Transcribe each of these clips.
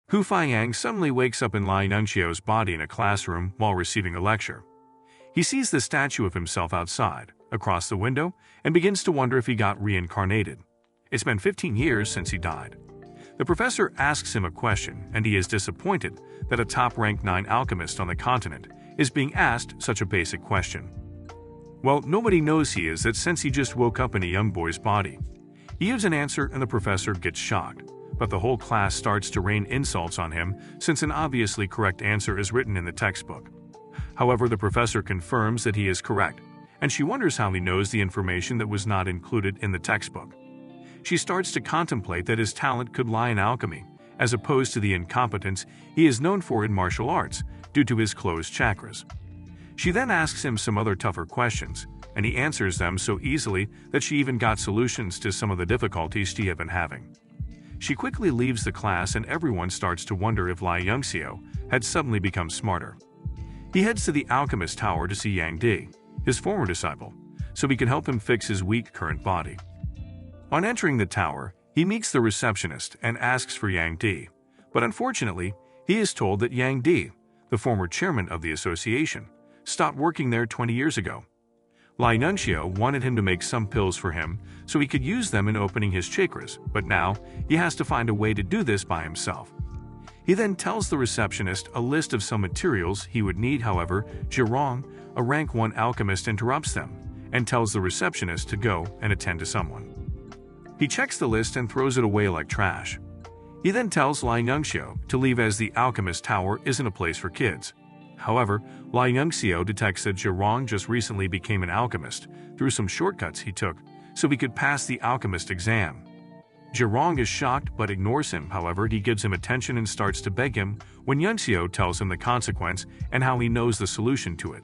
Hu Faiyang suddenly wakes up in Lai Nunxio's body in a classroom while receiving a lecture. He sees the statue of himself outside, across the window, and begins to wonder if he got reincarnated. It's been 15 years since he died. The professor asks him a question, and he is disappointed that a top-ranked 9 alchemist on the continent is being asked such a basic question. Well, nobody knows he is that since he just woke up in a young boy's body. He gives an answer and the professor gets shocked, but the whole class starts to rain insults on him since an obviously correct answer is written in the textbook. However, the professor confirms that he is correct, and she wonders how he knows the information that was not included in the textbook. She starts to contemplate that his talent could lie in alchemy, as opposed to the incompetence he is known for in martial arts due to his closed chakras. She then asks him some other tougher questions, and he answers them so easily that she even got solutions to some of the difficulties she had been having. She quickly leaves the class and everyone starts to wonder if Lai Yongxiu had suddenly become smarter. He heads to the alchemist tower to see Yang Di, his former disciple, so he can help him fix his weak current body. On entering the tower, he meets the receptionist and asks for Yang Di, but unfortunately, he is told that Yang Di, the former chairman of the association, stopped working there 20 years ago. Lai Nunxio wanted him to make some pills for him so he could use them in opening his chakras, but now he has to find a way to do this by himself. He then tells the receptionist a list of some materials he would need. However, Zhirong, a rank 1 alchemist, interrupts them and tells the receptionist to go and attend to someone. He checks the list and throws it away like trash. He then tells Lai Nunxio to leave as the alchemist tower isn't a place for kids. However, Lai Nunxio detects that Zhirong just recently became an alchemist through some shortcuts he took so he could pass the alchemist exam. Zhirong is shocked but ignores him. However, he gives him attention and starts to beg him when Nunxio tells him the consequence and how he knows the solution to it.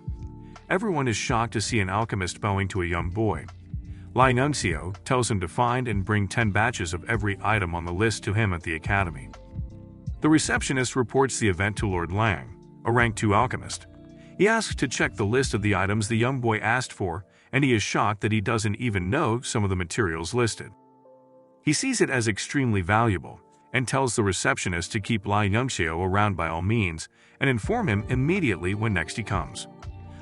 Everyone is shocked to see an alchemist bowing to a young boy. Lai Nunxio tells him to find and bring 10 batches of every item on the list to him at the academy. The receptionist reports the event to Lord Lang, a rank 2 alchemist. He asks to check the list of the items the young boy asked for, and he is shocked that he doesn't even know some of the materials listed. He sees it as extremely valuable and tells the receptionist to keep Lai Nunxio around by all means and inform him immediately when next he comes.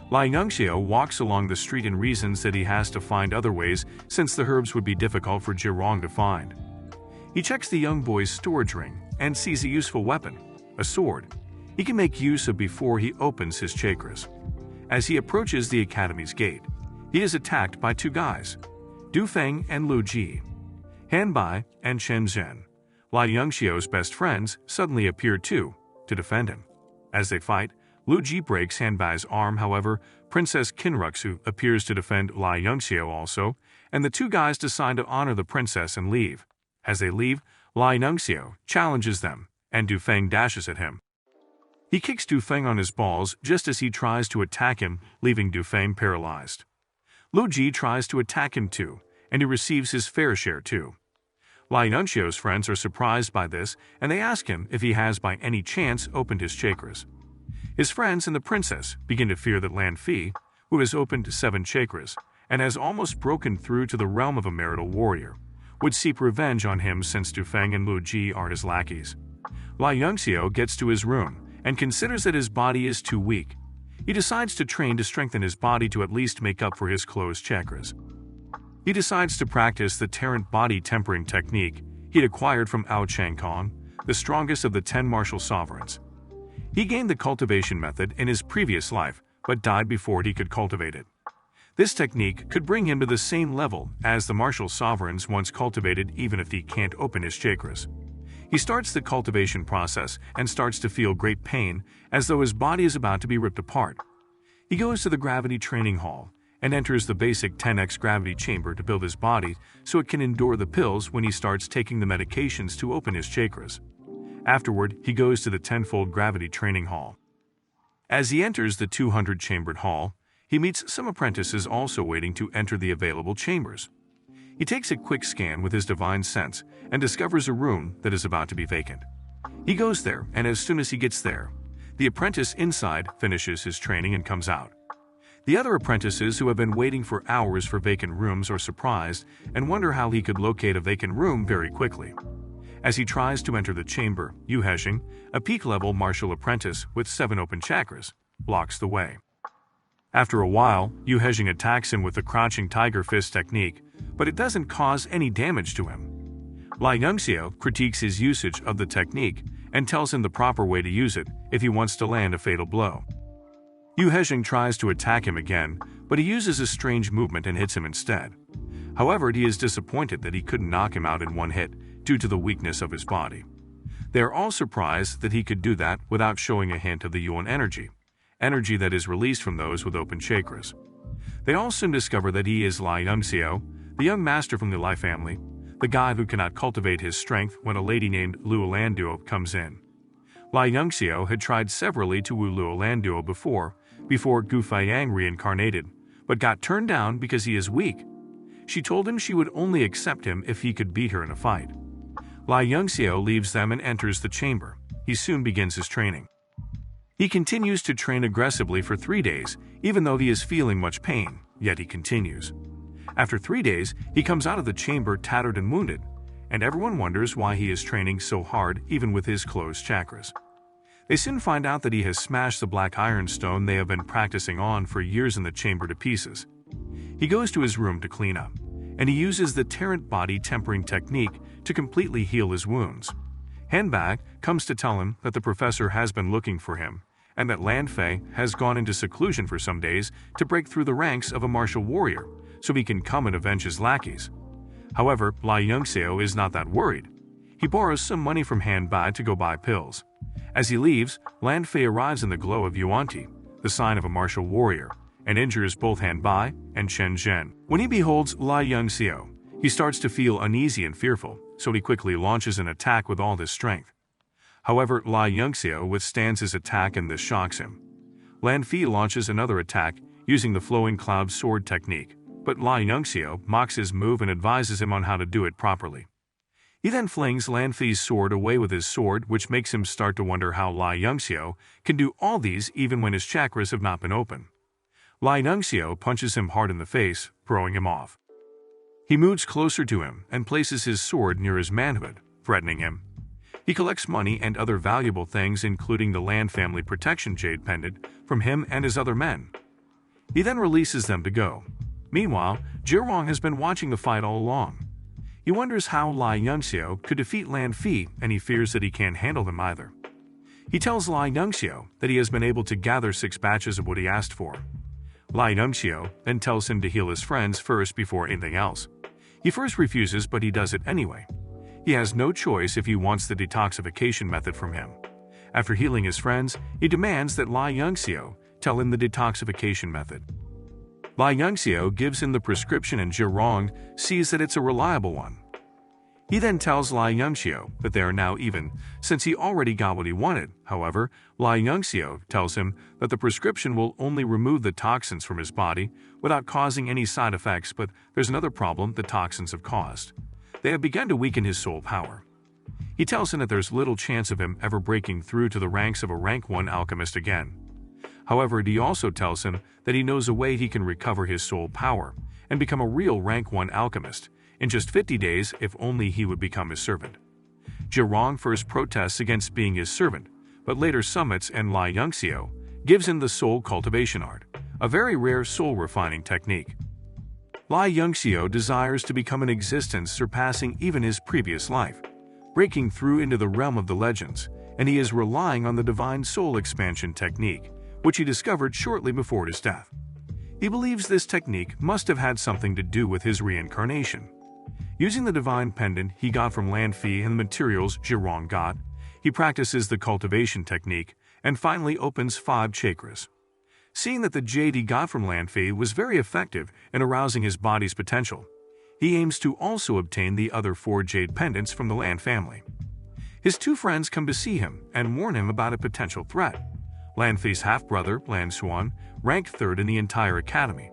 Lai Nunxio walks along the street and reasons that he has to find other ways since the herbs would be difficult for Zhirong to find. He checks the young boy's storage ring and sees a useful weapon, a sword, he can make use of before he opens his chakras. As he approaches the academy's gate, he is attacked by 2 guys, Du Feng and Lu Ji. Han Bai and Chen Zhen, Lai Yongxiu's best friends, suddenly appear too, to defend him. As they fight, Lu Ji breaks Han Bai's arm. However, Princess Qinruxu appears to defend Lai Yongxiu also, and the 2 guys decide to honor the princess and leave. As they leave, Lai Yongxiu challenges them, and Du Feng dashes at him. He kicks Du Feng on his balls just as he tries to attack him, leaving Du Feng paralyzed. Lu Ji tries to attack him too, and he receives his fair share too. Lai Nunxio's friends are surprised by this, and they ask him if he has by any chance opened his chakras. His friends and the princess begin to fear that Lan Fi, who has opened 7 chakras and has almost broken through to the realm of a marital warrior, would seek revenge on him since Du Feng and Lu Ji are his lackeys. Lai Yongxiu gets to his room and considers that his body is too weak. He decides to train to strengthen his body to at least make up for his closed chakras. He decides to practice the Tarrant body tempering technique he'd acquired from Ao Changkong, the strongest of the 10 martial sovereigns. He gained the cultivation method in his previous life, but died before he could cultivate it. This technique could bring him to the same level as the martial sovereigns once cultivated, even if he can't open his chakras. He starts the cultivation process and starts to feel great pain, as though his body is about to be ripped apart. He goes to the gravity training hall and enters the basic 10x gravity chamber to build his body so it can endure the pills when he starts taking the medications to open his chakras. Afterward, he goes to the 10-fold gravity training hall. As he enters the 200-chambered hall, he meets some apprentices also waiting to enter the available chambers. He takes a quick scan with his divine sense and discovers a room that is about to be vacant. He goes there, and as soon as he gets there, the apprentice inside finishes his training and comes out. The other apprentices who have been waiting for hours for vacant rooms are surprised and wonder how he could locate a vacant room very quickly. As he tries to enter the chamber, Yu Hexing, a peak-level martial apprentice with 7 open chakras, blocks the way. After a while, Yu Hexing attacks him with the crouching tiger fist technique, but it doesn't cause any damage to him. Lai Yongxiao critiques his usage of the technique and tells him the proper way to use it if he wants to land a fatal blow. Yu Hexing tries to attack him again, but he uses a strange movement and hits him instead. However, he is disappointed that he couldn't knock him out in one hit due to the weakness of his body. They are all surprised that he could do that without showing a hint of the Yuan energy that is released from those with open chakras. They all soon discover that he is Lai Yongxiao, the young master from the Lai family, the guy who cannot cultivate his strength when a lady named Luo Landuo comes in. Lai Yongxiao had tried severally to woo Luo Landuo before Gu Feiyang reincarnated, but got turned down because he is weak. She told him she would only accept him if he could beat her in a fight. Lai Yongxiao leaves them and enters the chamber. He soon begins his training. He continues to train aggressively for 3 days, even though he is feeling much pain, yet he continues. After 3 days, he comes out of the chamber tattered and wounded, and everyone wonders why he is training so hard even with his closed chakras. They soon find out that he has smashed the black iron stone they have been practicing on for years in the chamber to pieces. He goes to his room to clean up, and he uses the Tarrant body tempering technique to completely heal his wounds. Hanbag comes to tell him that the professor has been looking for him, and that Lan Fei has gone into seclusion for some days to break through the ranks of a martial warrior, so he can come and avenge his lackeys. However, Lai Yongxiao is not that worried. He borrows some money from Hanbag to go buy pills. As he leaves, Lan Fei arrives in the glow of Yuanti, the sign of a martial warrior, and injures both Hanbag and Chen Zhen. When he beholds Lai Yongxiao, he starts to feel uneasy and fearful, so he quickly launches an attack with all his strength. However, Lai Yongxiao withstands his attack and this shocks him. Lan Fei launches another attack using the flowing cloud sword technique, but Lai Yongxiao mocks his move and advises him on how to do it properly. He then flings Lan Fei's sword away with his sword, which makes him start to wonder how Lai Yongxiao can do all these even when his chakras have not been open. Lai Yongxiao punches him hard in the face, throwing him off. He moves closer to him and places his sword near his manhood, threatening him. He collects money and other valuable things, including the Lan family protection jade pendant, from him and his other men. He then releases them to go. Meanwhile, Jirong has been watching the fight all along. He wonders how Lai Yongxiao could defeat Lan Fei, and he fears that he can't handle them either. He tells Lai Yongxiao that he has been able to gather 6 batches of what he asked for. Lai Yongxiao then tells him to heal his friends first before anything else. He first refuses, but he does it anyway. He has no choice if he wants the detoxification method from him. After healing his friends, he demands that Lai Yongxiao tell him the detoxification method. Lai Yongxiao gives him the prescription and Jirong sees that it's a reliable one. He then tells Lai Yongxiao that they are now even, since he already got what he wanted. However, Lai Yongxiao tells him that the prescription will only remove the toxins from his body without causing any side effects, but there's another problem the toxins have caused. They have begun to weaken his soul power. He tells him that there's little chance of him ever breaking through to the ranks of a rank 1 alchemist again. However, he also tells him that he knows a way he can recover his soul power and become a real rank 1 alchemist in just 50 days if only he would become his servant. Jirong first protests against being his servant, but later summits and Lai Yongxiao gives him the soul cultivation art, a very rare soul refining technique. Lai Yongxiao desires to become an existence surpassing even his previous life, breaking through into the realm of the legends, and he is relying on the divine soul expansion technique, which he discovered shortly before his death. He believes this technique must have had something to do with his reincarnation. Using the divine pendant he got from Lan Fei and the materials Jirong got, he practices the cultivation technique and finally opens 5 chakras. Seeing that the jade he got from Lan Fei was very effective in arousing his body's potential, he aims to also obtain the other 4 jade pendants from the Lan family. His 2 friends come to see him and warn him about a potential threat. Lan Fei's half-brother, Lan Xuan, ranked 3rd in the entire academy.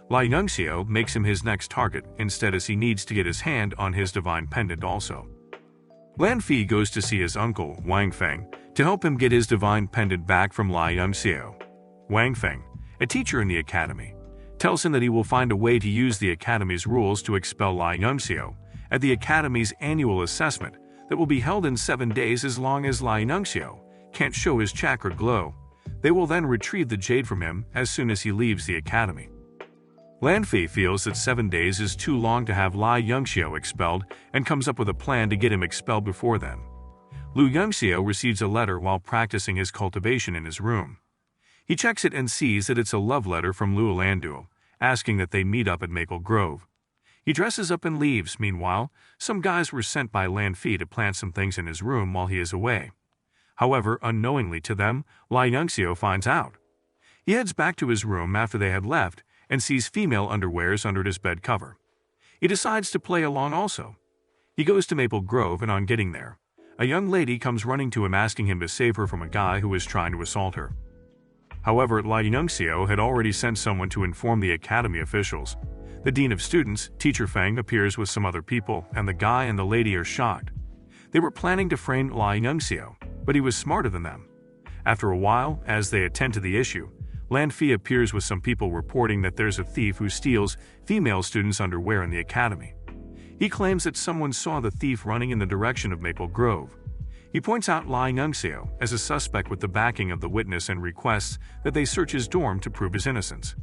Lai Yongxiao makes him his next target instead, as he needs to get his hand on his divine pendant also. Lan Fei goes to see his uncle, Wang Feng, to help him get his divine pendant back from Lai Yongxiao. Wang Feng, a teacher in the academy, tells him that he will find a way to use the academy's rules to expel Lai Yongxiao. At the academy's annual assessment, that will be held in 7 days as long as Lai Nunxio can't show his chakra glow. They will then retrieve the jade from him as soon as he leaves the academy. Lan Fi feels that 7 days is too long to have Lai Yangxiu expelled and comes up with a plan to get him expelled before then. Lu Yangxiu receives a letter while practicing his cultivation in his room. He checks it and sees that it's a love letter from Lu Landuo, asking that they meet up at Maple Grove. He dresses up and leaves. Meanwhile, some guys were sent by Lan Fi to plant some things in his room while he is away. However, unknowingly to them, Lai Nunxio finds out. He heads back to his room after they had left and sees female underwears under his bed cover. He decides to play along also. He goes to Maple Grove, and on getting there, a young lady comes running to him asking him to save her from a guy who is trying to assault her. However, Lai Nunxio had already sent someone to inform the academy officials. The dean of students, Teacher Feng, appears with some other people, and the guy and the lady are shocked. They were planning to frame Lai Nunxio, but he was smarter than them. After a while, as they attend to the issue, Lan Fi appears with some people reporting that there's a thief who steals female students' underwear in the academy. He claims that someone saw the thief running in the direction of Maple Grove. He points out Lai Nunxio as a suspect with the backing of the witness and requests that they search his dorm to prove his innocence.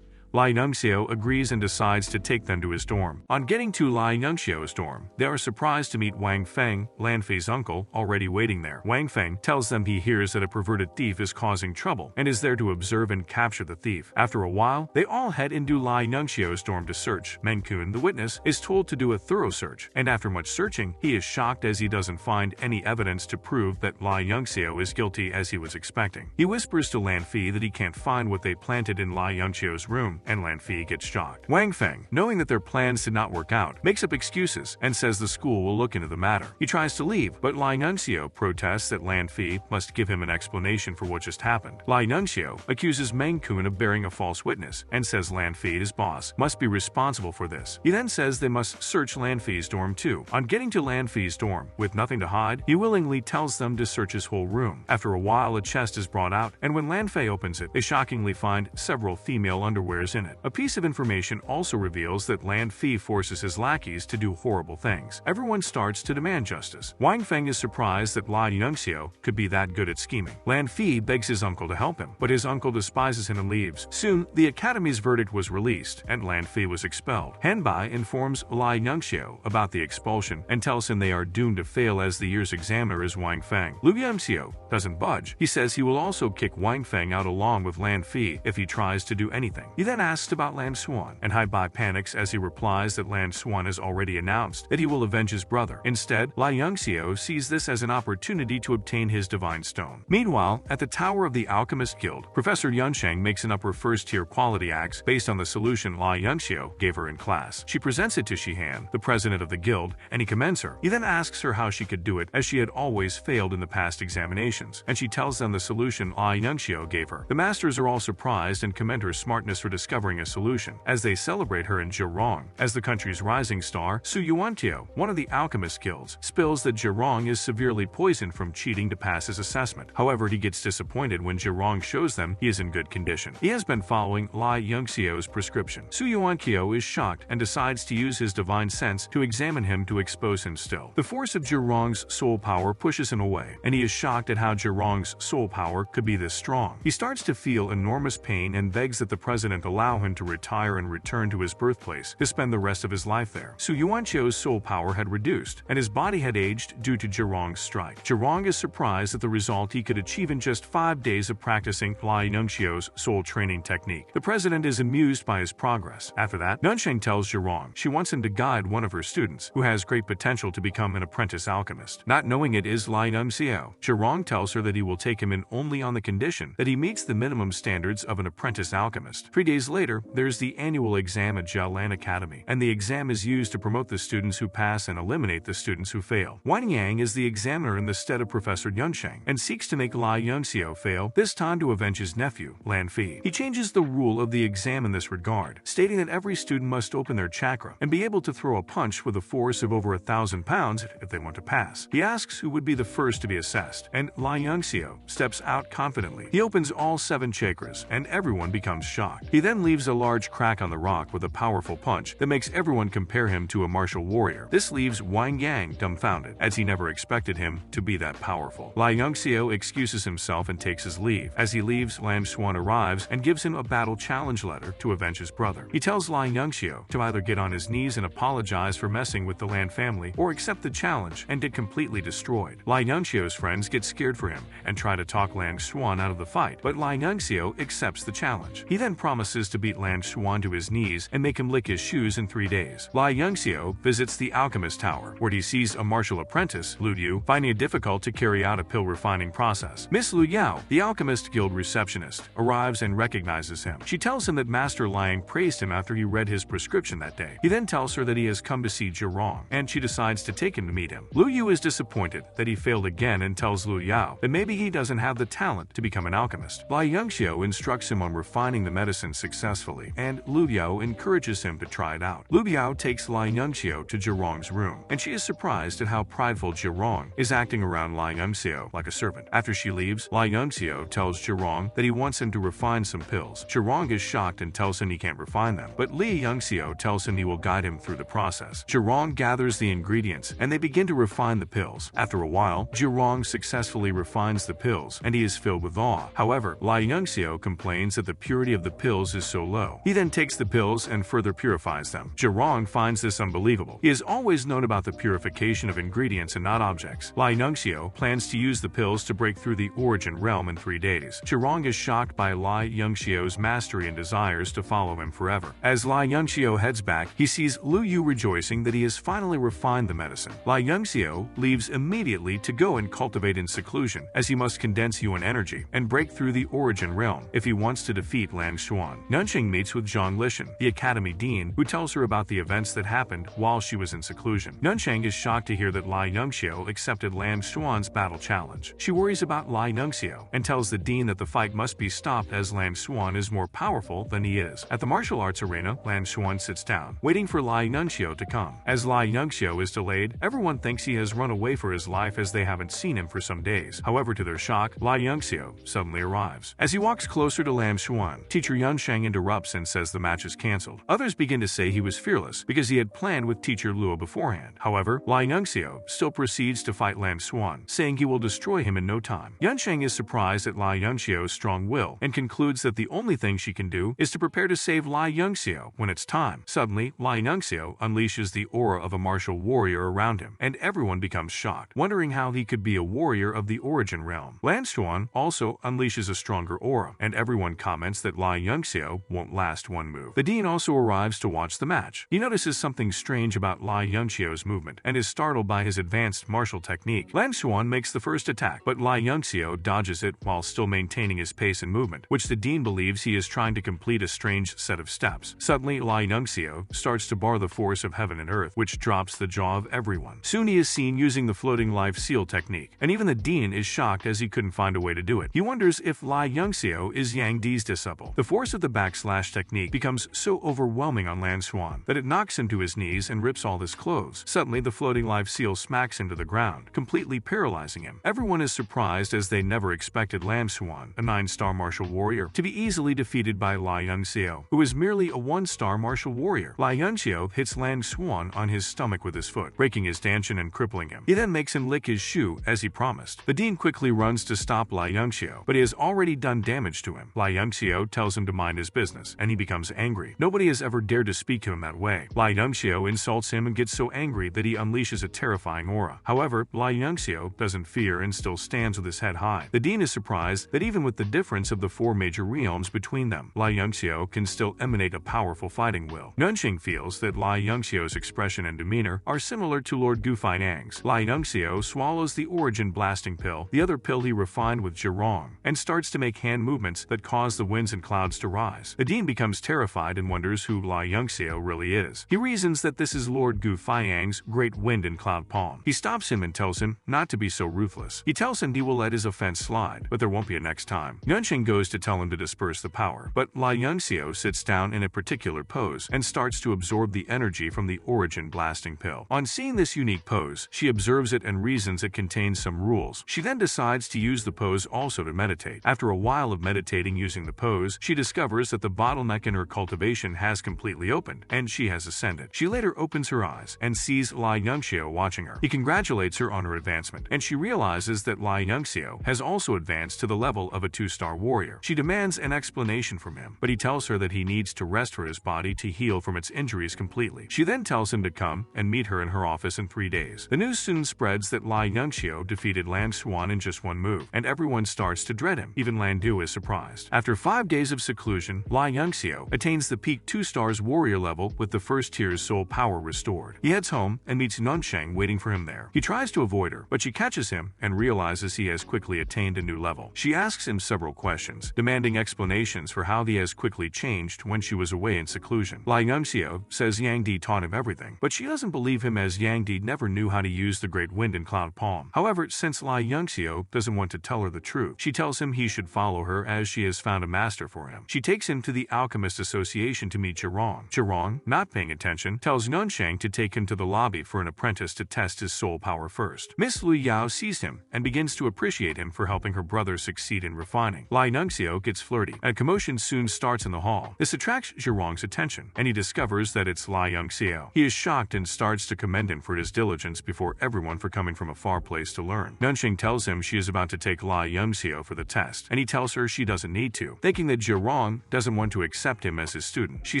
Lai Nunxio agrees and decides to take them to his dorm. On getting to Lai Nunxio's dorm, they are surprised to meet Wang Feng, Lan Fi's uncle, already waiting there. Wang Feng tells them he hears that a perverted thief is causing trouble and is there to observe and capture the thief. After a while, they all head into Lai Nunxio's dorm to search. Meng Kun, the witness, is told to do a thorough search, and after much searching, he is shocked as he doesn't find any evidence to prove that Lai Nunxio is guilty as he was expecting. He whispers to Lan Fi that he can't find what they planted in Lai Nunxio's room, and Lan Fi gets shocked. Wang Feng, knowing that their plans did not work out, makes up excuses and says the school will look into the matter. He tries to leave, but Lai Nunxio protests that Lan Fi must give him an explanation for what just happened. Lai Nunxio accuses Meng Kun of bearing a false witness and says Lan Fi, his boss, must be responsible for this. He then says they must search Lan Fi's dorm too. On getting to Lan Fi's dorm, with nothing to hide, he willingly tells them to search his whole room. After a while, a chest is brought out, and when Lan Fi opens it, they shockingly find several female underwears in it. A piece of information also reveals that Lan Fi forces his lackeys to do horrible things. Everyone starts to demand justice. Wang Feng is surprised that Lai Nunxio could be that good at scheming. Lan Fi begs his uncle to help him, but his uncle despises him and leaves. Soon, the academy's verdict was released, and Lan Fi was expelled. Hanbai informs Lai Nunxio about the expulsion and tells him they are doomed to fail as the year's examiner is Wang Feng. Lu Yangxiu doesn't budge. He says he will also kick Wang Feng out along with Lan Fi if he tries to do anything. He then asks about Lan Xuan, and Hanbai panics as he replies that Lan Xuan has already announced that he will avenge his brother. Instead, Lai Yangxiu sees this as an opportunity to obtain his divine stone. Meanwhile, at the Tower of the Alchemist Guild, Professor Yunsheng makes an upper first-tier quality axe based on the solution Lai Yangxiu gave her in class. She presents it to Shihan, the president of the guild, and he commends her. He then asks her how she could do it, as she had always failed in the past examinations, and she tells them the solution Lai Yangxiu gave her. The masters are all surprised and commend her smartness for discovering a solution, as they celebrate her in Zhirong. As the country's rising star, Su Yuantio, one of the alchemist guilds, spills that Zhirong is severely poisoned from cheating to pass his assessment. However, he gets disappointed when Zhirong shows them he is in good condition. He has been following Lai Yangxiu's prescription. Su Yuantio is shocked and decides to use his divine sense to examine him to expose him still. The force of Zhirong's soul power pushes him away, and he is shocked at how Zhirong's soul power could be this strong. He starts to feel enormous pain and begs that the president allow him to retire and return to his birthplace to spend the rest of his life there. Su Yuanchio's soul power had reduced, and his body had aged due to Zhirong's strike. Zhirong is surprised at the result he could achieve in just 5 days of practicing Lai Nunxio's soul training technique. The president is amused by his progress. After that, Nunsheng tells Zhirong she wants him to guide one of her students, who has great potential to become an apprentice alchemist. Not knowing it is Lai Nunxio, Zhirong tells her that he will take him in only on the condition that he meets the minimum standards of an apprentice alchemist. 3 days later, there's the annual exam at Jiaolan Academy, and the exam is used to promote the students who pass and eliminate the students who fail. Wang Yang is the examiner in the stead of Professor Yunsheng and seeks to make Lai Yunxio fail, this time to avenge his nephew, Lan Fi. He changes the rule of the exam in this regard, stating that every student must open their chakra and be able to throw a punch with a force of over 1,000 pounds if they want to pass. He asks who would be the first to be assessed, and Lai Yunxio steps out confidently. He opens all 7 chakras, and everyone becomes shocked. He then then leaves a large crack on the rock with a powerful punch that makes everyone compare him to a martial warrior. This leaves Wang Yang dumbfounded, as he never expected him to be that powerful. Lai Yongxiu excuses himself and takes his leave. As he leaves, Lan Xuan arrives and gives him a battle challenge letter to avenge his brother. He tells Lai Yongxiu to either get on his knees and apologize for messing with the Lan family or accept the challenge and get completely destroyed. Lai Yongxiu's friends get scared for him and try to talk Lan Xuan out of the fight, but Lai Yongxiu accepts the challenge. He then promises to beat Lan Xuan to his knees and make him lick his shoes in 3 days. Lai Yongxiu visits the alchemist tower, where he sees a martial apprentice, Lu Yu, finding it difficult to carry out a pill refining process. Miss Lu Yao, the alchemist guild receptionist, arrives and recognizes him. She tells him that Master Liang praised him after he read his prescription that day. He then tells her that he has come to see Zhirong, and she decides to take him to meet him. Lu Yu is disappointed that he failed again and tells Lu Yao that maybe he doesn't have the talent to become an alchemist. Lai Yongxiu instructs him on refining the medicine successfully, and Lu Yao encourages him to try it out. Lu Yao takes Lai Yongxiu to Zhirong's room, and she is surprised at how prideful Zhirong is acting around Lai Yongxiu like a servant. After she leaves, Lai Yongxiu tells Zhirong that he wants him to refine some pills. Zhirong is shocked and tells him he can't refine them, but Li Yongxiu tells him he will guide him through the process. Zhirong gathers the ingredients, and they begin to refine the pills. After a while, Zhirong successfully refines the pills, and he is filled with awe. However, Lai Yongxiu complains that the purity of the pills is so low. He then takes the pills and further purifies them. Zhirong finds this unbelievable. He has always known about the purification of ingredients and not objects. Lai Yongxiu plans to use the pills to break through the origin realm in 3 days. Zhirong is shocked by Lai Yongxiu's mastery and desires to follow him forever. As Lai Yongxiu heads back, he sees Lu Yu rejoicing that he has finally refined the medicine. Lai Yongxiu leaves immediately to go and cultivate in seclusion, as he must condense Yuan energy and break through the origin realm if he wants to defeat Lan Xuan. Nunxing meets with Zhang Lishan, the academy dean, who tells her about the events that happened while she was in seclusion. Nunxing is shocked to hear that Lai Yongxiu accepted Lan Xuan's battle challenge. She worries about Lai Yongxiu and tells the dean that the fight must be stopped as Lan Xuan is more powerful than he is. At the martial arts arena, Lan Xuan sits down, waiting for Lai Yongxiu to come. As Lai Yongxiu is delayed, everyone thinks he has run away for his life as they haven't seen him for some days. However, to their shock, Lai Yongxiu suddenly arrives. As he walks closer to Lan Xuan, teacher Yunsheng interrupts and says the match is cancelled. Others begin to say he was fearless because he had planned with teacher Luo beforehand. However, Lai Yongxiu still proceeds to fight Lan Xuan, saying he will destroy him in no time. Yunsheng is surprised at Lai Yongxiu's strong will and concludes that the only thing she can do is to prepare to save Lai Yongxiu when it's time. Suddenly, Lai Yongxiu unleashes the aura of a martial warrior around him, and everyone becomes shocked, wondering how he could be a warrior of the origin realm. Lan Xuan also unleashes a stronger aura, and everyone comments that Lai Yongxiu won't last one move. The dean also arrives to watch the match. He notices something strange about Lai Yongxiu's movement and is startled by his advanced martial technique. Lan Xuan makes the first attack, but Lai Yongxiu dodges it while still maintaining his pace and movement, which the dean believes he is trying to complete a strange set of steps. Suddenly, Lai Yongxiu starts to bar the force of heaven and earth, which drops the jaw of everyone. Soon he is seen using the floating life seal technique, and even the dean is shocked as he couldn't find a way to do it. He wonders if Lai Yongxiu is Yang Di's disciple. The force of the backslash technique becomes so overwhelming on Lan Xuan that it knocks him to his knees and rips all his clothes. Suddenly, the floating life seal smacks him to the ground, completely paralyzing him. Everyone is surprised as they never expected Lan Xuan, a 9-star martial warrior, to be easily defeated by Lai Yongxiu, who is merely a 1-star martial warrior. Lai Yongxiu hits Lan Xuan on his stomach with his foot, breaking his stanchion and crippling him. He then makes him lick his shoe as he promised. The dean quickly runs to stop Lai Yongxiu, but he has already done damage to him. Lai Yongxiu tells him to mind his business, and he becomes angry. Nobody has ever dared to speak to him that way. Lai Yongxiu insults him and gets so angry that he unleashes a terrifying aura. However, Lai Yongxiu doesn't fear and still stands with his head high. The dean is surprised that even with the difference of the 4 major realms between them, Lai Yongxiu can still emanate a powerful fighting will. Nunxing feels that Lai Yongxiu's expression and demeanor are similar to Lord Gufai Nang's. Lai Yongxiu swallows the origin blasting pill, the other pill he refined with Zhirong, and starts to make hand movements that cause the winds and clouds to rise. The dean becomes terrified and wonders who Lai Yongxiu really is. He reasons that this is Lord Gufai Yang's great wind and cloud palm. He stops him and tells him not to be so ruthless. He tells him he will let his offense slide, but there won't be a next time. Yunxing goes to tell him to disperse the power, but Lai Yongxiu sits down in a particular pose and starts to absorb the energy from the origin blasting pill. On seeing this unique pose, she observes it and reasons it contains some rules. She then decides to use the pose also to meditate. After a while of meditating using the pose, she discovers discovers that the bottleneck in her cultivation has completely opened, and she has ascended. She later opens her eyes and sees Lai Yongxiu watching her. He congratulates her on her advancement, and she realizes that Lai Yongxiu has also advanced to the level of a 2-star warrior. She demands an explanation from him, but he tells her that he needs to rest for his body to heal from its injuries completely. She then tells him to come and meet her in her office in 3 days. The news soon spreads that Lai Yongxiu defeated Lan Xuan in just one move, and everyone starts to dread him. Even Lan Du is surprised. After 5 days of seclusion, Lai Yongxiu attains the peak 2 stars warrior level with the first tier's soul power restored. He heads home and meets Nunsheng waiting for him there. He tries to avoid her, but she catches him and realizes he has quickly attained a new level. She asks him several questions, demanding explanations for how he has quickly changed when she was away in seclusion. Lai Yongxiu says Yang Di taught him everything, but she doesn't believe him as Yang Di never knew how to use the Great Wind and Cloud Palm. However, since Lai Yongxiu doesn't want to tell her the truth, she tells him he should follow her as she has found a master for him. She takes him to the Alchemist Association to meet Zhirong. Zhirong, not paying attention, tells Nunsheng to take him to the lobby for an apprentice to test his soul power first. Miss Lu Yao sees him and begins to appreciate him for helping her brother succeed in refining. Lai Yongxiu gets flirty, and a commotion soon starts in the hall. This attracts Zhirong's attention, and he discovers that it's Lai Yongxiu. He is shocked and starts to commend him for his diligence before everyone for coming from a far place to learn. Nunsheng tells him she is about to take Lai Yongxiu for the test, and he tells her she doesn't need to. Thinking that Zhirong doesn't want to accept him as his student, she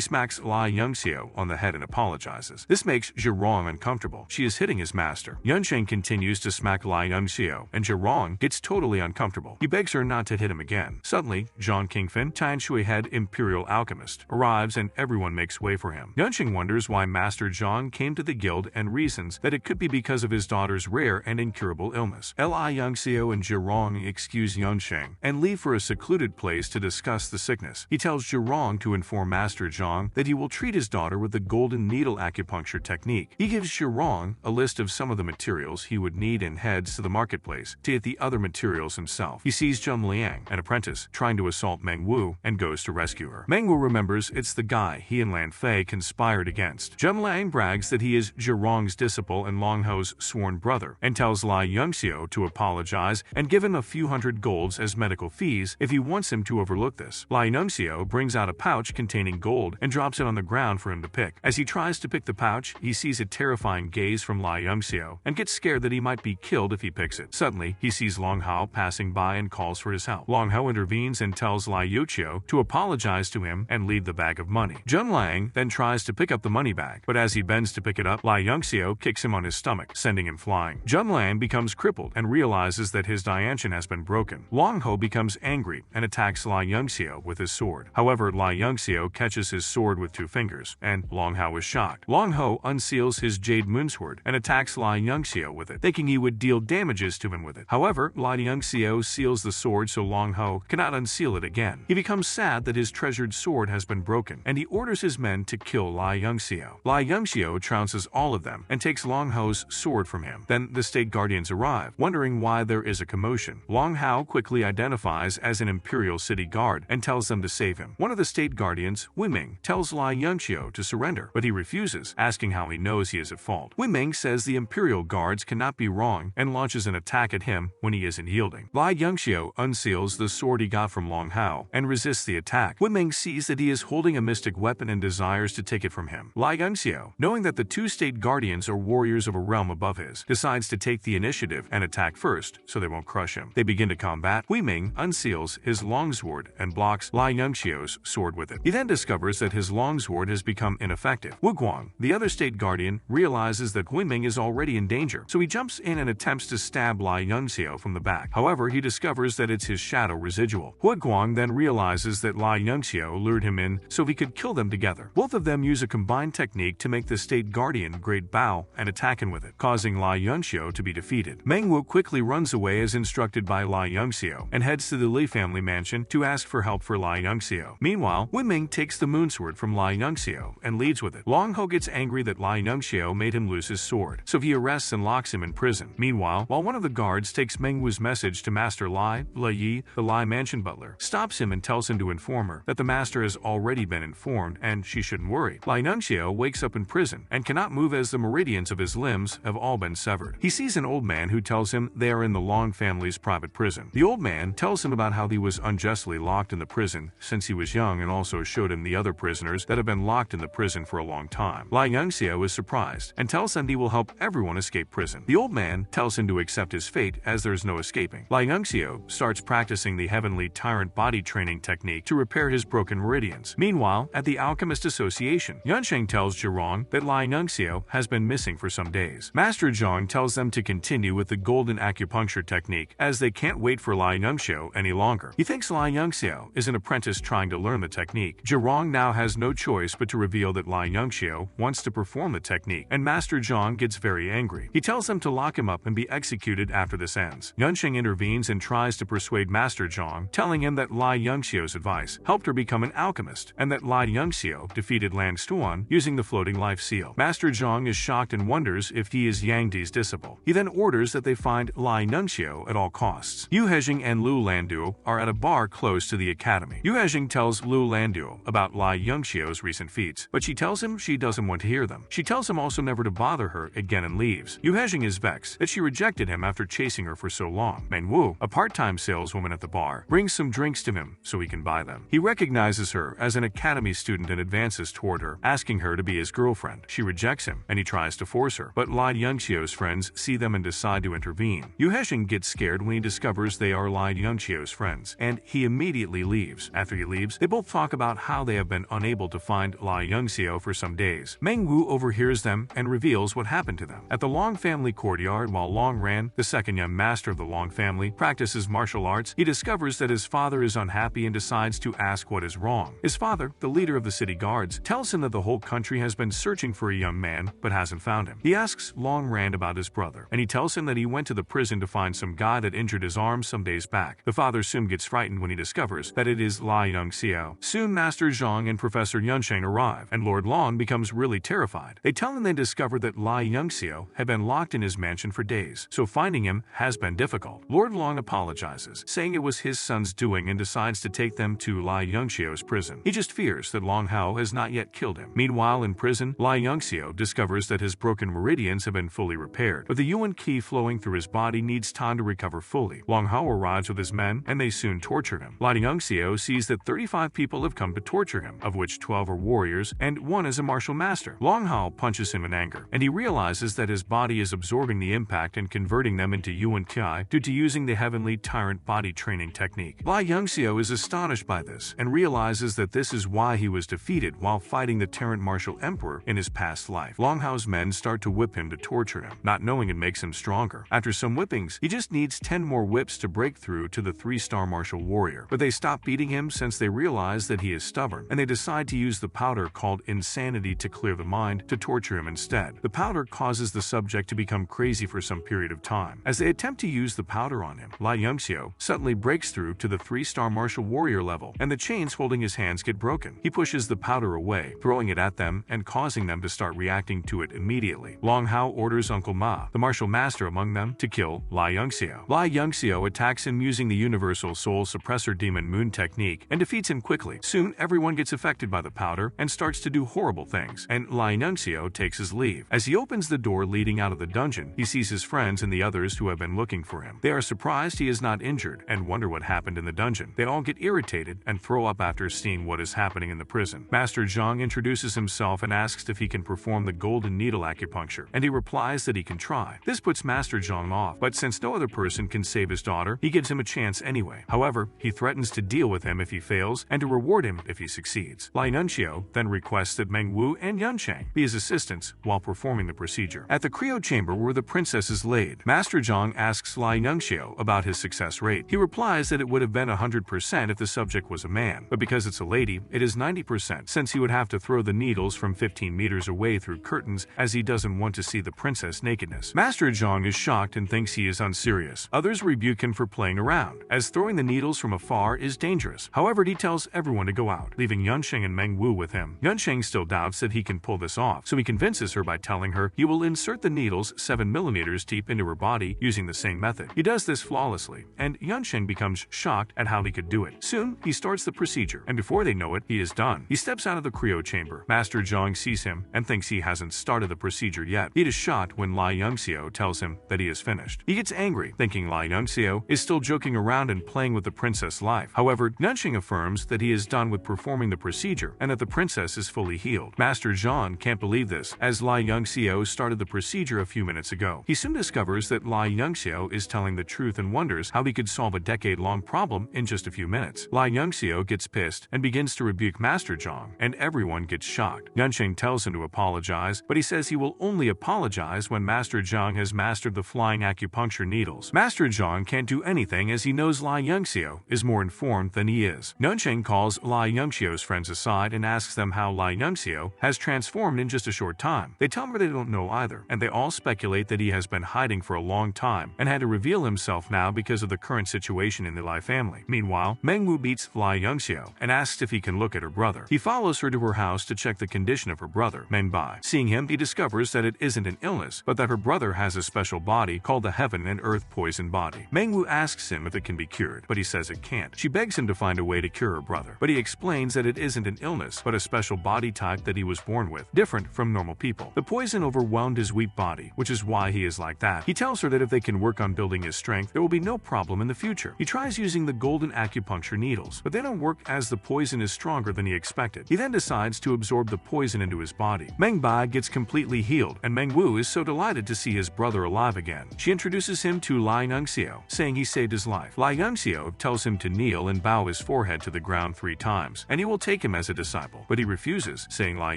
smacks Lai Yongxiu on the head and apologizes. This makes Zhirong uncomfortable. She is hitting his master. Nunsheng continues to smack Lai Yongxiu, and Zhirong gets totally uncomfortable. He begs her not to hit him again. Suddenly, Zhang Qingfen, Tianshui head Imperial Alchemist, arrives and everyone makes way for him. Nunsheng wonders why Master Zhang came to the guild and reasons that it could be because of his daughter's rare and incurable illness. Lai Yongxiu and Zhirong excuse Nunsheng and leave for a secluded place to discuss the sickness. He tells Zhirong to inform Master Zhang that he will treat his daughter with the golden needle acupuncture technique. He gives Zhirong a list of some of the materials he would need and heads to the marketplace to get the other materials himself. He sees Zheng Liang, an apprentice, trying to assault Meng Wu and goes to rescue her. Meng Wu remembers it's the guy he and Lan Fei conspired against. Zheng Liang brags that he is Zhirong's disciple and Long Ho's sworn brother and tells Lai Yongxiu to apologize and give him a few hundred golds as medical fees if he wants him to overlook this. Lai Yongxiu brings out a pouch containing gold and drops it on the ground for him to pick. As he tries to pick the pouch, he sees a terrifying gaze from Lai Yongxiu and gets scared that he might be killed if he picks it. Suddenly, he sees Long Hao passing by and calls for his help. Long Hao intervenes and tells Lai Yongxiu to apologize to him and leave the bag of money. Zheng Liang then tries to pick up the money bag, but as he bends to pick it up, Lai Yongxiu kicks him on his stomach, sending him flying. Zheng Liang becomes crippled and realizes that his Diantian has been broken. Long Hao becomes angry and attacks Lai Yongxiu with his sword. However, Lai Yongxiu catches his sword with 2 fingers, and Long Hao is shocked. Long Hao unseals his jade moonsword and attacks Lai Yongxiu with it, thinking he would deal damages to him with it. However, Lai Yongxiu seals the sword so Long Hao cannot unseal it again. He becomes sad that his treasured sword has been broken, and he orders his men to kill Lai Yongxiu. Lai Yongxiu trounces all of them and takes Long Hao's sword from him. Then the state guardians arrive, wondering why there is a commotion. Long Hao quickly identifies as an Imperial city guard and tells them to save him. One of the state guardians, Wiming, tells Lai Yongxiu to surrender, but he refuses, asking how he knows he is at fault. Wiming says the Imperial guards cannot be wrong and launches an attack at him when he isn't yielding. Lai Yongxiu unseals the sword he got from Long Hao and resists the attack. Wiming sees that he is holding a mystic weapon and desires to take it from him. Lai Yongxiu, knowing that the 2 state guardians are warriors of a realm above his, decides to take the initiative and attack first so they won't crush him. They begin to combat. Wiming unseals his longsword and blocks Lai Yongxiu's sword with it. He then discovers that his longsword has become ineffective. Wu Guang, the other state guardian, realizes that Wiming is already in danger, so he jumps in and attempts to stab Lai Yongxiu from the back. However, he discovers that it's his shadow residual. Wu Guang then realizes that Lai Yongxiu lured him in so he could kill them together. Both of them use a combined technique to make the state guardian great bow and attack him with it, causing Lai Yongxiu to be defeated. Meng Wu quickly runs away as instructed by Lai Yongxiu and heads to the Li family mansion to ask for help for Lai Yongxiu. Meanwhile, Wiming takes the moonsword from Lai Yongxiu and leads with it. Long Hao gets angry that Lai Yongxiu made him lose his sword, so he arrests and locks him in prison. Meanwhile, while one of the guards takes Meng Wu's message to Master Lai, Yi, the Lai mansion butler, stops him and tells him to inform her that the master has already been informed and she shouldn't worry. Lai Yongxiu wakes up in prison and cannot move as the meridians of his limbs have all been severed. He sees an old man who tells him they are in the Long family's private prison. The old man tells him about how he was unjustly locked in the prison since since he was young and also showed him the other prisoners that have been locked in the prison for a long time. Li Yangxiu is surprised and tells him he will help everyone escape prison. The old man tells him to accept his fate as there is no escaping. Li Yangxiu starts practicing the heavenly tyrant body training technique to repair his broken meridians. Meanwhile, at the Alchemist Association, Yunsheng tells Zhirong that Li Yangxiu has been missing for some days. Master Zhang tells them to continue with the golden acupuncture technique as they can't wait for Li Yangxiu any longer. He thinks Li Yangxiu is an apprentice trying to learn the technique. Zhirong now has no choice but to reveal that Li Yangxiu wants to perform the technique, and Master Zhang gets very angry. He tells them to lock him up and be executed after this ends. Yunsheng intervenes and tries to persuade Master Zhang, telling him that Li Yangxiu's advice helped her become an alchemist, and that Li Yangxiu defeated Lang Stuan using the floating life seal. Master Zhang is shocked and wonders if he is Yang Di's disciple. He then orders that they find Li Yangxiu at all costs. Yu Hezhing and Lu Landuo are at a bar close to the academy. Yu Hezhing tells Lu Landuo about Li Yangxiu's recent feats, but she tells him she doesn't want to hear them. She tells him also never to bother her again and leaves. Yu Hezhing is vexed that she rejected him after chasing her for so long. Meng Wu, a part-time saleswoman at the bar, brings some drinks to him so he can buy them. He recognizes her as an academy student and advances toward her, asking her to be his girlfriend. She rejects him, and he tries to force her, but Li Yangxiu's friends see them and decide to intervene. Yu Hezhing gets scared when he discovers they are Li Yangxiu's friends, and he immediately leaves. After he leaves, they both talk about how they have been unable to find Li Yangxiu for some days. Meng Wu overhears them and reveals what happened to them. At the Long family courtyard, while Long Ran, the second young master of the Long family, practices martial arts, he discovers that his father is unhappy and decides to ask what is wrong. His father, the leader of the city guards, tells him that the whole country has been searching for a young man but hasn't found him. He asks Long Rand about his brother, and he tells him that he went to the prison to find some guy that injured his arm some days back. The father soon gets frightened when he discovers that it is Li Yangxiu. Soon Master Zhang and Professor Yunsheng arrive, and Lord Long becomes really terrified. They tell him they discovered that Li Yangxiu had been locked in his mansion for days, so finding him has been difficult. Lord Long apologizes, saying it was his son's doing, and decides to take them to Li Yangxiu's prison. He just fears that Long Hao has not yet killed him. Meanwhile, in prison, Li Yangxiu discovers that his broken meridians have been fully repaired, but the Yuan Qi flowing through his body needs time to recover fully. Long Hao arrives with his men, and they soon torture him. Li Yangxiu sees that 35 people have come to torture him, of which 12 are warriors, and 1 is a martial master. Long Hao punches him in anger, and he realizes that his body is absorbing the impact and converting them into Yuan Qi due to using the heavenly tyrant body training technique. Li Yangxiu is astonished by this, and realizes that this is why he was defeated while fighting the Terrant Martial Emperor in his past life. Long Hao's men start to whip him to torture him, not knowing it makes him stronger. After some whippings, he just needs 10 more whips to break through to the 3-star martial warrior, but they stop beating him since they realize that he is stubborn, and they decide to use the powder called Insanity to clear the mind to torture him instead. The powder causes the subject to become crazy for some period of time. As they attempt to use the powder on him, Li Yangxiu suddenly breaks through to the 3-star martial warrior level, and the chains holding his hands get broken. He pushes the powder away, throwing it at them and causing them to start reacting to it immediately. Long Hao orders Uncle Ma, the martial master among them, to kill Li Yangxiu. Li Yangxiu attacks him using the Universal Soul Suppressor Demon Moon technique and defeats him quickly. Soon, everyone gets affected by the powder and starts to do horrible things, and Li Yangxiu takes his leave. As he opens the door leading out of the dungeon, he sees his friends and the others who have been looking for him. They are surprised he is not injured and wonder what happened in the dungeon. They all get irritated and throw up after seeing what is happening in the prison. Master Zhang introduces himself and asks if he can perform the golden needle acupuncture, and he replies that he can try. This puts Master Zhang off, but since no other person can save his daughter, he gives him a chance anyway. However, he threatens to deal with him if he fails and to reward him if he succeeds. Li Yangxiu then requests that Meng Wu and Yunsheng be his assistants while performing the procedure. At the cryo chamber where the princess is laid, Master Zhang asks Li Yangxiu about his success rate. He replies that it would have been 100% if the subject was a man, but because it's a lady, it is 90% since he would have to throw the needles from 15 meters away through curtains as he doesn't want to see the princess nakedness. Master Zhang is shocked and thinks he is unserious. Others rebuke him for playing around, as throwing the needles from afar is dangerous. However, he tells everyone to go out, leaving Yunsheng and Meng Wu with him. Yunsheng still doubts that he can pull this off, so he convinces her by telling her he will insert the needles 7 millimeters deep into her body using the same method. He does this flawlessly, and Yunsheng becomes shocked at how he could do it. Soon, he starts the procedure, and before they know it, he is done. He steps out of the cryo chamber. Master Zhang sees him and thinks he hasn't started the procedure yet. He is shocked when Li Yangxiu tells him that he is finished. He gets angry, thinking Li Yangxiu is still joking around and playing with the princess' life. However, Yunsheng Zhang affirms that he is done with performing the procedure and that the princess is fully healed. Master Zhang can't believe this, as Lai Yongxiao started the procedure a few minutes ago. He soon discovers that Lai Yongxiao is telling the truth and wonders how he could solve a decade-long problem in just a few minutes. Lai Yongxiao gets pissed and begins to rebuke Master Zhang, and everyone gets shocked. Yunsheng tells him to apologize, but he says he will only apologize when Master Zhang has mastered the flying acupuncture needles. Master Zhang can't do anything as he knows Lai Yongxiao is more informed than he is. Yunsheng calls Lai Yongxiao's friends aside and asks them how Lai Yongxiao has transformed in just a short time. They tell him they don't know either, and they all speculate that he has been hiding for a long time and had to reveal himself now because of the current situation in the Lai family. Meanwhile, Meng Wu meets Lai Yongxiao and asks if he can look at her brother. He follows her to her house to check the condition of her brother, Meng Bai. Seeing him, he discovers that it isn't an illness, but that her brother has a special body called the Heaven and Earth Poison Body. Meng Wu asks him if it can be cured, but he says it can't. She begs him to find a way to cure her brother, but he explains that it isn't an illness, but a special body type that he was born with, different from normal people. The poison overwhelmed his weak body, which is why he is like that. He tells her that if they can work on building his strength, there will be no problem in the future. He tries using the golden acupuncture needles, but they don't work as the poison is stronger than he expected. He then decides to absorb the poison into his body. Meng Bai gets completely healed, and Meng Wu is so delighted to see his brother alive again. She introduces him to Lai Yongxiao, saying he saved his life. Lai Yongxiao tells him to kneel and bow his forehead to the ground 3 times, and he will take him as a disciple, but he refuses, saying Lai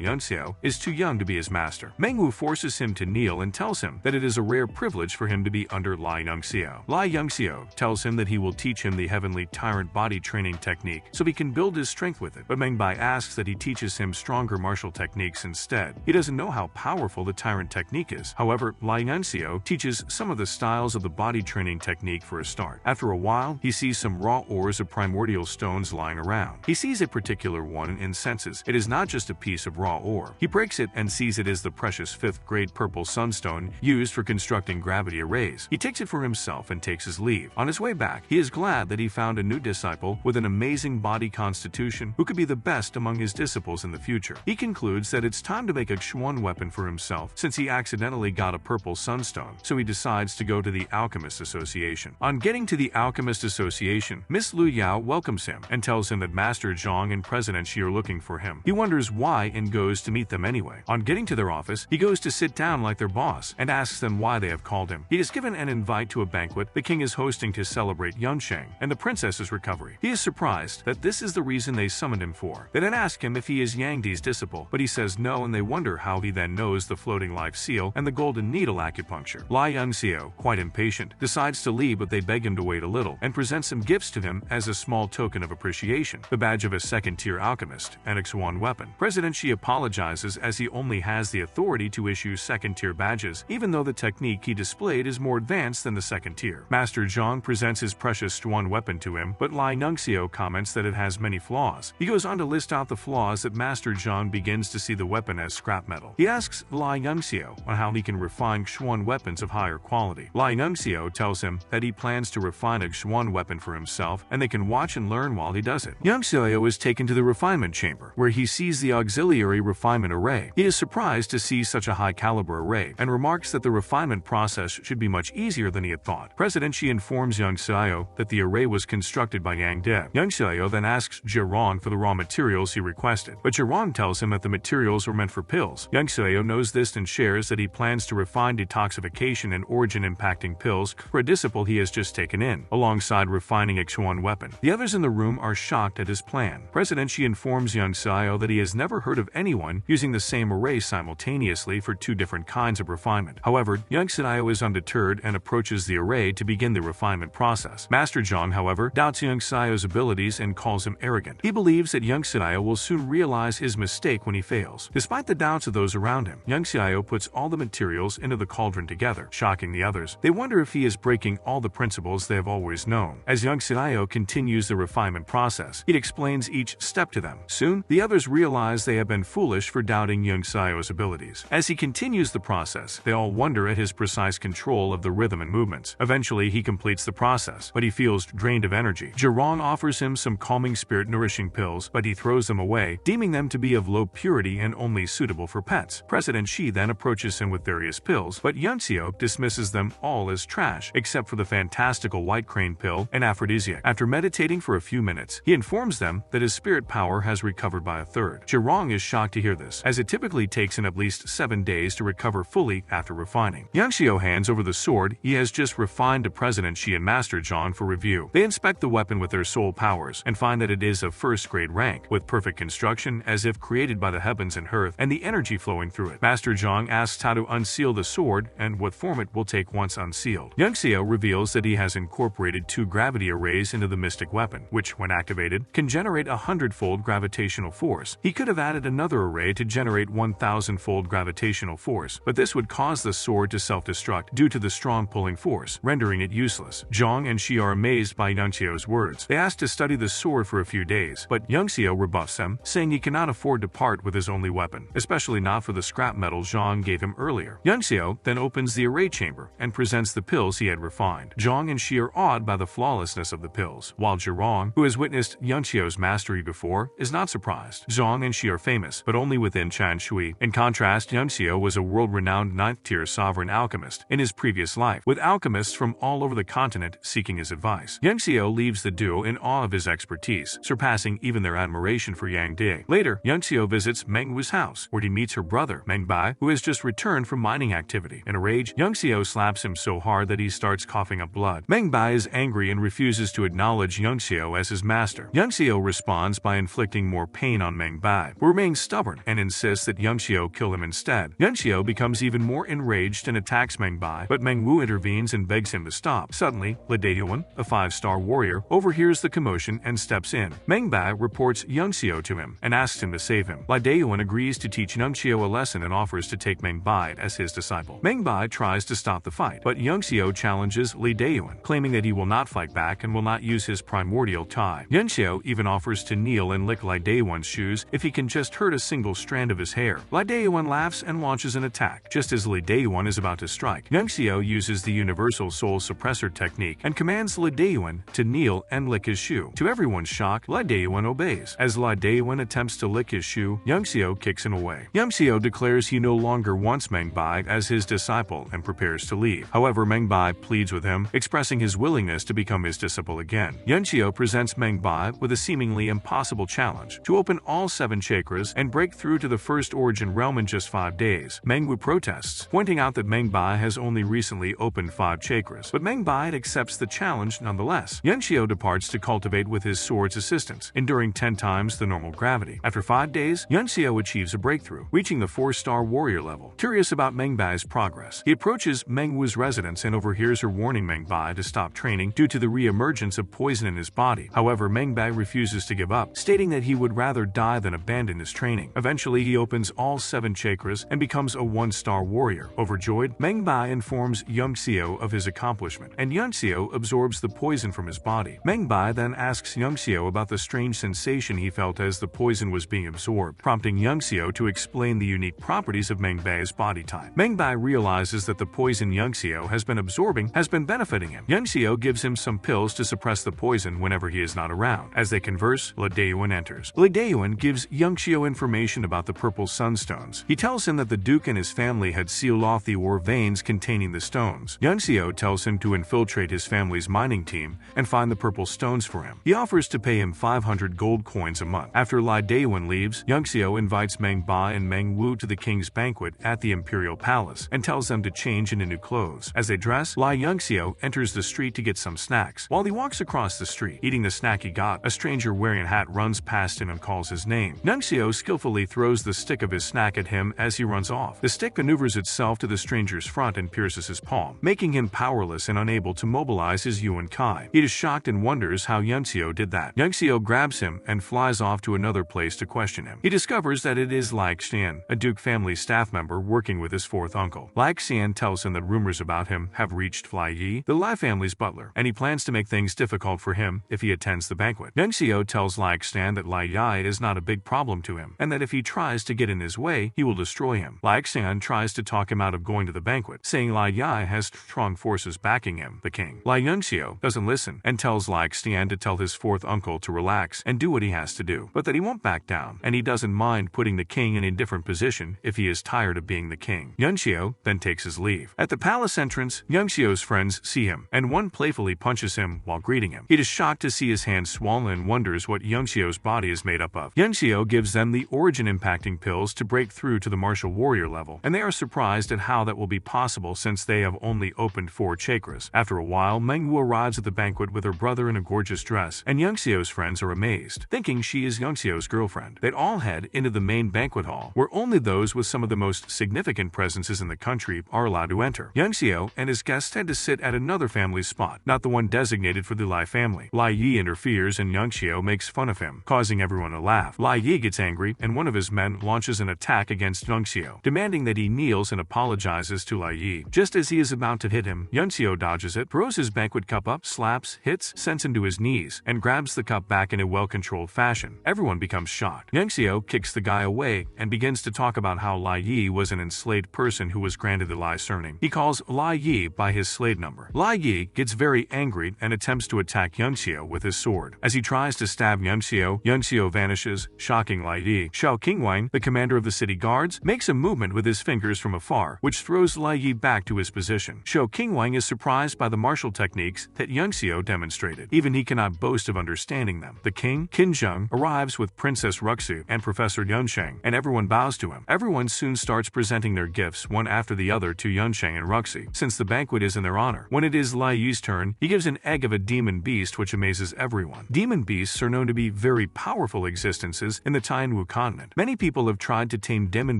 Yongxiao is too young to be his master. Meng Wu forces him to kneel and tells him that it is a rare privilege for him to be under Lai Yongxiao. Lai Yongxiao tells him that he will teach him the heavenly tyrant body training technique so he can build his strength with it, but Meng Bai asks that he teaches him stronger martial techniques instead. He doesn't know how powerful the tyrant technique is. However, Lai Yongxiao teaches some of the styles of the body training technique for a start. After a while, he sees some raw ores of primordial stones lying around. He sees a particular one and senses it is not just a piece of raw ore. He breaks it and sees it is the precious 5th-grade purple sunstone used for constructing gravity arrays. He takes it for himself and takes his leave. On his way back, he is glad that he found a new disciple with an amazing body constitution who could be the best among his disciples in the future. He concludes that it's time to make a Xuan weapon for himself since he accidentally got a purple sunstone, so he decides to go to the Alchemist Association. On getting to the Alchemist Association, Miss Lu Yao welcomes him and tells him that Master Zhang and President Xi are looking for him. He wonders why and goes to meet them anyway. On getting to their office, he goes to sit down like their boss and asks them why they have called him. He is given an invite to a banquet the king is hosting to celebrate Yunsheng and the princess's recovery. He is surprised that this is the reason they summoned him for. They then ask him if he is Yang Di's disciple, but he says no, and they wonder how he then knows the floating life seal and the golden needle acupuncture. Lai Yongxiao, quite impatient, decides to leave, but they beg him to wait a little and present some gifts to him as a small token of appreciation: the badge of a second-tier alchemist and a Xuan weapon. President Xi apologizes as he only has the authority to issue second-tier badges, even though the technique he displayed is more advanced than the second tier. Master Zhang presents his precious Xuan weapon to him, but Lai Yongxiao comments that it has many flaws. He goes on to list out the flaws that Master Zhang begins to see the weapon as scrap metal. He asks Lai Yongxiao on how he can refine Xuan weapons of higher quality. Lai Yongxiao tells him that he plans to refine a Xuan weapon for himself, and they can watch and learn while he does it. Yongxiao is taken to the refinement chamber, where he sees the auxiliary refinement array. He is surprised to see such a high-caliber array, and remarks that the refinement process should be much easier than he had thought. President Xi informs Yongxiao that the array was constructed by Yang De. Yongxiao then asks Zhirong for the raw materials he requested, but Zhirong tells him that the materials were meant for pills. Yongxiao knows this and shares that he plans to refine detoxification and origin-impacting pills for a disciple he has just taken in, alongside refining a Xuan weapon. The others in the room are shocked at his plan. President Xi informs Yongxiao that he has never heard of anyone using the same array simultaneously for 2 different kinds of refinement. However, Yongxiao is undeterred and approaches the array to begin the refinement process. Master Zhang, however, doubts Yongxiao's abilities and calls him arrogant. He believes that Yongxiao will soon realize his mistake when he fails. Despite the doubts of those around him, Yongxiao puts all the materials into the cauldron together, shocking the others. They wonder if he is breaking all the principles they have always known. As Yongxiao continues the refinement process, he explains each step to them. Soon, the others realize they have been foolish for doubting Yongxiao's abilities. As he continues the process, they all wonder at his precise control of the rhythm and movements. Eventually, he completes the process, but he feels drained of energy. Zhirong offers him some calming spirit-nourishing pills, but he throws them away, deeming them to be of low purity and only suitable for pets. President Xi then approaches him with various pills, but Yongxiao dismisses them all as trash, except for the fantastical white crane pill, an aphrodisiac. After meditating for a few minutes. He informs them that his spirit power has recovered by a third. Zhirong is shocked to hear this, as it typically takes him at least 7 days to recover fully after refining. Yang Xiu hands over the sword he has just refined to President Xi and Master Zhang for review. They inspect the weapon with their soul powers and find that it is of first-grade rank, with perfect construction as if created by the heavens and earth, and the energy flowing through it. Master Zhang asks how to unseal the sword and what form it will take once unsealed. Yang Xiu reveals that he has incorporated 2 gravity arrays into the mystic weapon, which, when activated, can generate a 100-fold gravitational force. He could have added another array to generate 1,000-fold gravitational force, but this would cause the sword to self-destruct due to the strong pulling force, rendering it useless. Zhang and Xi are amazed by Yang Xiu's words. They ask to study the sword for a few days, but Yang Xiu rebuffs them, saying he cannot afford to part with his only weapon, especially not for the scrap metal Zhang gave him earlier. Yang Xiu then opens the array chamber and presents the pills he had refined. Zhang and Xi are awed by the flawlessness of the pills, while Zhirong, who has witnessed Yang Xiu's mastery before, is not surprised. Zhang and Xi are famous, but only within Chanshui. In contrast, Yang Xiu was a world-renowned 9th-tier sovereign alchemist in his previous life, with alchemists from all over the continent seeking his advice. Yang Xiu leaves the duo in awe of his expertise, surpassing even their admiration for Yang Di. Later, Yang Xiu visits Meng Wu's house, where he meets her brother, Meng Bai, who has just returned from mining activity. In a rage, Yang Xiu slaps him so hard that he starts coughing up blood. Meng Bai is angry and refuses to acknowledge Yang Xiu as his master. Yang Xiu responds by inflicting more pain on Meng Bai, who remains stubborn and insists that Yang Xiu kill him instead. Yang Xiu becomes even more enraged and attacks Meng Bai, but Meng Wu intervenes and begs him to stop. Suddenly, Li Dayuan, a 5-star warrior, overhears the commotion and steps in. Meng Bai reports Yang Xiu to him and asks him to save him. Li Dayuan agrees to teach Yang Xiu a lesson and offers to take Meng Bai as his disciple. Meng Bai tries to stop the fight, but Yang Xiu challenges Li Dayuan, claiming that he will not fight back and will not use his primordial tie. Yang Xiu even offers to kneel and lick Li Dayuan's shoes if he can just hurt a single strand of his hair. Li Dayuan laughs and launches an attack. Just as Li Dayuan is about to strike, Yang Xiu uses the universal soul suppressor technique and commands Li Dayuan to kneel and lick his shoe. To everyone's shock, Li Dayuan obeys. As Li Dayuan attempts to lick his shoe, Yang Xiu kicks him away. Yang Xiu declares he no longer wants Meng Bai as his disciple and prepares to leave. However, Meng Bai pleads with him, expressing his willingness to become his disciple again. Yang Xiu presents Meng Bai with a seemingly impossible challenge to open all 7 chakras and break through to the first origin realm in just 5 days. Meng Wu protests, pointing out that Meng Bai has only recently opened 5 chakras, but Meng Bai accepts the challenge nonetheless. Yang Xiu departs to cultivate with his sword's assistance, enduring 10 times the normal gravity. After 5 days, Yang Xiu achieves a breakthrough, reaching the 4-star warrior level. Curious about Meng Bai's progress, he approaches Meng Wu's residence and overhears her warning Meng Bai to stop training due to the re-emergence of poison in his body. However, Meng Bai refuses to give up, stating that he would rather die than abandon his training. Eventually, he opens all 7 chakras and becomes a 1-star warrior. Overjoyed, Meng Bai informs Yang Xiu of his accomplishment, and Yang Xiu absorbs the poison from his body. Meng Bai then asks Yang Xiu about the strange sensation he felt as the poison was being absorbed, prompting Yang Xiu to explain the unique properties of Meng Bai's body type. Meng Bai realizes that the poison Yang Xiu has been absorbing has been benefiting him. Yang Xiu gives him some pills to suppress the poison whenever he is not around. As they converse, Li Dayuan enters. Li Dayuan gives Yang Xiu information about the purple sunstones. He tells him that the Duke and his family had sealed off the ore veins containing the stones. Yang Xiu tells him to infiltrate his family's mining team and find the purple stones for him. He offers to pay him 500 gold coins a month. After Li Dayuan leaves, Yang Xiu invites Meng Bai and Meng Wu to the king's banquet at the imperial palace and tells them to change into new clothes. As they dress, Yang Xiu enters the street to get some snacks. While he walks across the street, eating the snack he got, a stranger wearing a hat runs past him and calls his name. Yang Xiu skillfully throws the stick of his snack at him as he runs off. The stick maneuvers itself to the stranger's front and pierces his palm, making him powerless and unable to mobilize his Yuan Kai. He is shocked and wonders how Yang Xiu did that. Yang Xiu grabs him and flies off to another place to question him. He discovers that it is Lai Xian, a Duke family staff member working with his 4th uncle. Lai Xian tells him that rumors about him have reached Fly Yi, the Lai family's butler, and he plans to make things difficult for him if he attends the banquet. Yang Xiu tells Lai Xian that Lai Yi is not a big problem to him, and that if he tries to get in his way, he will destroy him. Lai Xian tries to talk him out of going to the banquet, saying Lai Yi has strong forces backing him, the king. Yang Xiu doesn't listen and tells Lai Xian to tell his 4th uncle to relax and do what he has to do, but that he won't back down, and he doesn't mind putting the king in a different position if he is tired of being the king. Yang Xiu then takes his leave. At the palace entrance, Yang Xiu's friends see him, and one playfully punches him while greeting him. He is shocked to see his his hands swollen and wonders what Yunxiu's body is made up of. Yunxiu gives them the origin-impacting pills to break through to the martial warrior level, and they are surprised at how that will be possible since they have only opened 4 chakras. After a while, Mengwu arrives at the banquet with her brother in a gorgeous dress, and Yunxiu's friends are amazed, thinking she is Yunxiu's girlfriend. They all head into the main banquet hall, where only those with some of the most significant presences in the country are allowed to enter. Yunxiu and his guests tend to sit at another family's spot, not the one designated for the Lai family. Lai Yi interferes and Yunxiu makes fun of him, causing everyone to laugh. Lai Yi gets angry, and one of his men launches an attack against Yunxiu, demanding that he kneels and apologizes to Lai Yi. Just as he is about to hit him, Yunxiu dodges it, throws his banquet cup up, slaps, hits, sends him to his knees, and grabs the cup back in a well-controlled fashion. Everyone becomes shocked. Yunxiu kicks the guy away and begins to talk about how Lai Yi was an enslaved person who was granted the Lai surname. He calls Lai Yi by his slave number. Lai Yi gets very angry and attempts to attack Yunxiu with his sword. As he tries to stab Yunxiu, Yunxiu vanishes, shocking Lai Yi. Xiao Qingwang, the commander of the city guards, makes a movement with his fingers from afar, which throws Lai Yi back to his position. Xiao Qingwang is surprised by the martial techniques that Yunxiu demonstrated. Even he cannot boast of understanding them. The king, Qin Zheng, arrives with Princess Ruxu and Professor Yunsheng, and everyone bows to him. Everyone soon starts presenting their gifts one after the other to Yunsheng and Ruxu, since the banquet is in their honor. When it is Lai Yi's turn, he gives an egg of a demon beast which amazes everyone. Demon beasts are known to be very powerful existences in the Tianwu continent. Many people have tried to tame demon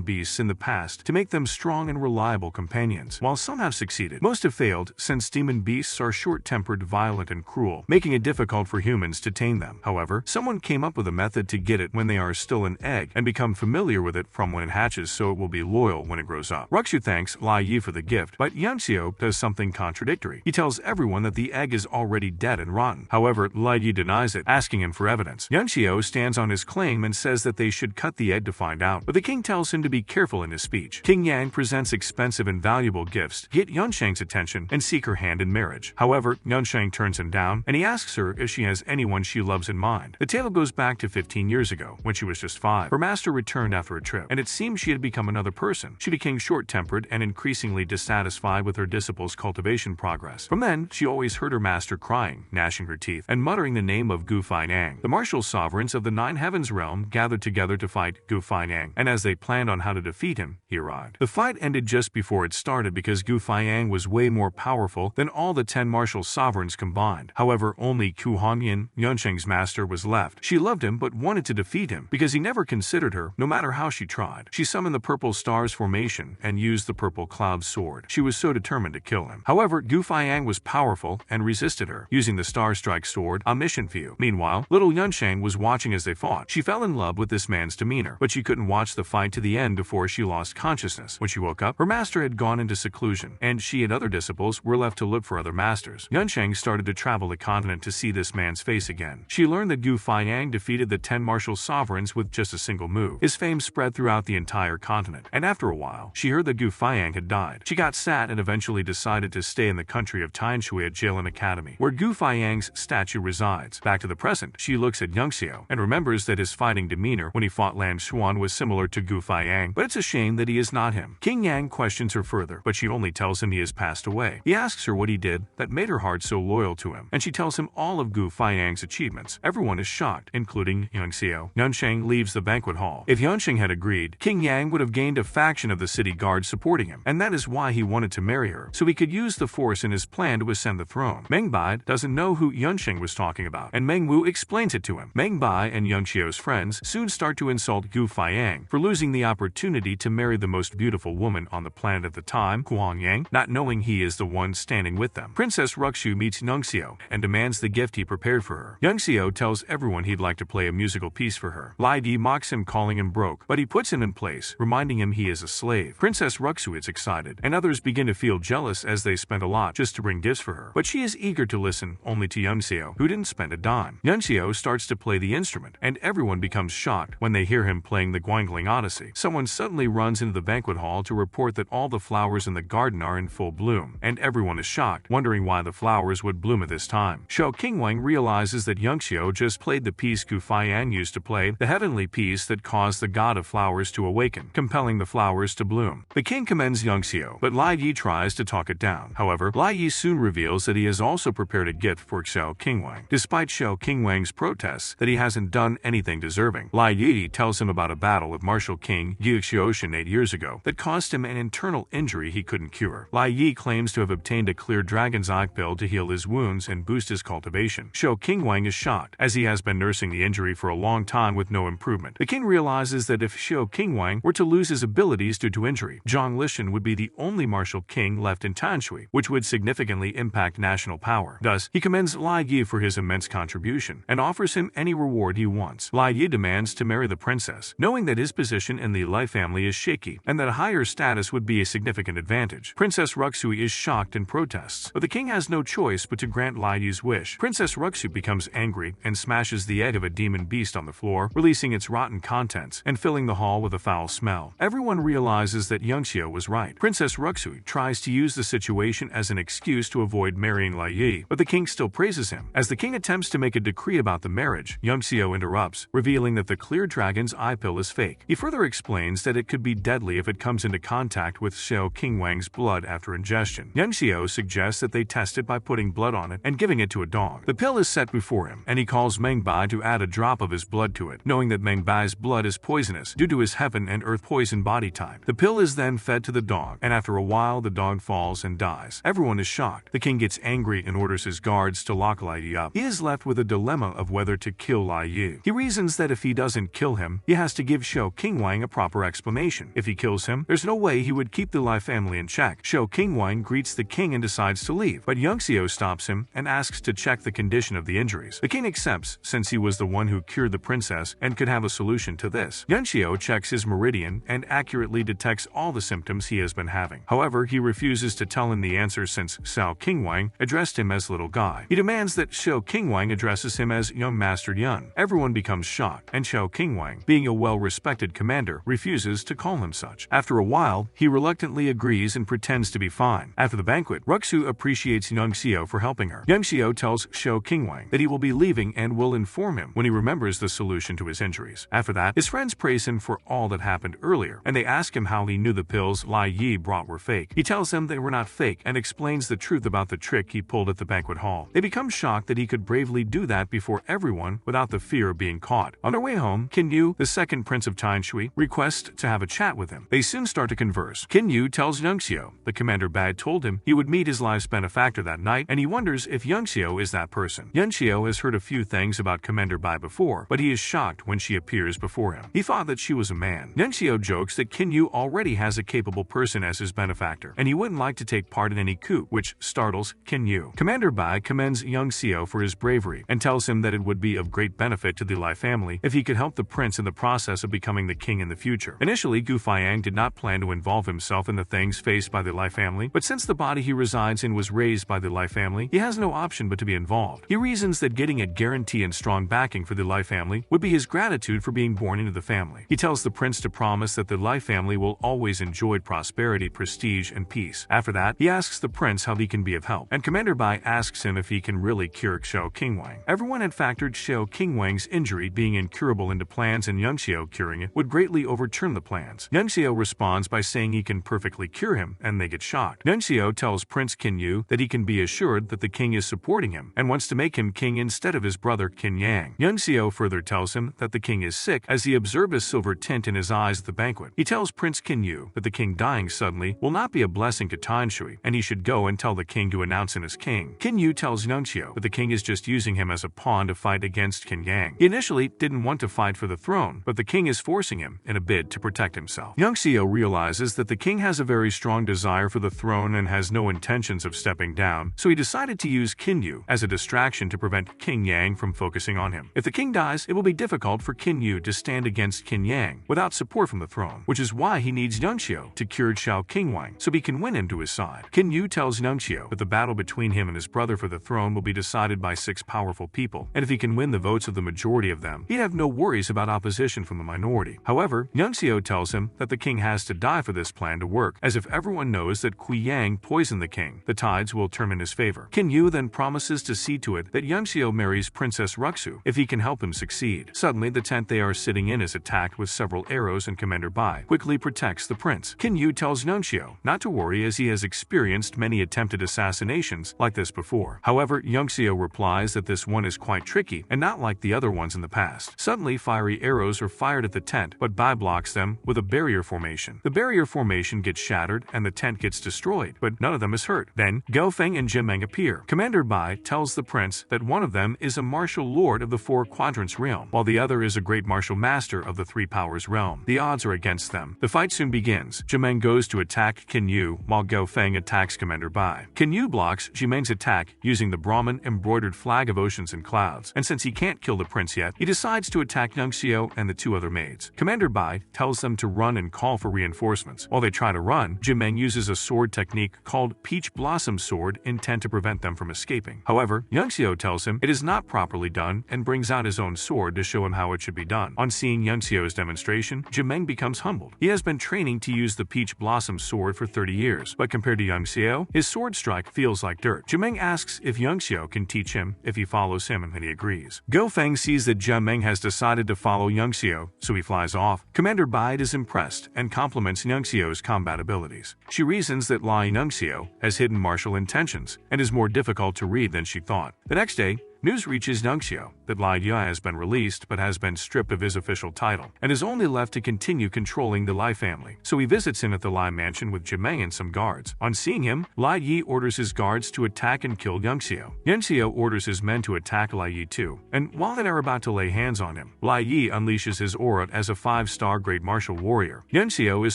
beasts in the past to make them strong and reliable companions. While some have succeeded, most have failed since demon beasts are short-tempered, violent, and cruel, making it difficult for humans to tame them. However, someone came up with a method to get it when they are still an egg and become familiar with it from when it hatches so it will be loyal when it grows up. Ruxu thanks Lai Yi for the gift, but Yunxiu does something contradictory. He tells everyone that the egg is already dead and rotten. However, Lai Yi denies it, asking him for evidence. Yunxiu stands on his claim and says that they should cut the egg to find out, but the king tells him to be careful in his speech. King Yang presents expensive and valuable gifts to get Yunsheng's attention and seek her hand in marriage. However, Yunsheng turns him down, and he asks her if she has anyone she loves in mind. The tale goes back to 15 years ago, when she was just 5. Her master returned after a trip, and it seemed she had become another person. She became short-tempered and increasingly dissatisfied with her disciple's cultivation progress. From then, she always heard her master crying, gnashing her teeth, and muttering the name of Gu Fainyang. The martial sovereigns of the Nine Heavens realm gathered together to fight Gu Fainyang, and as they planned on how to defeat him, he arrived. The fight ended just before it started because Gu Fainyang was way more powerful than all the 10 martial sovereigns combined. However, only Ku Hongyan, Yunsheng's master, was left. She loved him but wanted to defeat him because he never considered her, no matter how she tried. She summoned the Purple Stars formation and used the Purple Cloud sword. She was so determined to kill him. However, Gu Fainyang was powerful and resisted her, using the Star Strike sword, a mission view. Meanwhile, little Yunsheng was watching as they fought. She fell in love with this man's demeanor, but she couldn't watch the fight to the end before she lost consciousness. When she woke up, her master had gone into seclusion, and she and other disciples were left to look for other masters. Yunsheng started to travel the continent to see this man's face again. She learned that Gu Fainyang defeated the 10 martial sovereigns with just a single move. His fame spread throughout the entire continent, and after a while, she heard that Gu Fainyang had died. She got sad and eventually decided to stay in the country of Tianshui at Jilin Academy, where Gu Fainyang's statue resides. Back to the present, she looks at Yunxiu and remembers that his fighting demeanor when he fought Lan Xuan was similar to Gu Fainyang, but it's a shame that he is not him. King Yang questions her further, but she only tells him he has passed away. He asks her what he did that made her heart so loyal to him, and she tells him all of Gu Fainyang's achievements. Everyone is shocked, including Yunxiu. Yunsheng leaves the banquet hall. If Yunsheng had agreed, King Yang would have gained a faction of the city guard supporting him, and that is why he wanted to marry her, so he could use the force in his plan to ascend the throne. Meng Bai doesn't know who Yunsheng was talking about, and Meng Wu explains it to him. Meng Bai and Yunxiu's friends soon start to insult Gu Fainyang for losing the opportunity to marry the most beautiful woman on the planet at the time, Huangyang, not knowing he is the one standing with them. Princess Ruxu meets Yunxiu and demands the gift he prepared for her. Yunxiu tells everyone he'd like to play a musical piece for her. Lai Di mocks him, calling him broke, but he puts him in place, reminding him he is a slave. Princess Ruxu is excited, and others begin to feel jealous as they spend a lot just to bring gifts for her. But she is eager to listen only to Yunxiu, who didn't spend a dime. Yunxiu starts to play the instrument, and everyone becomes shocked when they hear him playing the Guangling Odyssey. Someone suddenly runs into the banquet hall to report that all the flowers in the garden are in full bloom, and everyone is shocked, wondering why the flowers would bloom at this time. Xiao Qingwang realizes that Yunxiu just played the piece Gu Fainyang used to play, the heavenly piece that caused the god of flowers to awaken, compelling the flowers to bloom. The king commends Yunxiu, but Lai Yi tries to talk it down. However, Lai Yi soon reveals that he has also prepared a gift for Xiao Qingwang. despite Xiao Qingwang's protests that he hasn't done anything deserving. Lai Yi tells him about a battle with Martial King Yi Xiaoshan 8 years ago that caused him an internal injury he couldn't cure. Lai Yi claims to have obtained a clear dragon's eye pill to heal his wounds and boost his cultivation. Xiao Qingwang is shocked, as he has been nursing the injury for a long time with no improvement. The king realizes that if Xiao Qingwang were to lose his abilities due to injury, Zhang Lishan would be the only martial king left in Tanshui, which would significantly impact national power. Thus, he commends Lai Yi for his immense contribution and offers him any reward he wants. Lai Yi demands to marry the princess, knowing that his position in the Lai family is shaky and that a higher status would be a significant advantage. Princess Ruxu is shocked and protests, but the king has no choice but to grant Lai Yi's wish. Princess Ruxu becomes angry and smashes the egg of a demon beast on the floor, releasing its rotten contents and filling the hall with a foul smell. Everyone realizes that Yangxiu was right. Princess Ruxu tries to use the situation as an excuse to avoid marrying Lai Yi, but the king still praises him. As the king attempts to make a decree about the marriage, Yangxiu interrupts, revealing that the clear dragon's eye pill is fake. He further explains that it could be deadly if it comes into contact with Xiao Qingwang's blood after ingestion. Yangxiu suggests that they test it by putting blood on it and giving it to a dog. The pill is set before him, and he calls Meng Bai to add a drop of his blood to it, knowing that Meng Bai's blood is poisonous due to his heaven and earth poison body type. The pill is then fed to the dog, and after a while the dog falls and dies. Everyone is shocked. The king gets angry and orders his guards to lock Lai Yi up. He is left with a dilemma of whether to kill Lai Yi. He reasons that if he doesn't kill him, he has to give Xiao Qingwang a proper explanation. If he kills him, there's no way he would keep the Lai family in check. Xiao Qingwang greets the king and decides to leave, but Yangxiu stops him and asks to check the condition of the injuries. The king accepts, since he was the one who cured the princess and could have a solution to this. Yangxiu checks his meridian and accurately detects all the symptoms he has been having. However, he refuses to tell him the answer since Xiao Qingwang addressed him as little guy. He demands that Xiao Qingwang addresses him as young Master Yun. Everyone becomes shocked, and Xiao Qingwang, being a well-respected commander, refuses to call him such. After a while, he reluctantly agrees and pretends to be fine. After the banquet, Ruxu appreciates Yangxiu for helping her. Yangxiu tells Xiao Qingwang that he will be leaving and will inform him when he remembers the solution to his injuries. After that, his friends praise him for all that happened earlier, and they ask him how he knew the pills Lai Yi brought were fake. He tells them they were not fake and explains the truth about the trick he pulled at the banquet hall. They become shocked that he could bravely do that before everyone without the fear of being caught. On their way home, Qin Yu, the second prince of Tanshui, requests to have a chat with him. They soon start to converse. Qin Yu tells Yangxiu the Commander Bad told him he would meet his life's benefactor that night, and he wonders if Yangxiu is that person. Yangxiu has heard a few things about Commander Bai before, but he is shocked when she appears before him. He thought that she was a man. Yangxiu jokes that Qin Yu already has a capable person as his benefactor, and he wouldn't like to take part in any coup, which startles Qin Yu. Commander Bai commends Yangxiu for his bravery and tells him that it would be of great benefit to the Lai family if he could help the prince in the process of becoming the king in the future. Initially, Gu Faiang did not plan to involve himself in the things faced by the Lai family, but since the body he resides in was raised by the Lai family, he has no option but to be involved. He reasons that getting a guarantee and strong backing for the Lai family would be his gratitude for being born into the family. He tells the prince to promise that the Lai family will always enjoy prosperity, prestige, and peace. After that, he asks the prince how he can be of help, and Commander Bai asks him if he can really cure Xiao Qingwang. Everyone had factored Xiao Qingwang's injury being incurable into plans, and Yangxiu curing it would greatly overturn the plans. Yangxiu responds by saying he can perfectly cure him, and they get shocked. Yangxiu tells Prince Qin Yu that he can be assured that the king is supporting him and wants to make him king instead of his brother Qin Yang. Yangxiu further tells him that the king is sick as he observed a silver tint in his eyes at the banquet. He tells Prince Qin Yu that the king dying suddenly will not be a blessing to Tanshui, and he should go and tell the king to announce him as king. Qin Yu tells Yangxiu that the king is just using him as a pawn to fight against Qin Yang. He initially didn't want to fight for the throne, but the king is forcing him in a bid to protect himself. Yangxiu realizes that the king has a very strong desire for the throne and has no intentions of stepping down, so he decided to use Qin Yu as a distraction to prevent Qin Yang from focusing on him. If the king dies, it will be difficult for Qin Yu to stand against Qin Yang without support from the throne, which is why he needs Yangxiu to cure Xiao Qingwang so he can win him to his side. Qin Yu tells Yangxiu that the battle between him and his brother for the throne will be decided by 6 powerful people, and if he can win the votes of the majority of them, he'd have no worries about opposition from the minority. However, Yangxiu tells him that the king has to die for this plan to work, as if everyone knows that Kui Yang poisoned the king, the tides will turn in his favor. Qin Yu then promises to see to it that Yangxiu marries Princess Ruxu if he can help him succeed. Suddenly, the tent they are sitting in is attacked with several arrows, and Commander Bai quickly protects the prince. Qin Yu tells Yangxiu not to worry, as he has experienced many attempted assassinations like this before. However, Yangxiu replies replies that this one is quite tricky and not like the other ones in the past. Suddenly, fiery arrows are fired at the tent, but Bai blocks them with a barrier formation. The barrier formation gets shattered and the tent gets destroyed, but none of them is hurt. Then, Gao Feng and Jimeng appear. Commander Bai tells the prince that one of them is a martial lord of the Four Quadrants realm, while the other is a great martial master of the Three Powers realm. The odds are against them. The fight soon begins. Jimeng goes to attack Qin Yu, while Gao Feng attacks Commander Bai. Qin Yu blocks Jimeng's attack using the Brahmin embroidered flag of oceans and clouds, and since he can't kill the prince yet, he decides to attack Yang Xiu and the two other maids. Commander Bai tells them to run and call for reinforcements. While they try to run, Jimeng uses a sword technique called Peach Blossom Sword intent to prevent them from escaping. However, Yang Xiu tells him it is not properly done and brings out his own sword to show him how it should be done. On seeing Yang Xiu's demonstration, Jimeng becomes humbled. He has been training to use the Peach Blossom Sword for 30 years, but compared to Yang Xiu, his sword strike feels like dirt. Jimeng asks if Yang Xiu can teach him if he follows him, and he agrees. Gao Feng sees that Jimeng has decided to follow Yang Xiu, so he flies off. Commander Bai is impressed and compliments Yang Xiu's combat abilities. She reasons that Lai Yang Xiu has hidden martial intentions and is more difficult to read than she thought. The next day, news reaches Yang Xiu that Lai Ye has been released but has been stripped of his official title and is only left to continue controlling the Lai family. So he visits him at the Lai mansion with Jimeng and some guards. On seeing him, Lai Ye orders his guards to attack and kill Yang Xiu. Yang Xiu orders his men to attack Lai Ye too, and while they are about to lay hands on him, Lai Ye unleashes his aura as a 5-star great martial warrior. Yang Xiu is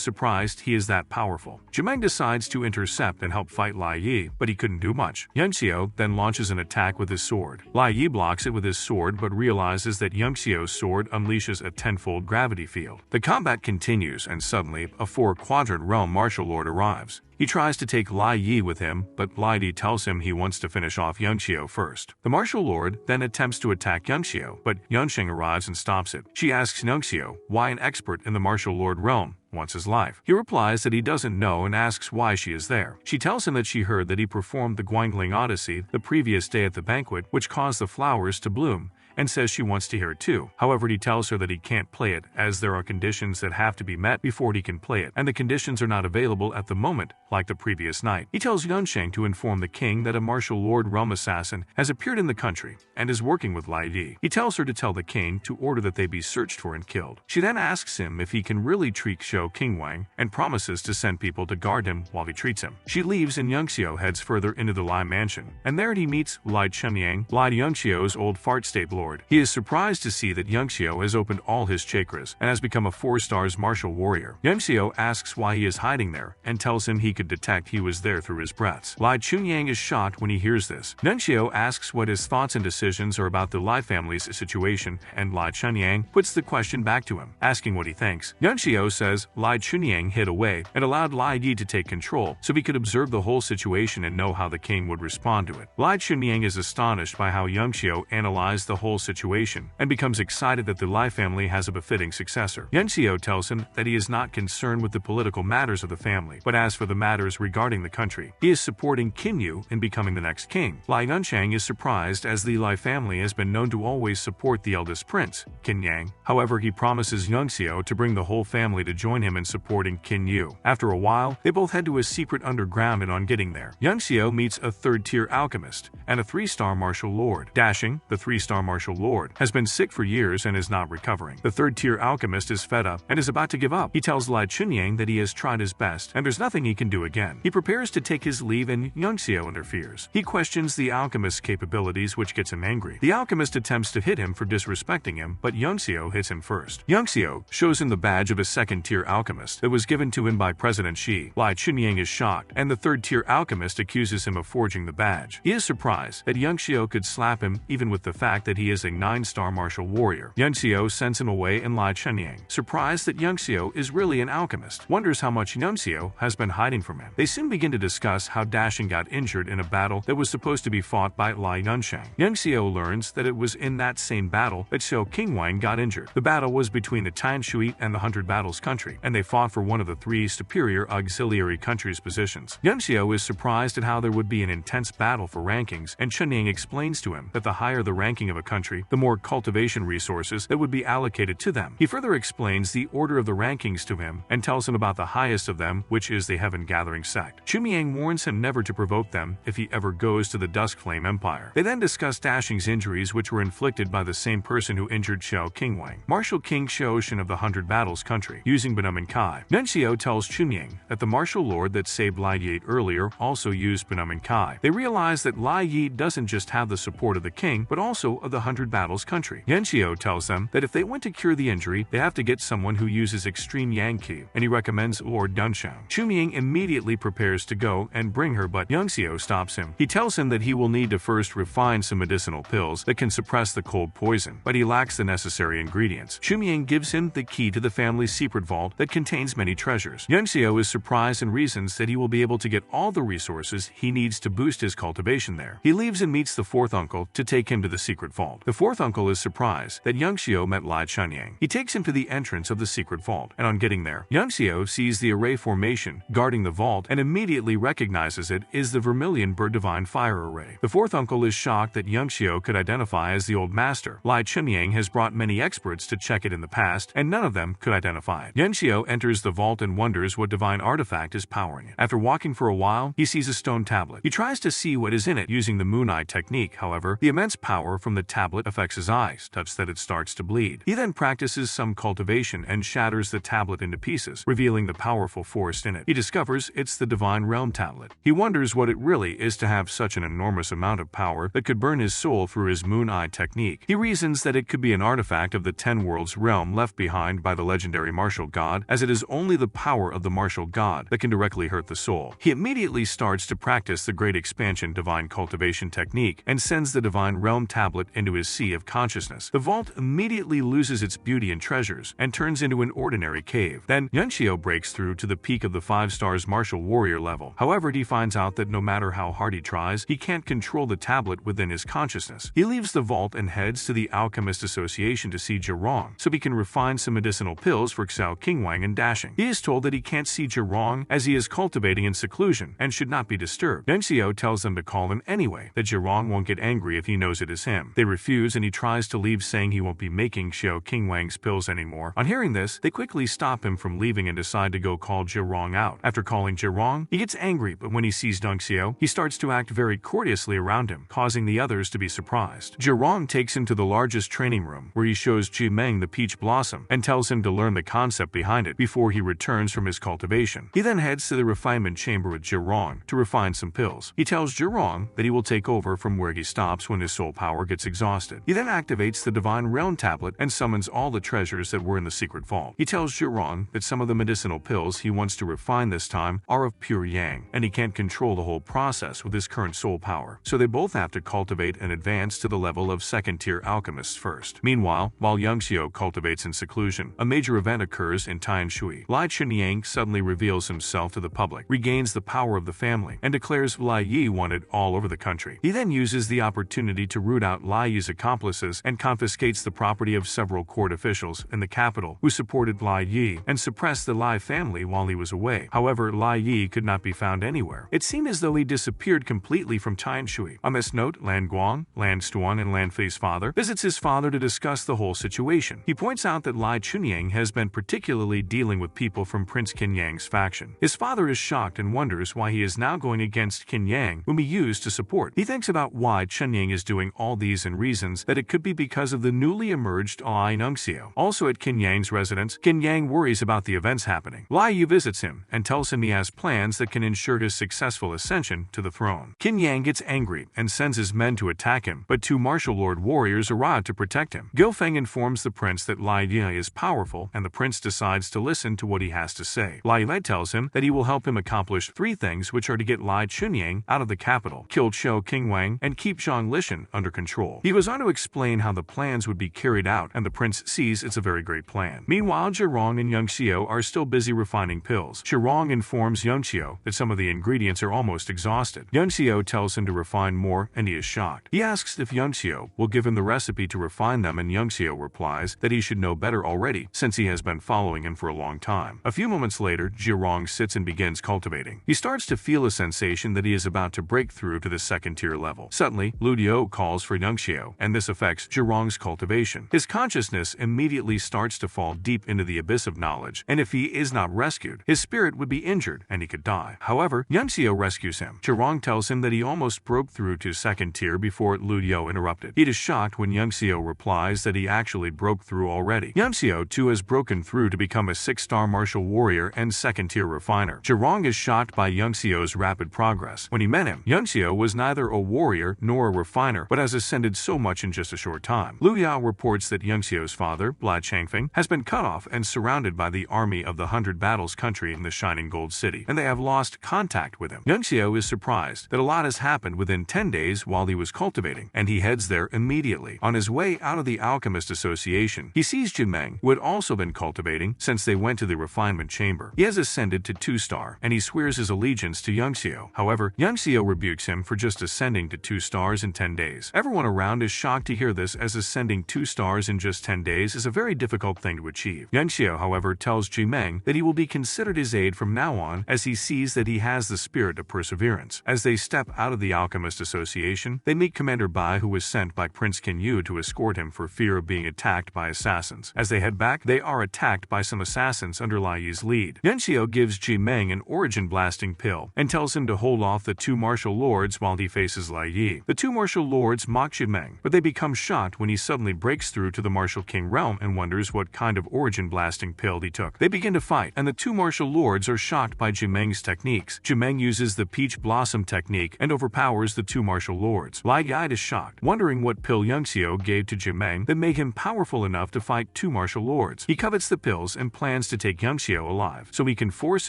surprised he is that powerful. Jimeng decides to intercept and help fight Lai Ye, but he couldn't do much. Yang Xiu then launches an attack with his sword. Lai Ye blocks it with his sword but realizes that Yang Xiu's sword unleashes a 10-fold gravity field. The combat continues and suddenly a 4-quadrant realm martial lord arrives. He tries to take Lai Ye with him, but Lai Ye tells him he wants to finish off Yang Xiu first. The martial lord then attempts to attack Yang Xiu, but Yansheng arrives and stops it. She asks Yang Xiu why an expert in the martial lord realm wants his life. He replies that he doesn't know and asks why she is there. She tells him that she heard that he performed the Guangling Odyssey the previous day at the banquet, which caused the flowers to bloom, and says she wants to hear it too. However, he tells her that he can't play it as there are conditions that have to be met before he can play it, and the conditions are not available at the moment, like the previous night. He tells Yansheng to inform the king that a martial lord realm assassin has appeared in the country and is working with Lai Ye. He tells her to tell the king to order that they be searched for and killed. She then asks him if he can really treat Shou King Wang and promises to send people to guard him while he treats him. She leaves and Yang Xiu heads further into the Lai mansion, and there he meets Lai Chunyang, Lai Yang Xiu's old fart state lord. He is surprised to see that Yang Xiu has opened all his chakras and has become a 4-stars martial warrior. Yang Xiu asks why he is hiding there and tells him he could detect he was there through his breaths. Lai Chunyang is shocked when he hears this. Yang Xiu asks what his thoughts and decisions are about the Lai family's situation, and Lai Chunyang puts the question back to him, asking what he thinks. Yang Xiu says Lai Chunyang hid away and allowed Lai Ye to take control so he could observe the whole situation and know how the king would respond to it. Lai Chunyang is astonished by how Yang Xiu analyzed the whole situation and becomes excited that the Lai family has a befitting successor. Yang Xiu tells him that he is not concerned with the political matters of the family, but as for the matters regarding the country, he is supporting Qin Yu in becoming the next king. Lai Yansheng is surprised as the Lai family has been known to always support the eldest prince, Qin Yang. However, he promises Yang Xiu to bring the whole family to join him in supporting Qin Yu. After a while, they both head to a secret underground, and on getting there, Yang Xiu meets a 3rd-tier alchemist and a 3-star martial lord. Dashing, the 3-star martial lord, has been sick for years and is not recovering. The 3rd-tier alchemist is fed up and is about to give up. He tells Lai Chunyang that he has tried his best and there's nothing he can do again. He prepares to take his leave and Yang Xiu interferes. He questions the alchemist's capabilities, which gets him angry. The alchemist attempts to hit him for disrespecting him, but Yang Xiu hits him first. Yang Xiu shows him the badge of a 2nd-tier alchemist that was given to him by President Xi. Lai Chunyang is shocked, and the 3rd-tier alchemist accuses him of forging the badge. He is surprised that Yang Xiu could slap him even with the fact that he is a 9-star martial warrior. Yang Xiu sends him away, and Lai Chunyang, surprised that Yang Xiu is really an alchemist, wonders how much Yang Xiu has been hiding from him. They soon begin to discuss how Dashing got injured in a battle that was supposed to be fought by Lai Yansheng. Yang Xiu learns that it was in that same battle that Shou King Wang got injured. The battle was between the Tan Shui and the 100 Battles country, and they fought for one of the 3 superior auxiliary countries' positions. Yang Xiu is surprised at how there would be an intense battle for rankings, and Chunyang explains to him that the higher the ranking of a country, country, the more cultivation resources that would be allocated to them. He further explains the order of the rankings to him and tells him about the highest of them, which is the Heaven Gathering sect. Chumiang warns him never to provoke them if he ever goes to the Dusk Flame Empire. They then discuss Dashing's injuries, which were inflicted by the same person who injured Xiao Qingwang, Marshal King Xiaoshan of the 100 Battles country, using Benumen Kai. Nuncio tells Chumiang that the martial lord that saved Lai Yi earlier also used Benumen Kai. They realize that Lai Yi doesn't just have the support of the king, but also of the 100 Battles country. Nuncio tells them that if they want to cure the injury, they have to get someone who uses extreme Yang Qi, and he recommends Lord Dunshang. Chumiang immediately prepares to go and bring her, but Nuncio stops him. He tells him that he will need to first refine some medicinal pills that can suppress the cold poison, but he lacks the necessary ingredients. Chumiang gives him the key to the family's secret vault that contains many treasures. Nuncio is surprised and reasons that he will be able to get all the resources he needs to boost his cultivation there. He leaves and meets the fourth uncle to take him to the secret vault. The fourth uncle is surprised that Nuncio met Lai Chunyang. He takes him to the entrance of the secret vault, and on getting there, Nuncio sees the array formation guarding the vault and immediately recognizes it is the Vermilion Bird Divine Fire Array. The fourth uncle is shocked that Nuncio could identify as the old master. Lai Chunyang has brought many experts to check it in the past, and none of them could identify it. Nuncio enters the vault and wonders what divine artifact is powering it. After walking for a while, he sees a stone tablet. He tries to see what is in it using the moon eye technique. However, the immense power from the tablet affects his eyes, such that it starts to bleed. He then practices some cultivation and shatters the tablet into pieces, revealing the powerful force in it. He discovers it's the Divine Realm tablet. He wonders what it really is to have such an enormous amount of power that could burn his soul through his moon eye technique. He reasons that it could be an artifact of the 10 Worlds realm left behind by the legendary martial god, as it is only the power of the martial god that can directly hurt the soul. He immediately starts to practice the Great Expansion Divine Cultivation technique and sends the Divine Realm tablet into his sea of consciousness. The vault immediately loses its beauty and treasures and turns into an ordinary cave. Then Nuncio breaks through to the peak of the 5 stars martial warrior level. However, he finds out that no matter how hard he tries, he can't control the tablet within his consciousness. He leaves the vault and heads to the Alchemist Association to see Zhirong, so he can refine some medicinal pills for Xiao Qingwang and Dashing. He is told that he can't see Zhirong as he is cultivating in seclusion and should not be disturbed. Nuncio tells them to call him anyway, that Zhirong won't get angry if he knows it is him. They refuse and he tries to leave, saying he won't be making Xiao Qingwang's pills anymore. On hearing this, they quickly stop him from leaving and decide to go call Zhirong out. After calling Zhirong, he gets angry, but when he sees Nuncio, he starts to act very courteously around him, causing the others to be surprised. Zhirong takes him to the largest training room, where he shows Jimeng the peach blossom and tells him to learn the concept behind it before he returns from his cultivation. He then heads to the refinement chamber with Zhirong to refine some pills. He tells Zhirong that he will take over from where he stops when his soul power gets exhausted. He then activates the Divine Realm tablet and summons all the treasures that were in the secret vault. He tells Zhirong that some of the medicinal pills he wants to refine this time are of pure yang, and he can't control the whole process with his current soul power, so they both have to cultivate and advance to the level of second-tier alchemists first. Meanwhile, while Nuncio cultivates in seclusion, a major event occurs in Tianshui. Lai Chunyang suddenly reveals himself to the public, regains the power of the family, and declares Lai Yi wanted all over the country. He then uses the opportunity to root out Lai Yi's accomplices and confiscates the property of several court officials in the capital who supported Lai Yi and suppressed the Lai family while he was away. However, Lai Yi could not be found anywhere. It seemed as though he disappeared completely from Tianshui. On this note, Lan Guang, Lan Stuan, and Lan Fei's father visits his father to discuss the whole situation. He points out that Lai Chunyang has been particularly dealing with people from Prince Qin Yang's faction. His father is shocked and wonders why he is now going against Qin Yang, whom he used to support. He thinks about why Chunyang is doing all these and reasons that it could be because of the newly emerged Lai Nuncio. Also at Qin Yang's residence, Qin Yang worries about the events happening. Lai Yu visits him and tells him he has plans that can ensure his successful ascension to the throne. Qin Yang gets angry and sends his men to attack him, but 2 martial lord warriors arrive to protect him. Guofeng informs the prince that Lai Yu is powerful, and the prince decides to listen to what he has to say. Lai Yu tells him that he will help him accomplish 3 things, which are to get Lai Chunyang out of the capital, kill Xiao Qingwang, and keep Zhang Lishan under control. He goes on to explain how the plans would be carried out, and the prince sees it's a very great plan. Meanwhile, Zhirong and Nuncio are still busy refining pills. Zhirong informs Nuncio that some of the ingredients are almost exhausted. Nuncio tells him to refine more, and he is shocked. He asks if Nuncio will give him the recipe to refine them, and Nuncio replies that he should know better already, since he has been following him for a long time. A few moments later, Zhirong sits and begins cultivating. He starts to feel a sensation that he is about to break through to the second-tier level. Suddenly, Lu Dio calls for Nuncio Xiao, and this affects Zhirong's cultivation. His consciousness immediately starts to fall deep into the abyss of knowledge, and if he is not rescued, his spirit would be injured and he could die. However, Xiao rescues him. Zhirong tells him that he almost broke through to second tier before Liu Yo interrupted. He is shocked when Xiao replies that he actually broke through already. Xiao too has broken through to become a 6-star martial warrior and second-tier refiner. Zhirong is shocked by Xiao's rapid progress. When he met him, Xiao was neither a warrior nor a refiner, but has ascended so much in just a short time. Liu Yao reports that Xiao's father, Lai Changfeng, has been cut off and surrounded by the army of the 100 Battles country in the Shining Gold City, and they have lost contact with him. Xiao is surprised that a lot has happened within 10 days while he was cultivating, and he heads there immediately. On his way out of the Alchemist Association, he sees Jimeng, who had also been cultivating since they went to the refinement chamber. He has ascended to 2-star, and he swears his allegiance to Xiao. However, Xiao rebukes him for just ascending to 2 stars in 10 days. Everyone around is shocked to hear this, as ascending 2 stars in just 10 days is a very difficult thing to achieve. Xiao, however, tells Jimeng that he will be considered his aide from now on, as he sees that he has the spirit of perseverance. As they step out of the Alchemist Association, they meet Commander Bai, who was sent by Prince Kinyu to escort him for fear of being attacked by assassins. As they head back, they are attacked by some assassins under Lai Yi's lead. Xiao gives Jimeng an origin-blasting pill and tells him to hold off the 2 martial lords while he faces Lai Yi. The 2 martial lords mock Jimeng, but they become shocked when he suddenly breaks through to the Martial King realm and wonders what kind of origin-blasting pill he took. They begin to fight, and the 2 martial lords are shocked by Jimeng's techniques. Jimeng uses the Peach Blossom technique and overpowers the 2 martial lords. Lai Yi is shocked, wondering what pill Xiao gave to Jimeng that made him powerful enough to fight 2 martial lords. He covets the pills and plans to take Xiao alive, so he can force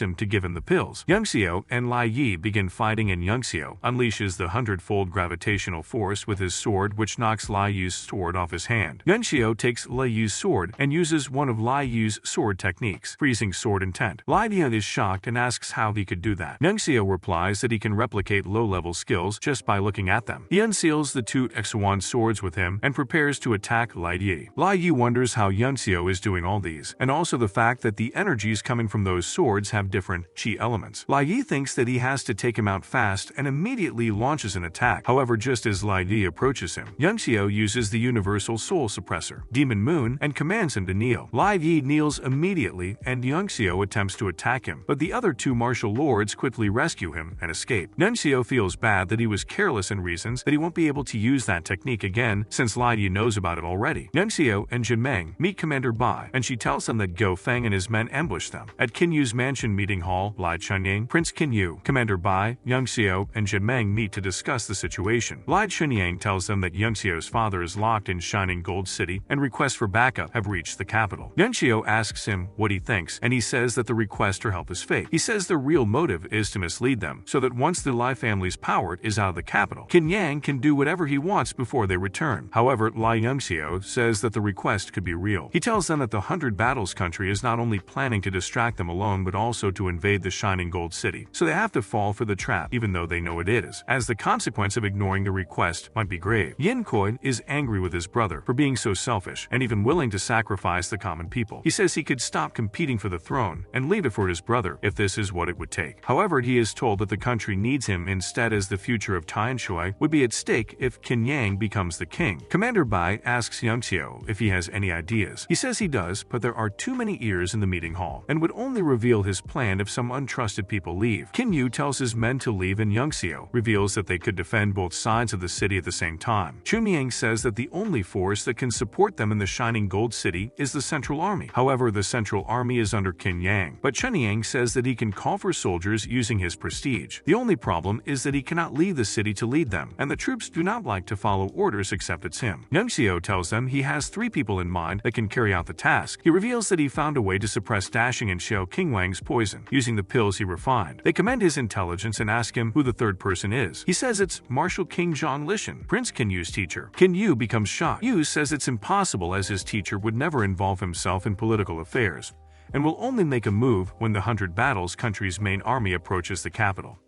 him to give him the pills. Xiao and Lai Yi begin fighting, and Xiao unleashes the 100-fold gravitational force with his sword, which knocks Lai Yi's sword off his hand. Xiao takes Lai Yi's sword and uses one of Lai Yi's sword techniques, freezing sword intent. Lai Yi is shocked and asks how he could do that. Xiao replies that he can replicate low-level skills just by looking at them. He unseals the 2 Xuan swords with him and prepares to attack Lai Yi. Lai Yi wonders how Xiao is doing all these, and also the fact that the energies coming from those swords have different chi elements. Lai Yi thinks that he has to take him out fast and immediately launches an attack. However, just as Lai Yi approaches him, Xiao uses the Universal Soul Suppressor, Demon Moon, and commands him to kneel. Lai Yi kneels immediately, and Xiao attempts to attack him, but the other 2 martial lords quickly rescue him and escape. Xiao feels bad that he was careless and reasons that he won't be able to use that technique again since Lai Yi knows about it already. Xiao and Jimeng meet Commander Bai, and she tells them that Go Feng and his men ambush them. At Kinyu's mansion meeting hall, Lai Chunying, Prince Kinyu, Commander Bai, Xiao, and Jimeng meet to discuss the situation. Lai Chunying tells them that Xiao's father is locked in Shining Gold City, and requests for backup have reached the capital. Xiao asks him what he thinks, and he says that the request to help is fake. He says the real motive is to mislead them, so that once the Lai family's power is out of the capital, Qin Yang can do whatever he wants before they return. However, Lai Xiao says that the request could be real. He tells them that the 100 Battles country is not only planning to distract them alone but also to invade the Shining Gold City, so they have to fall for the trap even though they know it is, as the consequence of ignoring the request might be grave. Yin Kui is angry with his brother for being so selfish and even willing to sacrifice the common people. He says he could stop competing for the throne and leave it for his brother if this is what it would take. However, he is told that the country needs him instead, as the future of Tianshui would be at stake if Qin Yang becomes the king. Commander Bai asks Xiao if he has any ideas. He says he does, but there are too many ears in the meeting hall and would only reveal his plan if some untrusted people leave. Kinyu tells his men to leave, and Xiao reveals that they could defend both sides of the city at the same time. Chunying says that the only force that can support them in the Shining Gold City is the Central Army. However, the Central Army is under Qin Yang, but Chunying says that he can call for soldiers using his prestige. The only problem is that he cannot leave the city to lead them, and the troops do not like to follow orders except it's him. Xiao tells them he has 3 people in mind that can carry out the task. He reveals that he found a way to suppress Dashing and Xiao Qingwang's poison using the pills he refined. They commend his intelligence and ask him who the 3rd person is. He says it's Martial King Zhang Lishan, Prince Kinyu's teacher. Kinyu becomes shocked. Yu says it's impossible, as his teacher would never involve himself in political affairs and will only make a move when the 100 Battles country's main army approaches the capital.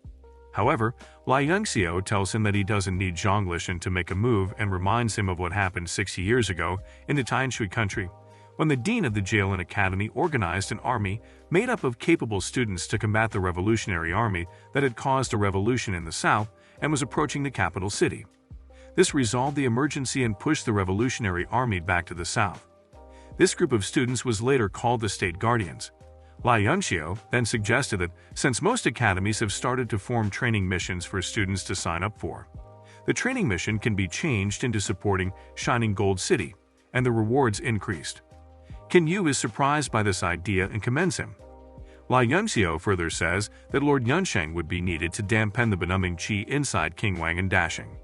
However, Lai Xiao tells him that he doesn't need Zhang Lishan to make a move and reminds him of what happened 60 years ago in the Tianshui country, when the dean of the jail and academy organized an army made up of capable students to combat the revolutionary army that had caused a revolution in the south and was approaching the capital city. This resolved the emergency and pushed the Revolutionary Army back to the south. This group of students was later called the State Guardians. Li Yangxiu then suggested that since most academies have started to form training missions for students to sign up for, the training mission can be changed into supporting Shining Gold City, and the rewards increased. Qin Yu is surprised by this idea and commends him. Li Yangxiu further says that Lord Yunsheng would be needed to dampen the benumbing qi inside King Wang and Dashing.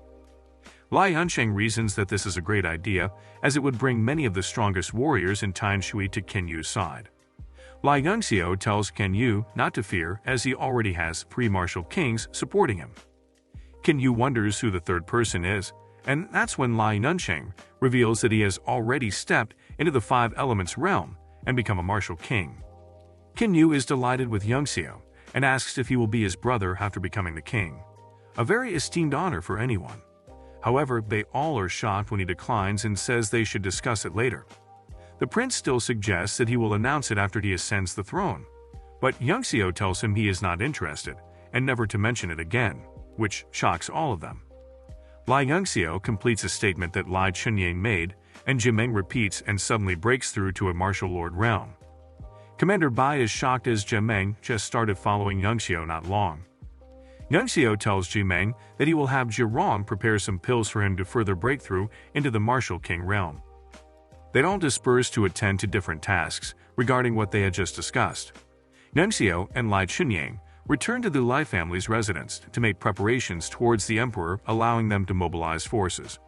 Li Yunsheng reasons that this is a great idea, as it would bring many of the strongest warriors in Tanshui to Qin Yu's side. Li Yangxiu tells Qin Yu not to fear, as he already has 3 martial kings supporting him. Qin Yu wonders who the third person is, and that's when Li Yunsheng reveals that he has already stepped into the 5 elements realm and become a martial king. Qin Yu is delighted with Yangxiu and asks if he will be his brother after becoming the king, a very esteemed honor for anyone. However, they all are shocked when he declines and says they should discuss it later. The prince still suggests that he will announce it after he ascends the throne, but Yangxiu tells him he is not interested and never to mention it again, which shocks all of them. Li Yangxiu completes a statement that Li Chunying made, and Jimeng repeats and suddenly breaks through to a martial lord realm. Commander Bai is shocked as Jimeng just started following Yangxiu not long. Yangxiu tells Jimeng that he will have Jirong prepare some pills for him to further break through into the martial king realm. They'd all disperse to attend to different tasks regarding what they had just discussed. Yangxiu and Li Chunying return to the Li family's residence to make preparations towards the emperor, allowing them to mobilize forces.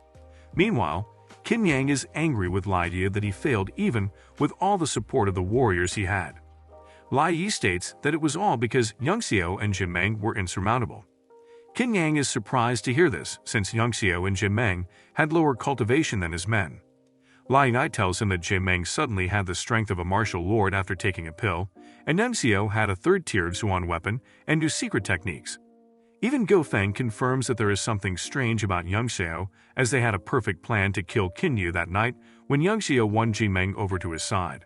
Meanwhile, Qin Yang is angry with Li Yi that he failed even with all the support of the warriors he had. Li Yi states that it was all because Yangxiu and Jimeng were insurmountable. Qin Yang is surprised to hear this, since Yangxiu and Jimeng had lower cultivation than his men. Li Yi tells him that Jimeng suddenly had the strength of a martial lord after taking a pill, and Yangxiu had a third-tiered Zuan weapon and do secret techniques. Even Go Feng confirms that there is something strange about Yangxiu, as they had a perfect plan to kill Qin Yu that night when Yangxiu won Jimeng over to his side.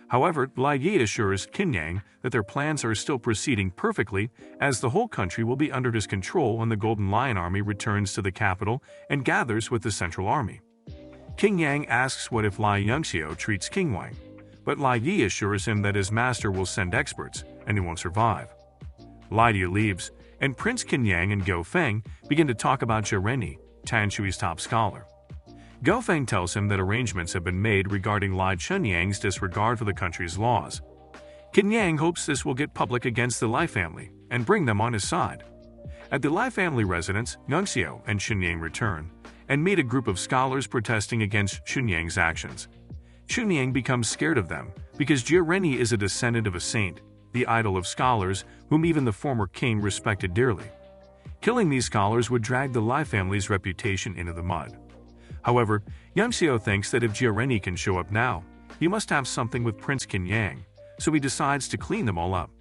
However, Li Yi assures Qin Yang that their plans are still proceeding perfectly, as the whole country will be under his control when the Golden Lion Army returns to the capital and gathers with the Central Army. Qin Yang asks what if Li Yangxiu treats King Wang, but Li Yi assures him that his master will send experts and he won't survive. Li Yi leaves, and Prince Qin Yang and Go Feng begin to talk about Jia Renyi, Tanshui's top scholar. Go Feng tells him that arrangements have been made regarding Li Chunyang's disregard for the country's laws. Qin Yang hopes this will get public against the Li family and bring them on his side. At the Li family residence, Yangxiu and Chunyang return and meet a group of scholars protesting against Chunyang's actions. Chunyang becomes scared of them because Jia Renyi is a descendant of a saint, the idol of scholars whom even the former king respected dearly. Killing these scholars would drag the Li family's reputation into the mud. However, Yangxiu thinks that if Jia Renyi can show up now, he must have something with Prince Qin Yang, so he decides to clean them all up.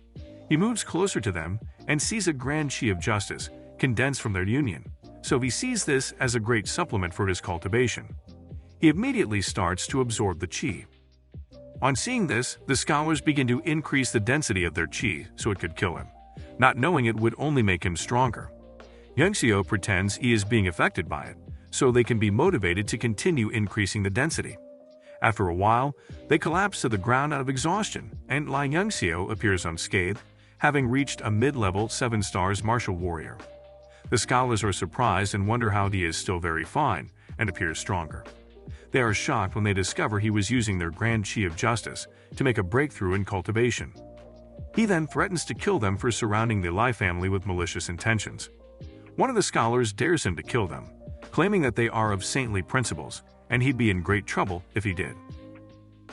He moves closer to them and sees a grand qi of justice condensed from their union, so he sees this as a great supplement for his cultivation. He immediately starts to absorb the qi. On seeing this, the scholars begin to increase the density of their qi so it could kill him, not knowing it would only make him stronger. Yangxiu pretends he is being affected by it, so they can be motivated to continue increasing the density. After a while, they collapse to the ground out of exhaustion, and Li Yangxiu appears unscathed, having reached a mid-level 7 stars martial warrior. The scholars are surprised and wonder how he is still very fine and appears stronger. They are shocked when they discover he was using their grand qi of justice to make a breakthrough in cultivation. He then threatens to kill them for surrounding the Li family with malicious intentions. One of the scholars dares him to kill them, claiming that they are of saintly principles, and he'd be in great trouble if he did.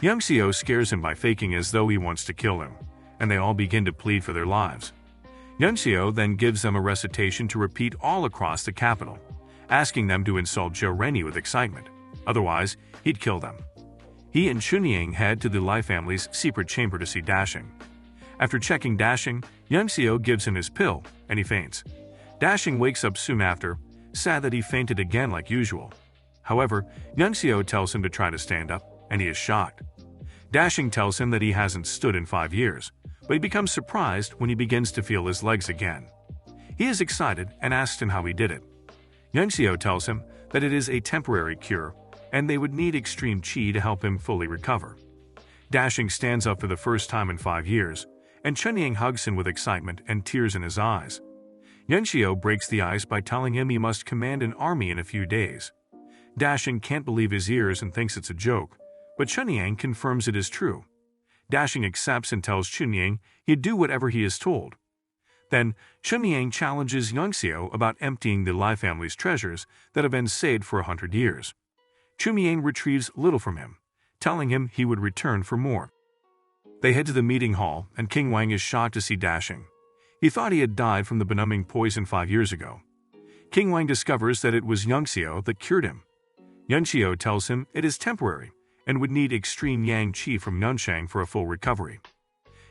Yangxiu scares him by faking as though he wants to kill him, and they all begin to plead for their lives. Yangxiu then gives them a recitation to repeat all across the capital, asking them to insult Jia Renyi with excitement, otherwise he'd kill them. He and Chunying head to the Li family's secret chamber to see Dashing. After checking Dashing, Yangxiu gives him his pill, and he faints. Dashing wakes up soon after, sad that he fainted again like usual. However, Yangxiu tells him to try to stand up, and he is shocked. Dashing tells him that he hasn't stood in 5 years, but he becomes surprised when he begins to feel his legs again. He is excited and asks him how he did it. Yangxiu tells him that it is a temporary cure, and they would need extreme qi to help him fully recover. Dashing stands up for the first time in 5 years, and Chunying hugs him with excitement and tears in his eyes. Yuanxiu breaks the ice by telling him he must command an army in a few days. Dashing can't believe his ears and thinks it's a joke, but Chunying confirms it is true. Dashing accepts and tells Chunying he'd do whatever he is told. Then, Chunying challenges Yuanxiu about emptying the Lai family's treasures that have been saved for 100 years. Chunying retrieves little from him, telling him he would return for more. They head to the meeting hall, and King Wang is shocked to see Dashing. He thought he had died from the benumbing poison 5 years ago. King Wang discovers that it was Yuanxiu that cured him. Yuanxiu tells him it is temporary and would need extreme yang qi from Yunsheng for a full recovery.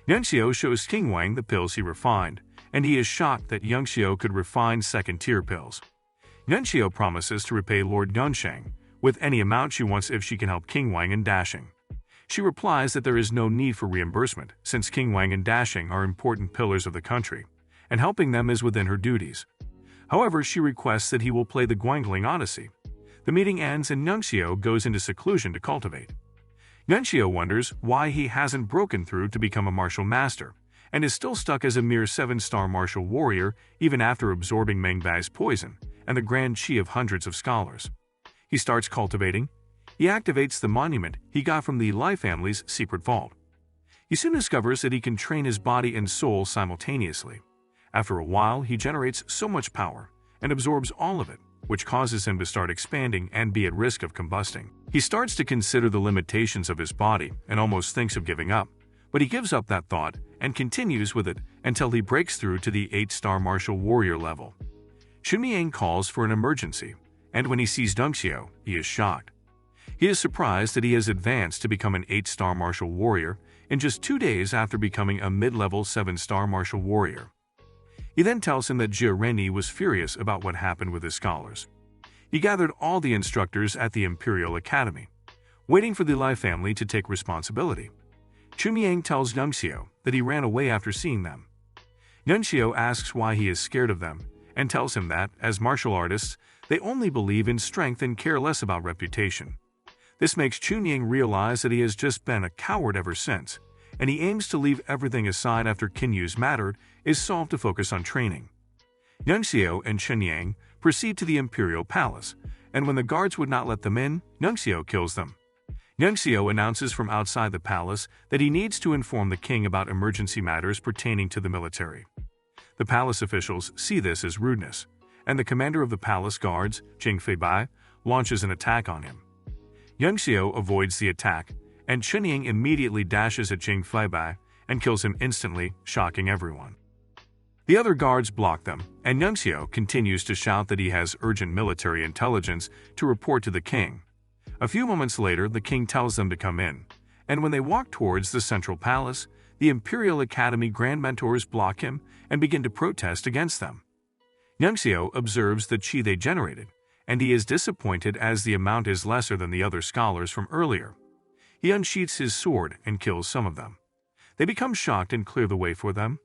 Yuanxiu shows King Wang the pills he refined, and he is shocked that Yuanxiu could refine second-tier pills. Yuanxiu promises to repay Lord Yunsheng with any amount she wants if she can help King Wang and Dashing. She replies that there is no need for reimbursement since King Wang and Dashing are important pillars of the country, and helping them is within her duties. However, she requests that he will play the Guangling Odyssey. The meeting ends and Yuanxiu goes into seclusion to cultivate. Yuanxiu wonders why he hasn't broken through to become a martial master, and is still stuck as a mere 7-star martial warrior even after absorbing Meng Bai's poison and the grand qi of hundreds of scholars. He starts cultivating. He activates the monument he got from the Lai family's secret vault. He soon discovers that he can train his body and soul simultaneously. After a while, he generates so much power and absorbs all of it, which causes him to start expanding and be at risk of combusting. He starts to consider the limitations of his body and almost thinks of giving up, but he gives up that thought and continues with it until he breaks through to the 8-star martial warrior level. Chunying calls for an emergency, and when he sees Yuanxiu, he is shocked. He is surprised that he has advanced to become an 8-star martial warrior in just 2 days after becoming a mid-level 7-star martial warrior. He then tells him that Jie Renyi was furious about what happened with his scholars. He gathered all the instructors at the Imperial Academy, waiting for the Lai family to take responsibility. Chunying tells Yuanxiu that he ran away after seeing them. Yuanxiu asks why he is scared of them, and tells him that, as martial artists, they only believe in strength and care less about reputation. This makes Chunying realize that he has just been a coward ever since, and he aims to leave everything aside after Qinyu's matter is solved to focus on training. Yuanxiu and Chunying proceed to the Imperial Palace, and when the guards would not let them in, Yuanxiu kills them. Yuanxiu announces from outside the palace that he needs to inform the king about emergency matters pertaining to the military. The palace officials see this as rudeness, and the commander of the palace guards, Jing Feibai, launches an attack on him. Yuanxiu avoids the attack, and Chunying immediately dashes at Jing Feibai and kills him instantly, shocking everyone. The other guards block them, and Yuanxiu continues to shout that he has urgent military intelligence to report to the king. A few moments later, the king tells them to come in, and when they walk towards the central palace, the Imperial Academy Grand Mentors block him and begin to protest against them. Yuanxiu observes the qi they generated, and he is disappointed as the amount is lesser than the other scholars from earlier. He unsheaths his sword and kills some of them. They become shocked and clear the way for them.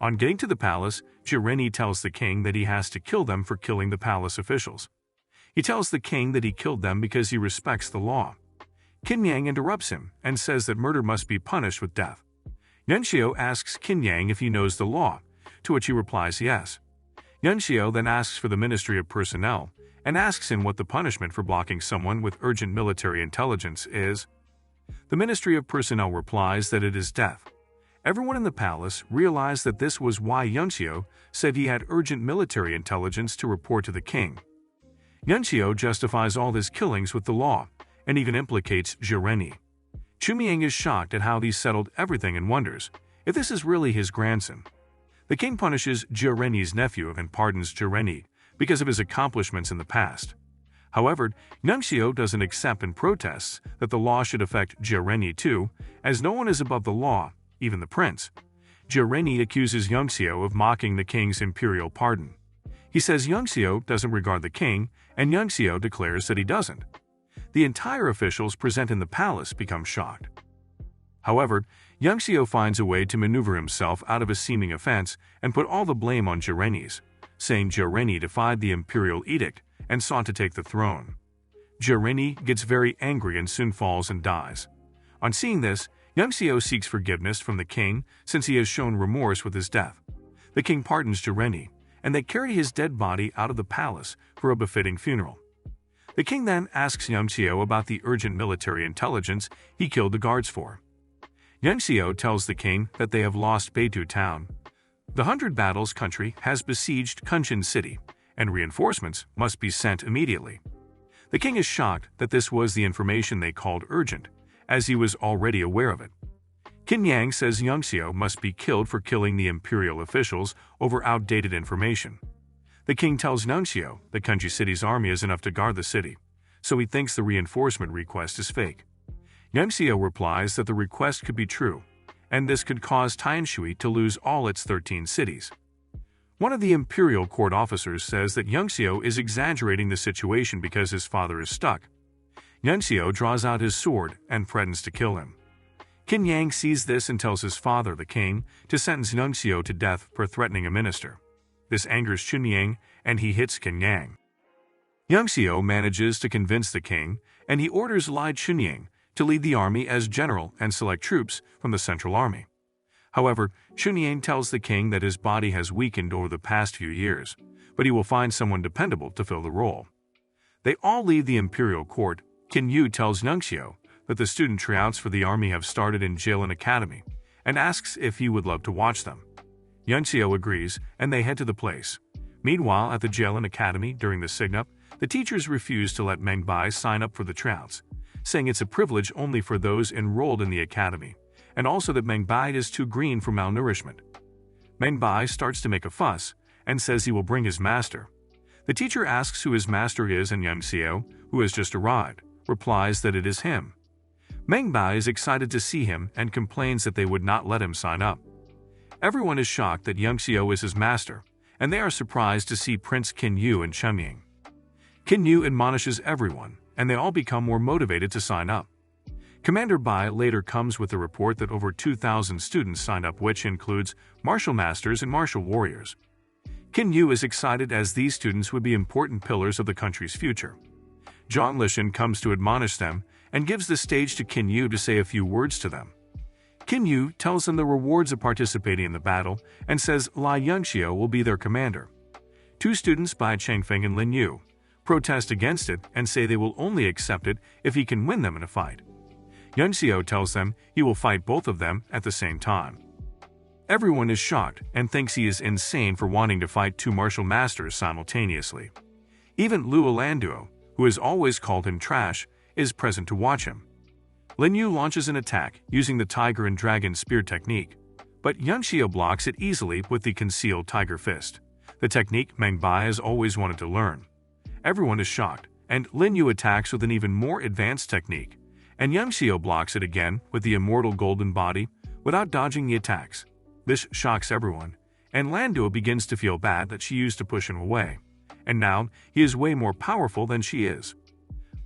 On getting to the palace, Jie Renyi tells the king that he has to kill them for killing the palace officials. He tells the king that he killed them because he respects the law. Qinyang interrupts him and says that murder must be punished with death. Yuanxiu asks Qinyang if he knows the law, to which he replies yes. Yuanxiu then asks for the Ministry of Personnel and asks him what the punishment for blocking someone with urgent military intelligence is. The Ministry of Personnel replies that it is death. Everyone in the palace realized that this was why Yuanxiu said he had urgent military intelligence to report to the king. Yuanxiu justifies all his killings with the law, and even implicates Jie Renyi. Chunying is shocked at how he settled everything and wonders if this is really his grandson. The king punishes Jie Renyi's nephew and pardons Jie Renyi because of his accomplishments in the past. However, Yuanxiu doesn't accept and protests that the law should affect Jie Renyi too, as no one is above the law, even the prince. Jie Renyi accuses Yuanxiu of mocking the king's imperial pardon. He says Yuanxiu doesn't regard the king, and Yuanxiu declares that he doesn't. The entire officials present in the palace become shocked. However, Yuanxiu finds a way to maneuver himself out of a seeming offense and put all the blame on Jie Renyi's, saying Jie Renyi defied the imperial edict and sought to take the throne. Jirini gets very angry and soon falls and dies. On seeing this, Yongxio seeks forgiveness from the king since he has shown remorse with his death. The king pardons Jirini, and they carry his dead body out of the palace for a befitting funeral. The king then asks Yongxio about the urgent military intelligence he killed the guards for. Yongxio tells the king that they have lost Beitu town. The 100 Battles country has besieged Kunshan city, and reinforcements must be sent immediately. The king is shocked that this was the information they called urgent, as he was already aware of it. Qin Yang says Yongxio must be killed for killing the imperial officials over outdated information. The king tells Yongxio that Kunji city's army is enough to guard the city, so he thinks the reinforcement request is fake. Yongxio replies that the request could be true, and this could cause Tianshui to lose all its 13 cities. One of the imperial court officers says that Yongxio is exaggerating the situation because his father is stuck. Yongxio draws out his sword and threatens to kill him. Qin Yang sees this and tells his father, the king, to sentence Yongxio to death for threatening a minister. This angers Qin Yang, and he hits Qin Yang. Yongxio manages to convince the king, and he orders Li Chunying to lead the army as general and select troops from the central army. However, Chunying tells the king that his body has weakened over the past few years, but he will find someone dependable to fill the role. They all leave the imperial court. Qin Yu tells Yongxio that the student tryouts for the army have started in Jilin Academy and asks if he would love to watch them. Yongxio agrees, and they head to the place. Meanwhile, at the Jilin Academy during the sign-up, the teachers refuse to let Meng Bai sign up for the tryouts, saying it's a privilege only for those enrolled in the academy, and also that Meng Bai is too green for malnourishment. Meng Bai starts to make a fuss and says he will bring his master. The teacher asks who his master is, and Yongxio, who has just arrived, replies that it is him. Meng Bai is excited to see him and complains that they would not let him sign up. Everyone is shocked that Yongxio is his master, and they are surprised to see Prince Qin Yu and Chunying. Qin Yu admonishes everyone, and they all become more motivated to sign up. Commander Bai later comes with a report that over 2,000 students signed up, which includes martial masters and martial warriors. Qin Yu is excited as these students would be important pillars of the country's future. Zhang Lishan comes to admonish them and gives the stage to Qin Yu to say a few words to them. Qin Yu tells them the rewards of participating in the battle and says Li Yongxio will be their commander. Two students, Bai Chengfeng and Lin Yu, protest against it and say they will only accept it if he can win them in a fight. Yongxio tells them he will fight both of them at the same time. Everyone is shocked and thinks he is insane for wanting to fight two martial masters simultaneously. Even Luo Landuo, who has always called him trash, is present to watch him. Lin Yu launches an attack using the tiger and dragon spear technique, but Yongxio blocks it easily with the concealed tiger fist, the technique Meng Bai has always wanted to learn. Everyone is shocked, and Lin Yu attacks with an even more advanced technique, and Yongxio blocks it again with the immortal golden body without dodging the attacks. This shocks everyone, and Landuo begins to feel bad that she used to push him away, and now he is way more powerful than she is.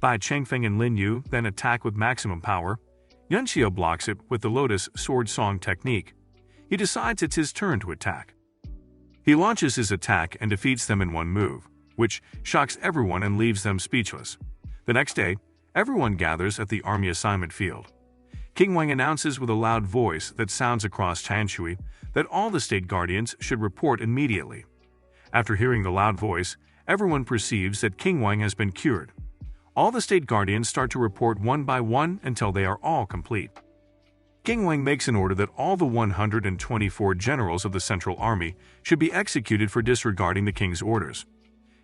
Bai Chengfeng and Lin Yu then attack with maximum power. Yongxio blocks it with the Lotus Sword Song technique. He decides it's his turn to attack. He launches his attack and defeats them in one move, which shocks everyone and leaves them speechless. The next day, everyone gathers at the army assignment field. King Wang announces with a loud voice that sounds across Tianshui that all the state guardians should report immediately. After hearing the loud voice, everyone perceives that King Wang has been cured. All the state guardians start to report one by one until they are all complete. King Wang makes an order that all the 124 generals of the Central Army should be executed for disregarding the king's orders.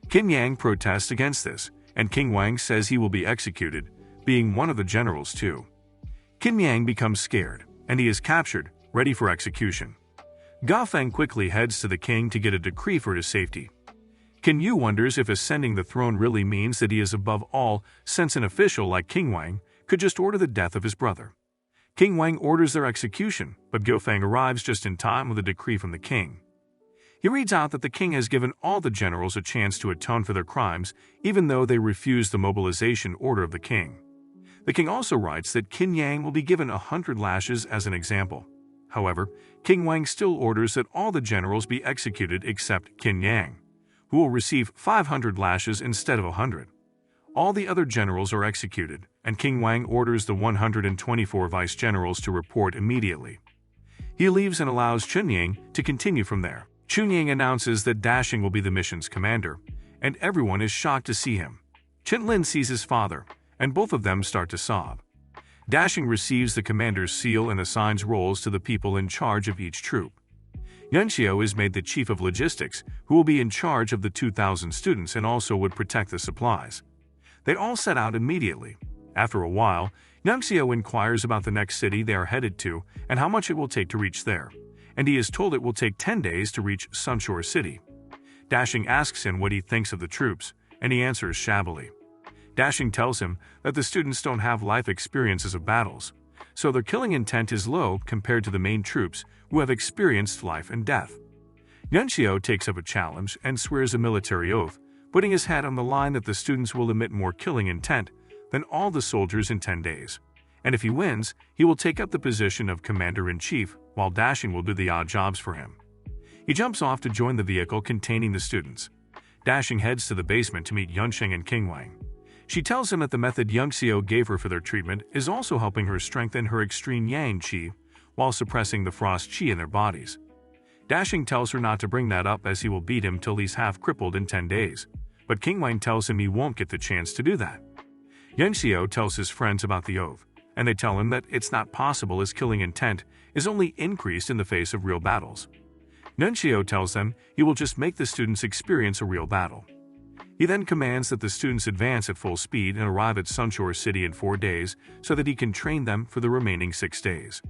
Qin Yang protests against this, and King Wang says he will be executed, being one of the generals too. Qin Yang becomes scared, and he is captured, ready for execution. Ga Feng quickly heads to the king to get a decree for his safety. Qin Yu wonders if ascending the throne really means that he is above all, since an official like King Wang could just order the death of his brother. King Wang orders their execution, but Ga Feng arrives just in time with a decree from the king. He reads out that the king has given all the generals a chance to atone for their crimes, even though they refuse the mobilization order of the king. The king also writes that Qin Yang will be given 100 lashes as an example. However, King Wang still orders that all the generals be executed except Qin Yang, who who will receive 500 lashes instead of 100. All the other generals are executed, and King Wang orders the 124 vice-generals to report immediately. He leaves and allows Chunying to continue from there. Chunying announces that Dashing will be the mission's commander, and everyone is shocked to see him. Qianlin sees his father, and both of them start to sob. Dashing receives the commander's seal and assigns roles to the people in charge of each troop. Yunxiu is made the chief of logistics, who will be in charge of the 2,000 students and also would protect the supplies. They all set out immediately. After a while, Yunxiu inquires about the next city they are headed to and how much it will take to reach there, and he is told it will take 10 days to reach Sunshore City. Dashing asks him what he thinks of the troops, and he answers shabbily. Dashing tells him that the students don't have life experiences of battles, so their killing intent is low compared to the main troops who have experienced life and death. Yunxiu takes up a challenge and swears a military oath, putting his head on the line that the students will emit more killing intent than all the soldiers in 10 days. And if he wins, he will take up the position of commander-in-chief, while Dashing will do the odd jobs for him. He jumps off to join the vehicle containing the students. Dashing heads to the basement to meet Yunxing and King Wang. She tells him that the method Yunxiu gave her for their treatment is also helping her strengthen her extreme yang qi while suppressing the frost qi in their bodies. Dashing tells her not to bring that up as he will beat him till he's half crippled in 10 days, but King Wang tells him he won't get the chance to do that. Yunxiu tells his friends about the oath, and they tell him that it's not possible as killing intent is only increased in the face of real battles. Yunxiu tells them he will just make the students experience a real battle. He then commands that the students advance at full speed and arrive at Sunshore City in 4 days so that he can train them for the remaining 6 days.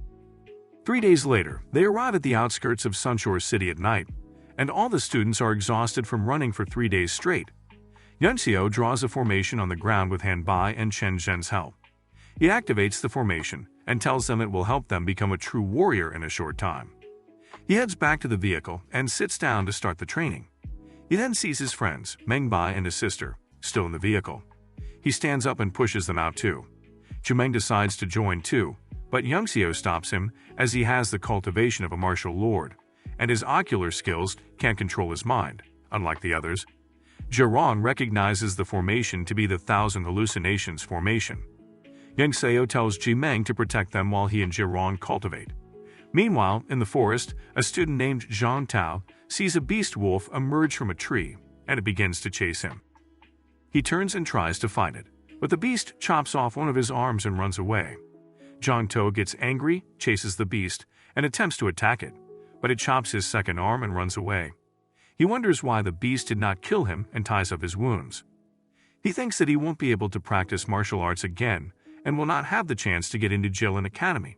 3 days later, they arrive at the outskirts of Sunshore City at night, and all the students are exhausted from running for 3 days straight. Yunxiu draws a formation on the ground with Han Bai and Chen Zhen's help. He activates the formation and tells them it will help them become a true warrior in a short time. He heads back to the vehicle and sits down to start the training. He then sees his friends, Meng Bai and his sister, still in the vehicle. He stands up and pushes them out too. Chumeng decides to join too, but Yunxiu stops him as he has the cultivation of a martial lord, and his ocular skills can't control his mind, unlike the others. Zhirong recognizes the formation to be the Thousand Hallucinations formation. Yunxiu tells Chumeng to protect them while he and Zhirong cultivate. Meanwhile, in the forest, a student named Zhang Tao sees a beast wolf emerge from a tree, and it begins to chase him. He turns and tries to fight it, but the beast chops off one of his arms and runs away. Zhang Tao gets angry, chases the beast, and attempts to attack it, but it chops his second arm and runs away. He wonders why the beast did not kill him and ties up his wounds. He thinks that he won't be able to practice martial arts again and will not have the chance to get into Jilin Academy.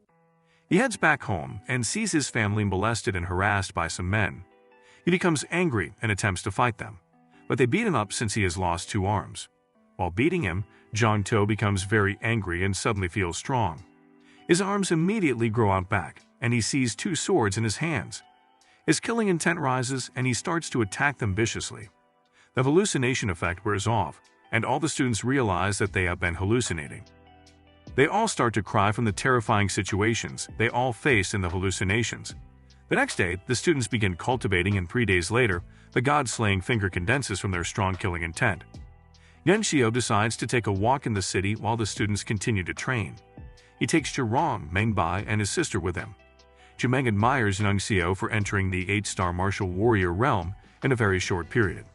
He heads back home and sees his family molested and harassed by some men. He becomes angry and attempts to fight them, but they beat him up since he has lost 2 arms. While beating him, Zhang Tao becomes very angry and suddenly feels strong. His arms immediately grow out back, and he sees 2 swords in his hands. His killing intent rises and he starts to attack them viciously. The hallucination effect wears off, and all the students realize that they have been hallucinating. They all start to cry from the terrifying situations they all face in the hallucinations. The next day, the students begin cultivating, and 3 days later, the god-slaying finger condenses from their strong killing intent. Yunxiu decides to take a walk in the city while the students continue to train. He takes Zhirong, Meng Bai, and his sister with him. Chumeng admires Yunxiu for entering the 8-star martial warrior realm in a very short period.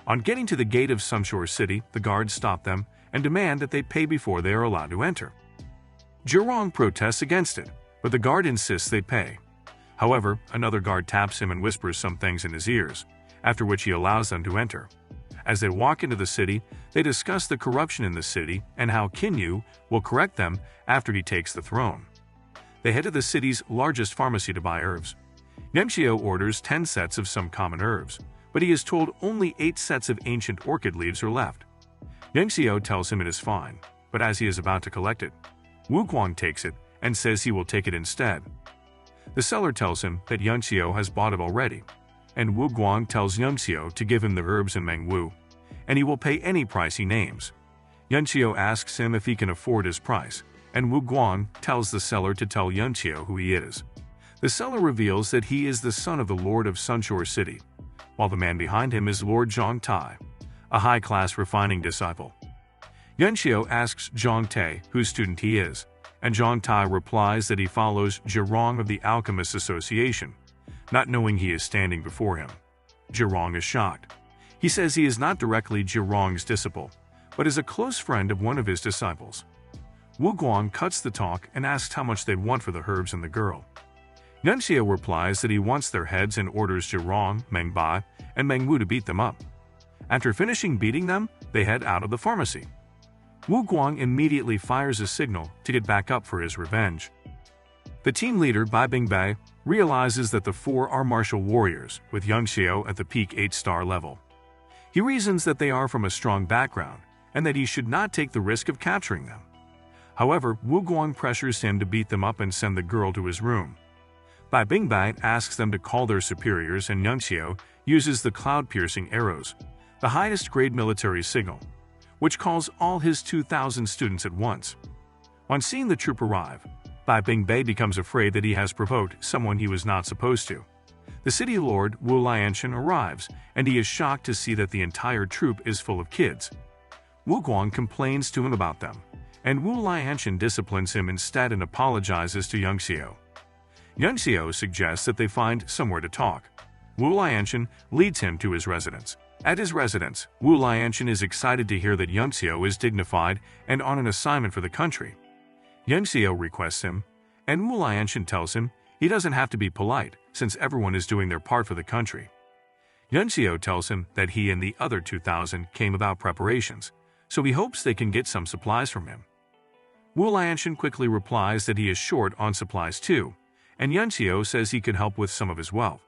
On getting to the gate of Sunshore City, the guards stop them and demand that they pay before they are allowed to enter. Zhirong protests against it, but the guard insists they pay. However, another guard taps him and whispers some things in his ears, after which he allows them to enter. As they walk into the city, they discuss the corruption in the city and how Qin will correct them after he takes the throne. They head to the city's largest pharmacy to buy herbs. Yunxiu orders 10 sets of some common herbs, but he is told only 8 sets of ancient orchid leaves are left. Yunxiu tells him it is fine, but as he is about to collect it, Wu Guang takes it and says he will take it instead. The seller tells him that Yunxiu has bought it already, and Wu Guang tells Yunxiu to give him the herbs in Meng Wu, and he will pay any price he names. Yunxiu asks him if he can afford his price, and Wu Guang tells the seller to tell Yunxiu who he is. The seller reveals that he is the son of the Lord of Sunshore City. while the man behind him is Lord Zhang Tai, a high-class refining disciple. Yuanxiu asks Zhang Tai whose student he is, and Zhang Tai replies that he follows Zhirong of the Alchemists Association, not knowing he is standing before him. Zhirong is shocked. He says he is not directly Zhirong's disciple, but is a close friend of one of his disciples. Wu Guang cuts the talk and asks how much they'd want for the herbs and the girl. Yuanxiu replies that he wants their heads and orders Zhirong, Meng Bai, and Meng Wu to beat them up. After finishing beating them, they head out of the pharmacy. Wu Guang immediately fires a signal to get back up for his revenge. The team leader, Bai Bingbei, realizes that the four are martial warriors, with Yuanxiu at the peak 8-star level. He reasons that they are from a strong background, and that he should not take the risk of capturing them. However, Wu Guang pressures him to beat them up and send the girl to his room. Bai Bingbei asks them to call their superiors, and Yuanxiu uses the cloud-piercing arrows, the highest-grade military signal, which calls all his 2,000 students at once. On seeing the troop arrive, Bai Bingbei becomes afraid that he has provoked someone he was not supposed to. The city lord, Wu Lianshan, arrives, and he is shocked to see that the entire troop is full of kids. Wu Guang complains to him about them, and Wu Lianshan disciplines him instead and apologizes to Yuanxiu. Yuanxiu suggests that they find somewhere to talk. Wu Lianshan leads him to his residence. At his residence, Wu Lianshan is excited to hear that Yuanxiu is dignified and on an assignment for the country. Yuanxiu requests him, and Wu Lianshan tells him he doesn't have to be polite, since everyone is doing their part for the country. Yuanxiu tells him that he and the other 2,000 came about preparations, so he hopes they can get some supplies from him. Wu Lianshan quickly replies that he is short on supplies too, and Yuanxiu says he could help with some of his wealth.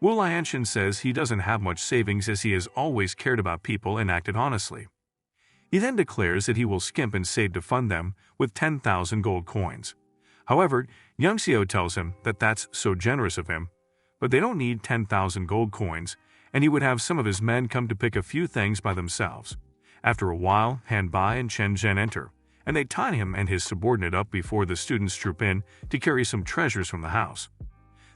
Wu Lianshan says he doesn't have much savings as he has always cared about people and acted honestly. He then declares that he will skimp and save to fund them with 10,000 gold coins. However, Yuanxiu tells him that that's so generous of him, but they don't need 10,000 gold coins, and he would have some of his men come to pick a few things by themselves. After a while, Han Bai and Chen Zhen enter, and they tie him and his subordinate up before the students troop in to carry some treasures from the house.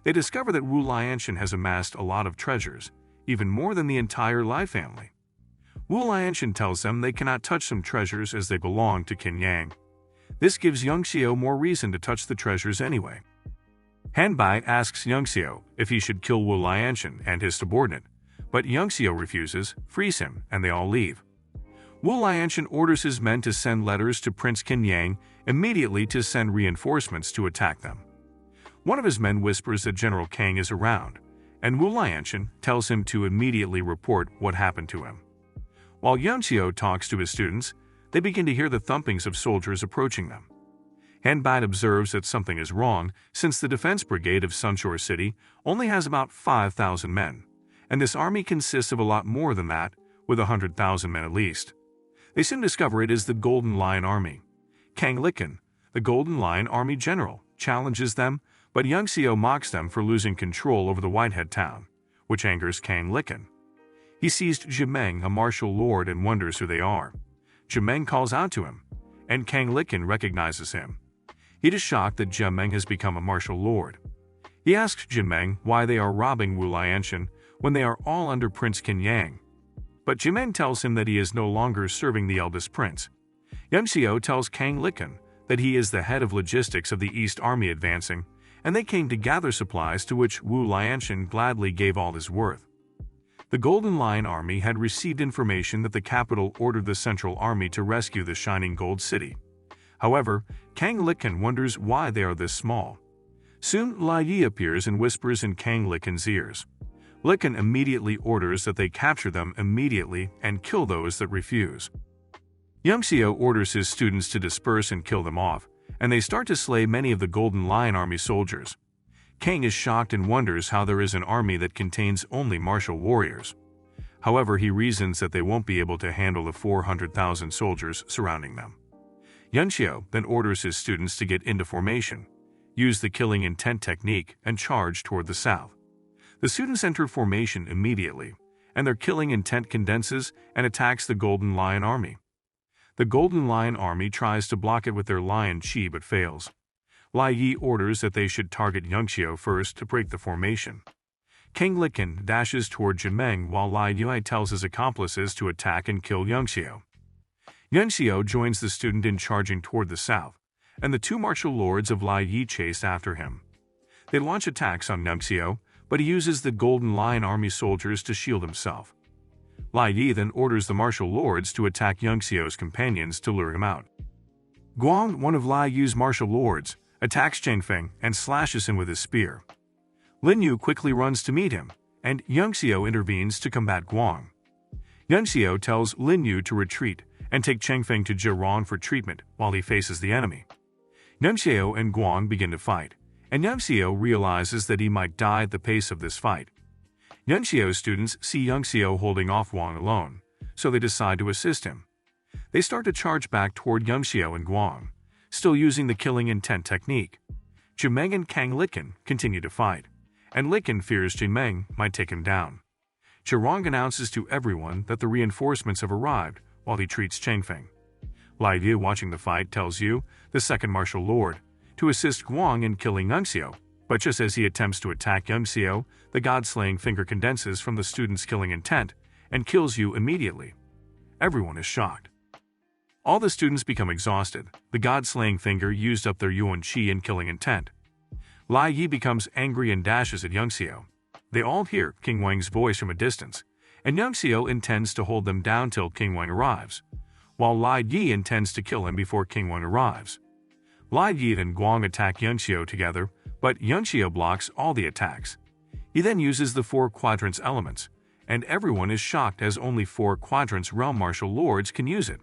They discover that Wu Lianshan has amassed a lot of treasures, even more than the entire Lai family. Wu Lianshan tells them they cannot touch some treasures as they belong to Qin Yang. This gives Yuanxiu more reason to touch the treasures anyway. Han Bai asks Yuanxiu if he should kill Wu Lianshan and his subordinate, but Yuanxiu refuses, frees him, and they all leave. Wu Lianshan orders his men to send letters to Prince Qin Yang immediately to send reinforcements to attack them. One of his men whispers that General Kang is around, and Wu Lianshan tells him to immediately report what happened to him. While Yuanxiu talks to his students, they begin to hear the thumpings of soldiers approaching them. Han Bai observes that something is wrong since the defense brigade of Sunshore City only has about 5,000 men, and this army consists of a lot more than that, with 100,000 men at least. They soon discover it is the Golden Lion Army. Kang Liken, the Golden Lion Army general, challenges them, but Yuanxiu mocks them for losing control over the Whitehead town, which angers Kang Liken. He sees Zhimeng, a martial lord, and wonders who they are. Zhimeng calls out to him, and Kang Liken recognizes him. He is shocked that Zhimeng has become a martial lord. He asks Zhimeng why they are robbing Wu Lianshan when they are all under Prince Qin Yang. But Zhimeng tells him that he is no longer serving the eldest prince. Yuanxiu tells Kang Liken that he is the head of logistics of the East Army advancing, and they came to gather supplies to which Wu Lianshan gladly gave all his worth. The Golden Lion Army had received information that the capital ordered the Central Army to rescue the Shining Gold City. However, Kang Liken wonders why they are this small. Soon, Lai Yi appears and whispers in Kang Liken's ears. Liken immediately orders that they capture them immediately and kill those that refuse. Yuanxiu orders his students to disperse and kill them off, and they start to slay many of the Golden Lion Army soldiers. Kang is shocked and wonders how there is an army that contains only martial warriors. However, he reasons that they won't be able to handle the 400,000 soldiers surrounding them. Yuanxiu then orders his students to get into formation, use the killing intent technique, and charge toward the south. The students enter formation immediately, and their killing intent condenses and attacks the Golden Lion Army. The Golden Lion Army tries to block it with their lion chi but fails. Lai Yi orders that they should target Yuanxiu first to break the formation. King Liken dashes toward Jinmeng while Lai Yue tells his accomplices to attack and kill Yangxiu. Yangxiu joins the student in charging toward the south, and the two martial lords of Lai Yi chase after him. They launch attacks on Yangxiu, but he uses the Golden Lion Army soldiers to shield himself. Lai Yi then orders the martial lords to attack Yangxiu's companions to lure him out. Guang, one of Lai Yu's martial lords, attacks Chang Feng and slashes him with his spear. Lin Yu quickly runs to meet him, and Yangxiu intervenes to combat Guang. Yangxiu tells Lin Yu to retreat and take Chang Feng to Zheron for treatment while he faces the enemy. Yangxiu and Guang begin to fight, and Yangxiu realizes that he might die at the pace of this fight. Yangxiu's students see Yangxiu holding off Guang alone, so they decide to assist him. They start to charge back toward Yangxiu and Guang, still using the killing intent technique. Jinmeng and Kang Liken continue to fight, and Liken fears Jinmeng might take him down. Zheron announces to everyone that the reinforcements have arrived while he treats Chang Feng. Lai Yu, watching the fight, tells Yu, the second martial lord, to assist Guang in killing Yangxiu, but just as he attempts to attack Yangxiu, the god-slaying finger condenses from the student's killing intent and kills Yu immediately. Everyone is shocked. All the students become exhausted. The god-slaying finger used up their yuan qi in killing intent. Lai Yi becomes angry and dashes at Yangxiu. They all hear King Wang's voice from a distance, and Yangxiu intends to hold them down till King Wang arrives, while Lai Yi intends to kill him before King Wang arrives. Lai Yi and Guang attack Yangxiu together, but Yangxiu blocks all the attacks. He then uses the four quadrants elements, and everyone is shocked as only four quadrants realm martial lords can use it.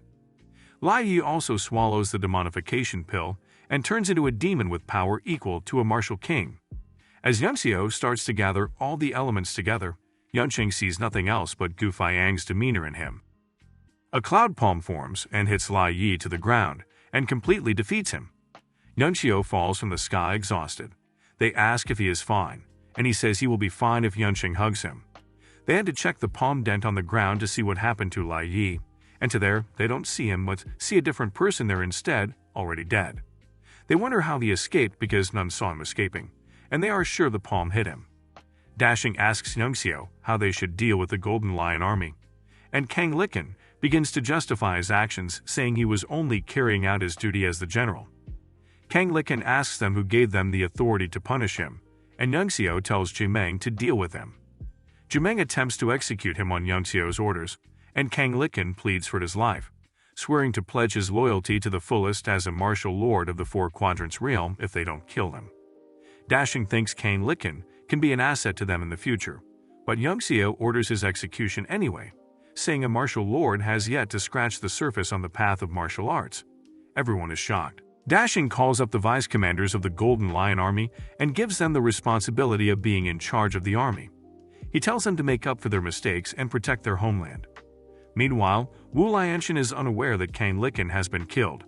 Lai Yi also swallows the demonification pill and turns into a demon with power equal to a martial king. As Yangxiu starts to gather all the elements together, Yunqing sees nothing else but Gu Faiyang's demeanor in him. A cloud palm forms and hits Lai Yi to the ground and completely defeats him. Yangxiu falls from the sky exhausted. They ask if he is fine, and he says he will be fine if Yunqing hugs him. They had to check the palm dent on the ground to see what happened to Lai Yi, and to there, they don't see him but see a different person there instead, already dead. They wonder how he escaped because none saw him escaping, and they are sure the palm hit him. Dashing asks Yangxiu how they should deal with the Golden Lion Army, and Kang Liken begins to justify his actions, saying he was only carrying out his duty as the general. Kang Liken asks them who gave them the authority to punish him, and Yangxiu tells Jinmeng to deal with him. Jinmeng attempts to execute him on Yangxiu's orders, and Kang Liken pleads for his life, swearing to pledge his loyalty to the fullest as a martial lord of the Four Quadrants realm if they don't kill him. Dashing thinks Kang Liken can be an asset to them in the future, but Yangxiu orders his execution anyway, saying a martial lord has yet to scratch the surface on the path of martial arts. Everyone is shocked. Dashing calls up the vice commanders of the Golden Lion Army and gives them the responsibility of being in charge of the army. He tells them to make up for their mistakes and protect their homeland. Meanwhile, Wu Lianshan is unaware that Kang Liken has been killed.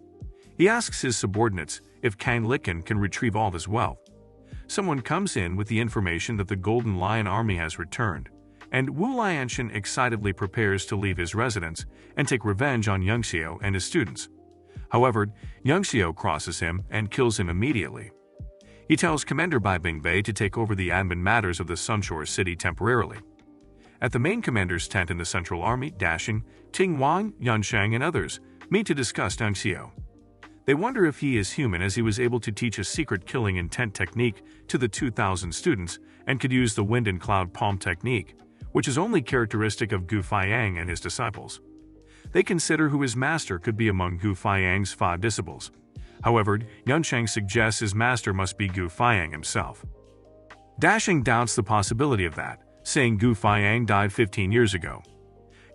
He asks his subordinates if Kang Liken can retrieve all his wealth. Someone comes in with the information that the Golden Lion Army has returned, and Wu Lianshan excitedly prepares to leave his residence and take revenge on Yangxiu and his students. However, Yangxiu crosses him and kills him immediately. He tells Commander Bai Bingbei to take over the admin matters of the Sunshore City temporarily. At the main commander's tent in the Central Army, Dashing, Ting Wang, Yanshang, and others meet to discuss Yangxiu. They wonder if he is human as he was able to teach a secret killing intent technique to the 2,000 students and could use the wind and cloud palm technique, which is only characteristic of Gu Faiyang and his disciples. They consider who his master could be among Gu Faiyang's 5 disciples. However, Yanshang suggests his master must be Gu Faiyang himself. Dashing doubts the possibility of that, saying Gu Faiyang died 15 years ago.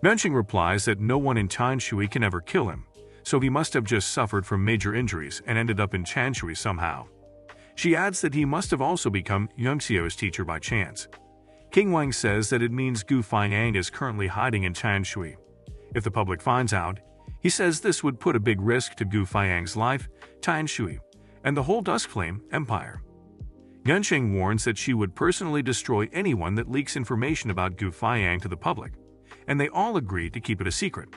Yanshang replies that no one in Chanshui can ever kill him, so he must have just suffered from major injuries and ended up in Chanshui somehow. She adds that he must have also become Yangxiu's teacher by chance. King Wang says that it means Gu Faiyang is currently hiding in Chanshui. If the public finds out, he says this would put a big risk to Gu Faiyang's life, Chanshui, and the whole Dusk Flame Empire. Yansheng warns that she would personally destroy anyone that leaks information about Gu Faiyang to the public, and they all agree to keep it a secret.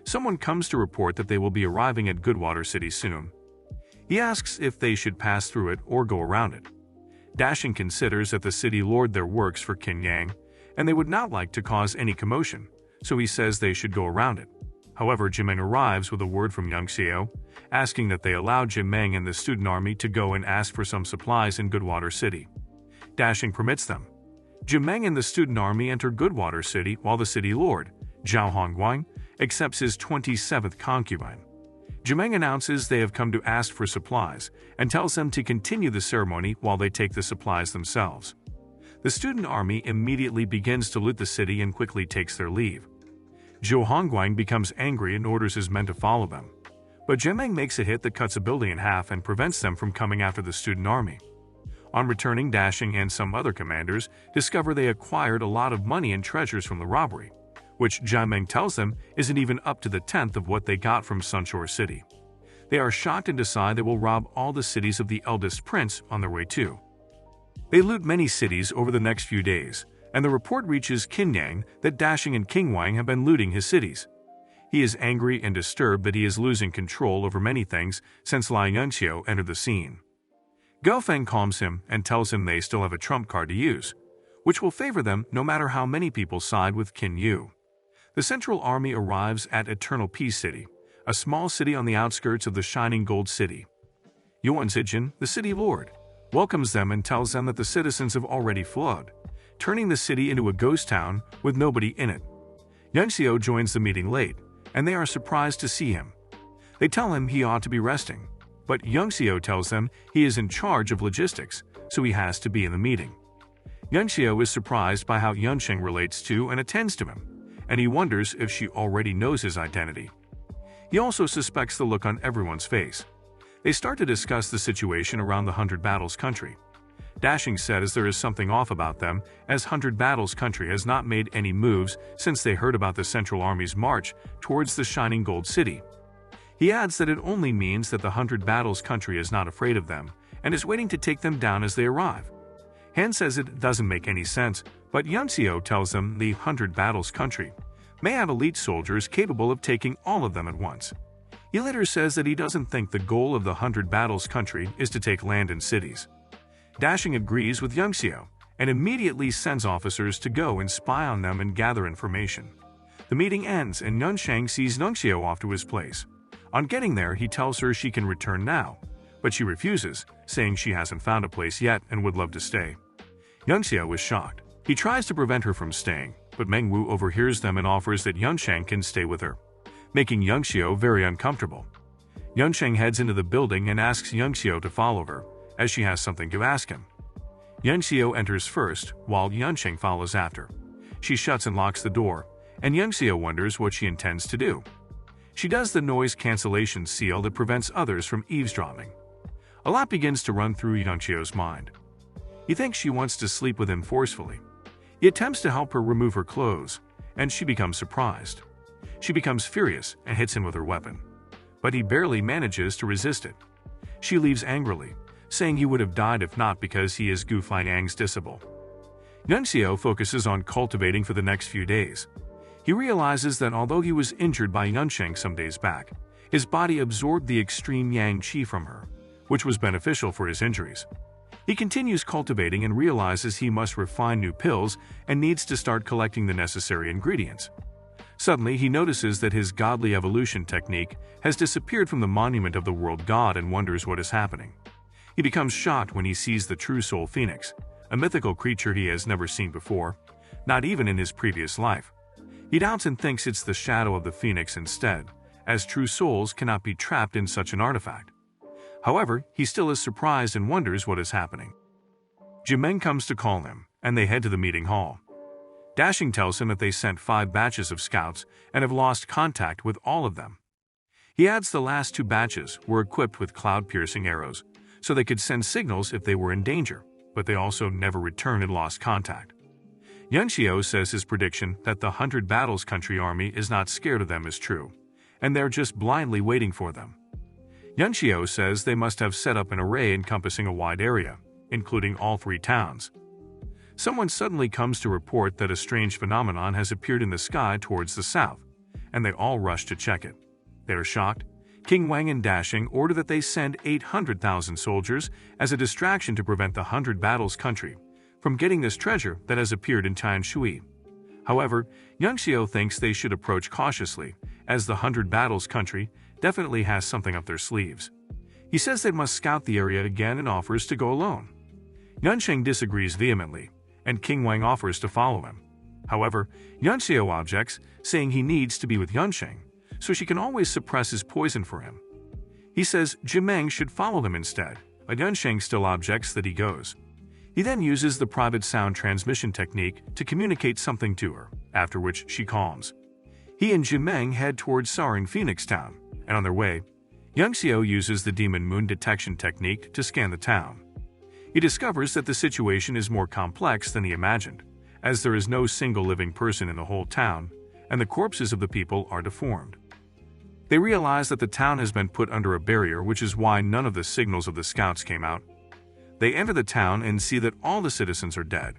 Someone comes to report that they will be arriving at Goodwater City soon. He asks if they should pass through it or go around it. Dashing considers that the city lord their works for Qin Yang, and they would not like to cause any commotion, so he says they should go around it. However, Jimeng arrives with a word from Yang Xiao, asking that they allow Jimeng and the student army to go and ask for some supplies in Goodwater City. Dashing permits them. Jimeng and the student army enter Goodwater City while the city lord, Zhao Hongguang, accepts his 27th concubine. Jimeng announces they have come to ask for supplies and tells them to continue the ceremony while they take the supplies themselves. The student army immediately begins to loot the city and quickly takes their leave. Zhao Hongguang becomes angry and orders his men to follow them. But Jimeng makes a hit that cuts a building in half and prevents them from coming after the student army. On returning, Dashing and some other commanders discover they acquired a lot of money and treasures from the robbery, which Jimeng tells them isn't even up to the 10th of what they got from Sunshore City. They are shocked and decide they will rob all the cities of the eldest prince on their way too. They loot many cities over the next few days, and the report reaches Qin Yang that Dashing and King Wang have been looting his cities. He is angry and disturbed that he is losing control over many things since Lai Yunxiu entered the scene. Gao Feng calms him and tells him they still have a trump card to use, which will favor them no matter how many people side with Qin Yu. The Central Army arrives at Eternal Peace City, a small city on the outskirts of the Shining Gold City. Yuan Zijin, the city lord, welcomes them and tells them that the citizens have already fled, turning the city into a ghost town with nobody in it. Yang Xiao joins the meeting late, and they are surprised to see him. They tell him he ought to be resting, but Yang Xiao tells them he is in charge of logistics, so he has to be in the meeting. Yang Xiao is surprised by how Yunsheng relates to and attends to him, and he wonders if she already knows his identity. He also suspects the look on everyone's face. They start to discuss the situation around the 100 Battles country. Dashing says there is something off about them, as 100 Battles country has not made any moves since they heard about the Central Army's march towards the Shining Gold City. He adds that it only means that the 100 Battles country is not afraid of them and is waiting to take them down as they arrive. Han says it doesn't make any sense, but Yang Xiao tells them the 100 Battles country may have elite soldiers capable of taking all of them at once. He later says that he doesn't think the goal of the 100 Battles country is to take land and cities. Dashing agrees with Yang Xiao and immediately sends officers to go and spy on them and gather information. The meeting ends and Yunsheng sees Yang Xiao off to his place. On getting there, he tells her she can return now, but she refuses, saying she hasn't found a place yet and would love to stay. Yang Xiao is shocked. He tries to prevent her from staying, but Meng Wu overhears them and offers that Yunsheng can stay with her, making Yang Xiao very uncomfortable. Yunsheng heads into the building and asks Yang Xiao to follow her, as she has something to ask him. Yang Xiao enters first, while Yunsheng follows after. She shuts and locks the door, and Yang Xiao wonders what she intends to do. She does the noise cancellation seal that prevents others from eavesdropping. A lot begins to run through Yang Xiao's mind. He thinks she wants to sleep with him forcefully. He attempts to help her remove her clothes, and she becomes surprised. She becomes furious and hits him with her weapon, but he barely manages to resist it. She leaves angrily, saying he would have died if not because he is Gu Fanyang's disciple. Yang Xiao focuses on cultivating for the next few days. He realizes that although he was injured by Yunsheng some days back, his body absorbed the extreme yang qi from her, which was beneficial for his injuries. He continues cultivating and realizes he must refine new pills and needs to start collecting the necessary ingredients. Suddenly, he notices that his godly evolution technique has disappeared from the monument of the world god and wonders what is happening. He becomes shocked when he sees the true soul phoenix, a mythical creature he has never seen before, not even in his previous life. He doubts and thinks it's the shadow of the phoenix instead, as true souls cannot be trapped in such an artifact. However, he still is surprised and wonders what is happening. Jimeng comes to call him, and they head to the meeting hall. Dashing tells him that they sent 5 batches of scouts and have lost contact with all of them. He adds the last 2 batches were equipped with cloud-piercing arrows, so they could send signals if they were in danger, but they also never returned and lost contact. Yang Xiao says his prediction that the 100 Battles country army is not scared of them is true, and they're just blindly waiting for them. Yang Xiao says they must have set up an array encompassing a wide area, including all 3 towns. Someone suddenly comes to report that a strange phenomenon has appeared in the sky towards the south, and they all rush to check it. They are shocked. King Wang and Dashing order that they send 800,000 soldiers as a distraction to prevent the 100 Battles country from getting this treasure that has appeared in Tianshui. However, Yangxiu thinks they should approach cautiously, as the 100 Battles country definitely has something up their sleeves. He says they must scout the area again and offers to go alone. Yunsheng disagrees vehemently, and King Wang offers to follow him. However, Yunxiu objects, saying he needs to be with Yunsheng, so she can always suppress his poison for him. He says Jimeng should follow them instead, but Yunsheng still objects that he goes. He then uses the private sound transmission technique to communicate something to her, after which she calms. He and Jimeng head towards Soaring Phoenix Town, and on their way, Yangxiu uses the demon moon detection technique to scan the town. He discovers that the situation is more complex than he imagined, as there is no single living person in the whole town, and the corpses of the people are deformed. They realize that the town has been put under a barrier, which is why none of the signals of the scouts came out. They enter the town and see that all the citizens are dead.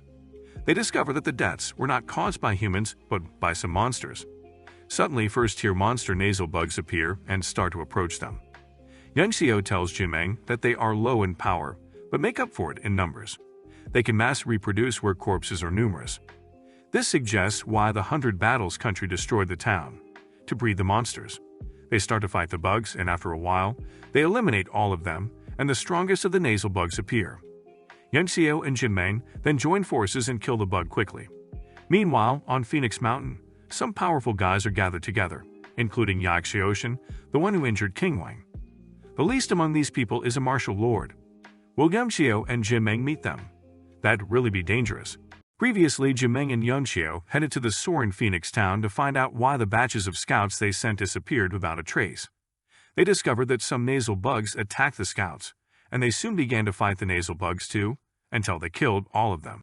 They discover that the deaths were not caused by humans, but by some monsters. Suddenly, first-tier monster nasal bugs appear and start to approach them. Yangxiu tells Jimeng that they are low in power, but make up for it in numbers. They can mass reproduce where corpses are numerous. This suggests why the 100 Battles country destroyed the town, to breed the monsters. They start to fight the bugs, and after a while, they eliminate all of them, and the strongest of the nasal bugs appear. Yangxiu and Jimeng then join forces and kill the bug quickly. Meanwhile, on Phoenix Mountain, some powerful guys are gathered together, including Yaxioshan, the one who injured King Wang. The least among these people is a martial lord. Will Yangxiu and Jimeng meet them? That'd really be dangerous. Previously, Jimeng and Yangxiu headed to the Soaring Phoenix Town to find out why the batches of scouts they sent disappeared without a trace. They discovered that some nasal bugs attacked the scouts, and they soon began to fight the nasal bugs too, until they killed all of them.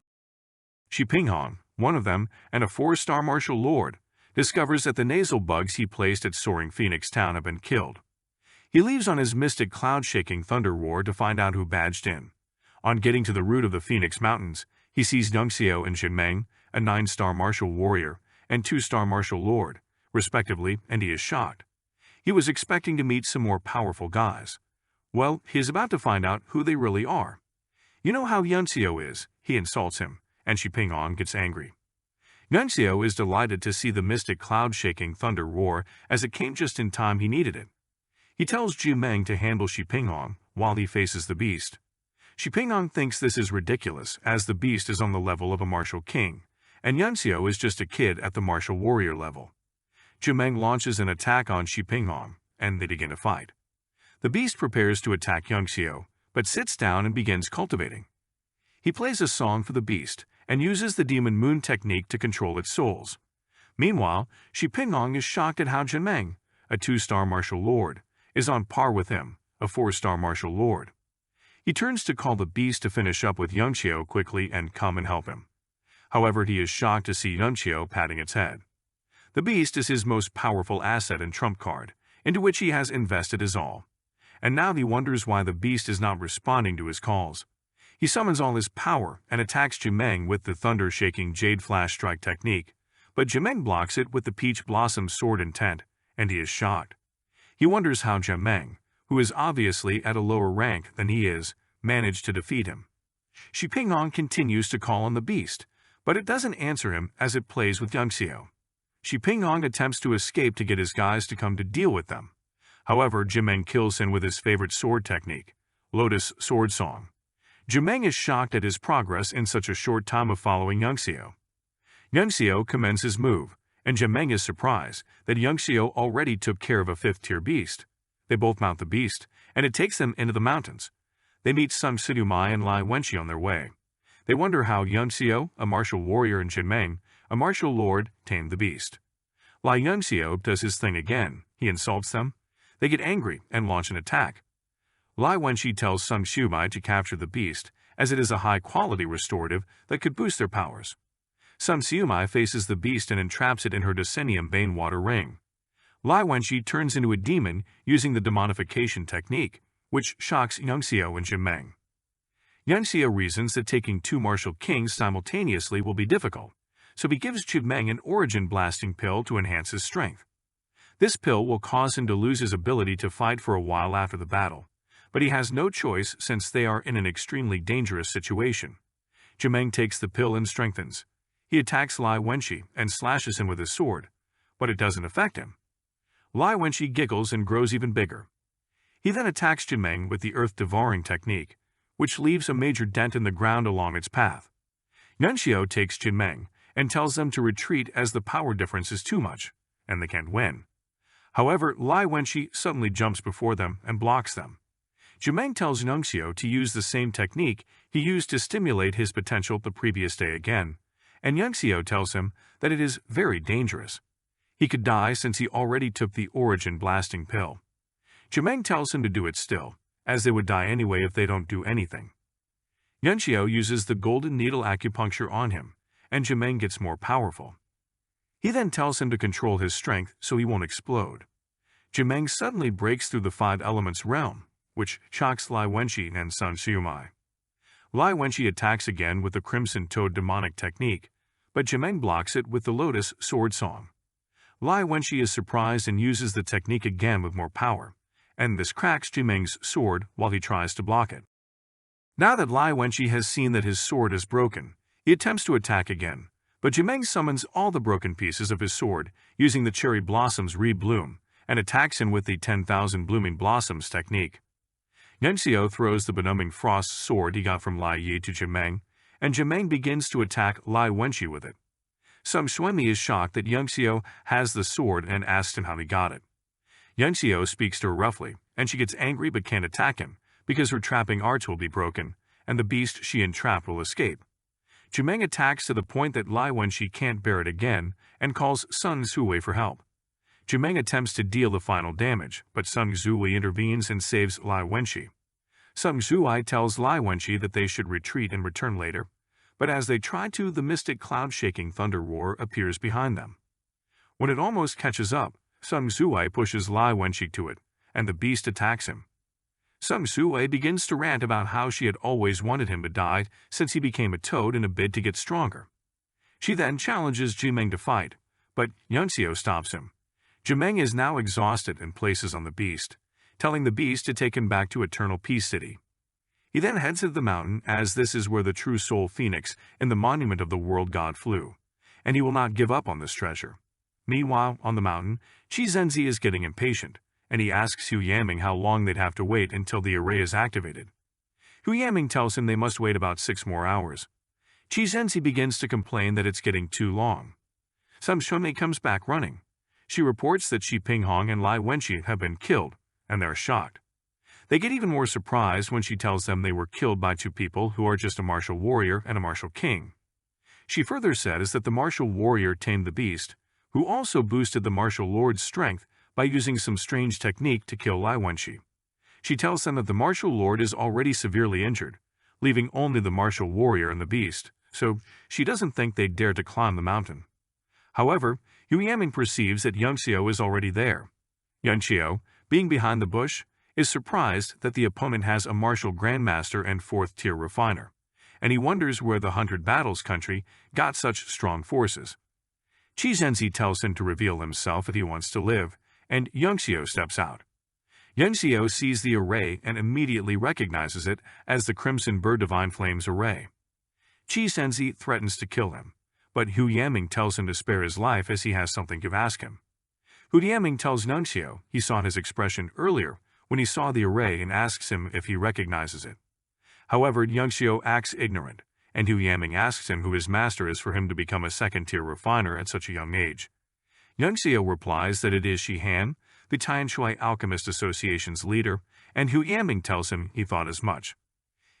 Shi Pinghong, one of them, and a 4-star martial lord, discovers that the nasal bugs he placed at Soaring Phoenix Town have been killed. He leaves on his mystic cloud-shaking thunder roar to find out who badged in. On getting to the root of the Phoenix Mountains, he sees Yangxiu and Jimeng, a 9-star martial warrior and 2-star martial lord, respectively, and he is shocked. He was expecting to meet some more powerful guys. Well, he is about to find out who they really are. You know how Yangxiu is, he insults him, and Shi Pinghong gets angry. Yangxiu is delighted to see the mystic cloud-shaking thunder roar as it came just in time he needed it. He tells Jimeng to handle Shi Pinghong while he faces the beast. Shi Pinghong thinks this is ridiculous, as the beast is on the level of a martial king, and Yangxiu is just a kid at the martial warrior level. Jimeng launches an attack on Shi Pinghong, and they begin to fight. The beast prepares to attack Yangxiu, but sits down and begins cultivating. He plays a song for the beast, and uses the demon moon technique to control its souls. Meanwhile, Shi Pinghong is shocked at how Jimeng, a 2-star martial lord, is on par with him, a 4-star martial lord. He turns to call the beast to finish up with Yangxiu quickly and come and help him. However, he is shocked to see Yangxiu patting its head. The beast is his most powerful asset and trump card, into which he has invested his all. And now he wonders why the beast is not responding to his calls. He summons all his power and attacks Jimeng with the thunder-shaking Jade Flash Strike technique, but Jimeng blocks it with the Peach Blossom Sword intent, and he is shocked. He wonders how Jimeng, who is obviously at a lower rank than he is, managed to defeat him. Shi Pinghong continues to call on the beast, but it doesn't answer him as it plays with Yangxiu. Shi Pinghong attempts to escape to get his guys to come to deal with them. However, Jimeng kills him with his favorite sword technique, Lotus Sword Song. Jimeng is shocked at his progress in such a short time of following Yangxiu. Yangxiu commends his move, and Jimeng is surprised that Yangxiu already took care of a 5th-tier beast. They both mount the beast, and it takes them into the mountains. They meet Sun Sidumai and Lai Wenqi on their way. They wonder how Yangxiu, a martial warrior, and Jimeng, a martial lord, tamed the beast. Lai Yangxiu does his thing again. He insults them. They get angry and launch an attack. Lai Wenqi tells Sun Sidumai to capture the beast, as it is a high-quality restorative that could boost their powers. Sun Sidumai faces the beast and entraps it in her Decennium Bane water ring. Lai Wenqi turns into a demon using the demonification technique, which shocks Yangxiu and Jimeng. Yangxiu reasons that taking 2 martial kings simultaneously will be difficult, so he gives Jimeng an origin blasting pill to enhance his strength. This pill will cause him to lose his ability to fight for a while after the battle, but he has no choice since they are in an extremely dangerous situation. Jimeng takes the pill and strengthens. He attacks Lai Wenshi and slashes him with his sword, but it doesn't affect him. Lai Wenshi giggles and grows even bigger. He then attacks Jimeng with the earth-devouring technique, which leaves a major dent in the ground along its path. Yunxiu takes Jimeng and tells them to retreat as the power difference is too much, and they can't win. However, Lai Wenshi suddenly jumps before them and blocks them. Jimeng tells Yunxiu to use the same technique he used to stimulate his potential the previous day again, and Yunxiu tells him that it is very dangerous. He could die since he already took the origin blasting pill. Jimeng tells him to do it still, as they would die anyway if they don't do anything. Yunxiu uses the golden needle acupuncture on him, and Jimeng gets more powerful. He then tells him to control his strength so he won't explode. Jimeng suddenly breaks through the five elements realm, which shocks Lai Wenshi and Sun Xiumai. Lai Wenshi attacks again with the Crimson Toad demonic technique, but Jimeng blocks it with the Lotus Sword Song. Lai Wenshi is surprised and uses the technique again with more power, and this cracks Jimeng's sword while he tries to block it. Now that Lai Wenshi has seen that his sword is broken, he attempts to attack again, but Jimeng summons all the broken pieces of his sword using the cherry blossoms rebloom and attacks him with the 10,000 blooming blossoms technique. Yunxiu throws the benumbing frost sword he got from Lai Yi to Jimeng, and Jimeng begins to attack Lai Wenshi with it. Some Xuanmi is shocked that Yunxiu has the sword and asks him how he got it. Yunxiu speaks to her roughly, and she gets angry but can't attack him, because her trapping arts will be broken, and the beast she entrapped will escape. Jimeng attacks to the point that Lai Wenshi can't bear it again, and calls Sun Xuwei for help. Jimeng attempts to deal the final damage, but Sun Xuwei intervenes and saves Lai Wenshi. Sun Xuwei tells Lai Wenshi that they should retreat and return later, but as they try to, the mystic cloud-shaking thunder roar appears behind them. When it almost catches up, Sun Xuwei pushes Lai Wenshi to it, and the beast attacks him. Sun Xuwei begins to rant about how she had always wanted him to die since he became a toad in a bid to get stronger. She then challenges Jimeng to fight, but Yunxiu stops him. Jimeng is now exhausted and places on the beast, telling the beast to take him back to Eternal Peace City. He then heads to the mountain, as this is where the true soul phoenix in the monument of the world god flew, and he will not give up on this treasure. Meanwhile, on the mountain, Qi Zhenzi is getting impatient, and he asks Hu Yaming how long they'd have to wait until the array is activated. Hu Yaming tells him they must wait about 6 more hours. Qi Zhenzi begins to complain that it's getting too long. Some Shumei comes back running. She reports that Shi Pinghong and Lai Wenshi have been killed, and they're shocked. They get even more surprised when she tells them they were killed by 2 people who are just a martial warrior and a martial king. She further says that the martial warrior tamed the beast, who also boosted the martial lord's strength by using some strange technique to kill Lai Wenshi. She tells them that the martial lord is already severely injured, leaving only the martial warrior and the beast, so she doesn't think they'd dare to climb the mountain. However, Hu Yaming perceives that Yunxiu is already there. Yunxiu, being behind the bush, is surprised that the opponent has a martial grandmaster and 4th-tier refiner, and he wonders where the 100 Battles country got such strong forces. Qi Zhenzi tells him to reveal himself if he wants to live, and Yunxiu steps out. Yunxiu sees the array and immediately recognizes it as the Crimson Bird Divine Flames array. Qi Zhenzi threatens to kill him, but Hu Yaming tells him to spare his life as he has something to ask him. Hu Yaming tells Yunxiu he saw his expression earlier when he saw the array and asks him if he recognizes it. However, Yunxiu acts ignorant, and Hu Yaming asks him who his master is for him to become a 2nd-tier refiner at such a young age. Yunxiu replies that it is Shi Han, the Tianshui Alchemist Association's leader, and Hu Yaming tells him he thought as much.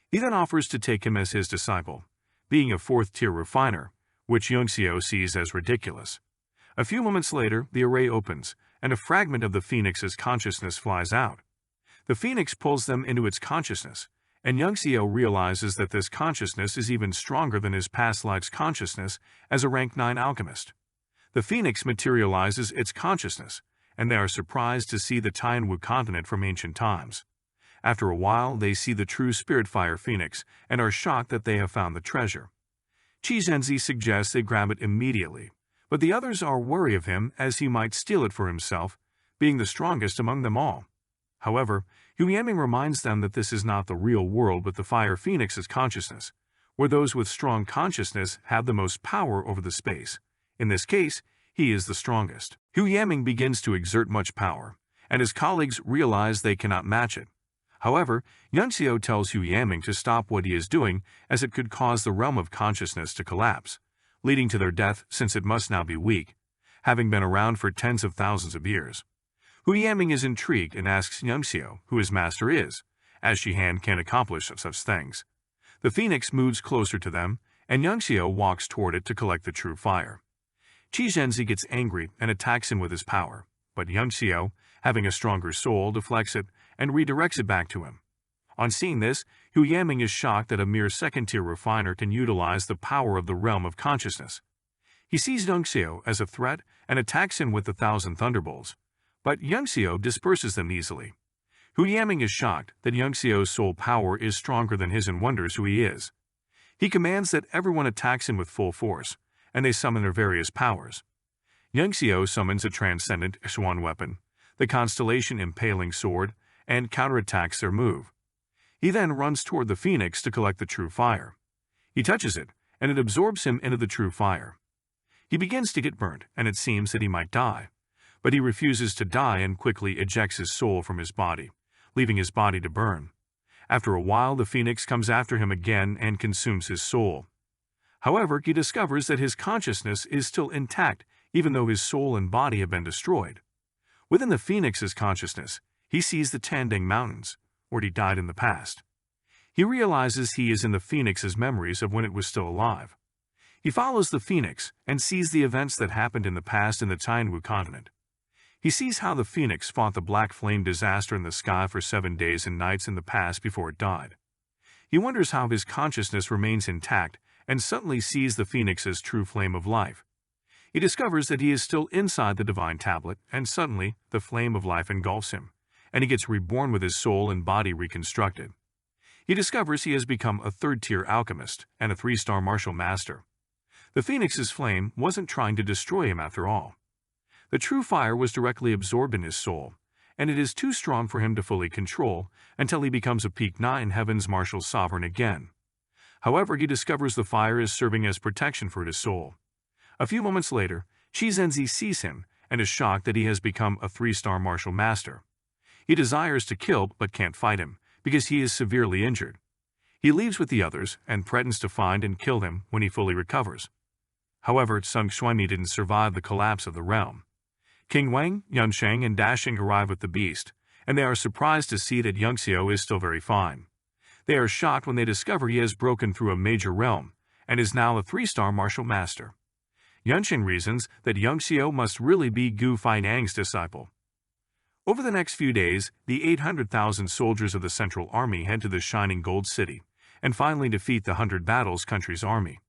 He then offers to take him as his disciple, being a 4th-tier refiner, which Yunxiu sees as ridiculous. A few moments later, the array opens, and a fragment of the phoenix's consciousness flies out. The phoenix pulls them into its consciousness, and Yunxiu realizes that this consciousness is even stronger than his past life's consciousness as a rank 9 alchemist. The phoenix materializes its consciousness, and they are surprised to see the Tianwu continent from ancient times. After a while, they see the true spirit fire phoenix and are shocked that they have found the treasure. Qi Zhenzi suggests they grab it immediately, but the others are wary of him as he might steal it for himself, being the strongest among them all. However, Humiliated reminds them that this is not the real world with the Fire Phoenix's consciousness, where those with strong consciousness have the most power over the space. In this case, he is the strongest. Humiliated begins to exert much power, and his colleagues realize they cannot match it. However, Yunxiu tells Humiliated to stop what he is doing as it could cause the realm of consciousness to collapse, leading to their death since it must now be weak, having been around for tens of thousands of years. Humiliated is intrigued and asks Yunxiu who his master is, as Shihan can't accomplish such things. The phoenix moves closer to them, and Yunxiu walks toward it to collect the true fire. Qizhenzi gets angry and attacks him with his power, but Yunxiu, having a stronger soul, deflects it and redirects it back to him. On seeing this, Humiliated is shocked that a mere second-tier refiner can utilize the power of the realm of consciousness. He sees Yunxiu as a threat and attacks him with the 1,000 thunderbolts, but Yunxiu disperses them easily. Humiliated is shocked that Yunxiu's soul power is stronger than his and wonders who he is. He commands that everyone attacks him with full force, and they summon their various powers. Yunxiu summons a transcendent Shuan weapon, the constellation impaling sword, and counterattacks their move. He then runs toward the phoenix to collect the true fire. He touches it, and it absorbs him into the true fire. He begins to get burnt, and it seems that he might die. But he refuses to die and quickly ejects his soul from his body, leaving his body to burn. After a while, the phoenix comes after him again and consumes his soul. However, he discovers that his consciousness is still intact, even though his soul and body have been destroyed. Within the phoenix's consciousness, he sees the Tanding Mountains, where he died in the past. He realizes he is in the phoenix's memories of when it was still alive. He follows the phoenix and sees the events that happened in the past in the Tianwu continent. He sees how the phoenix fought the black flame disaster in the sky for 7 days and nights in the past before it died. He wonders how his consciousness remains intact and suddenly sees the phoenix's true flame of life. He discovers that he is still inside the divine tablet, and suddenly the flame of life engulfs him, and he gets reborn with his soul and body reconstructed. He discovers he has become a third-tier alchemist and a 3-star martial master. The phoenix's flame wasn't trying to destroy him after all. The true fire was directly absorbed in his soul, and it is too strong for him to fully control until he becomes a peak 9 heaven's martial sovereign again. However, he discovers the fire is serving as protection for his soul. A few moments later, Qizhenzi sees him and is shocked that he has become a 3-star martial master. He desires to kill but can't fight him because he is severely injured. He leaves with the others and threatens to find and kill him when he fully recovers. However, Sung Xuanmi didn't survive the collapse of the realm. King Wang, Yunsheng, and Dashing arrive with the beast, and they are surprised to see that Yunxiu is still very fine. They are shocked when they discover he has broken through a major realm and is now a 3-star martial master. Yunsheng reasons that Yunxiu must really be Gu Fainang's disciple. Over the next few days, the 800,000 soldiers of the Central Army head to the Shining Gold City and finally defeat the 100 Battles country's army.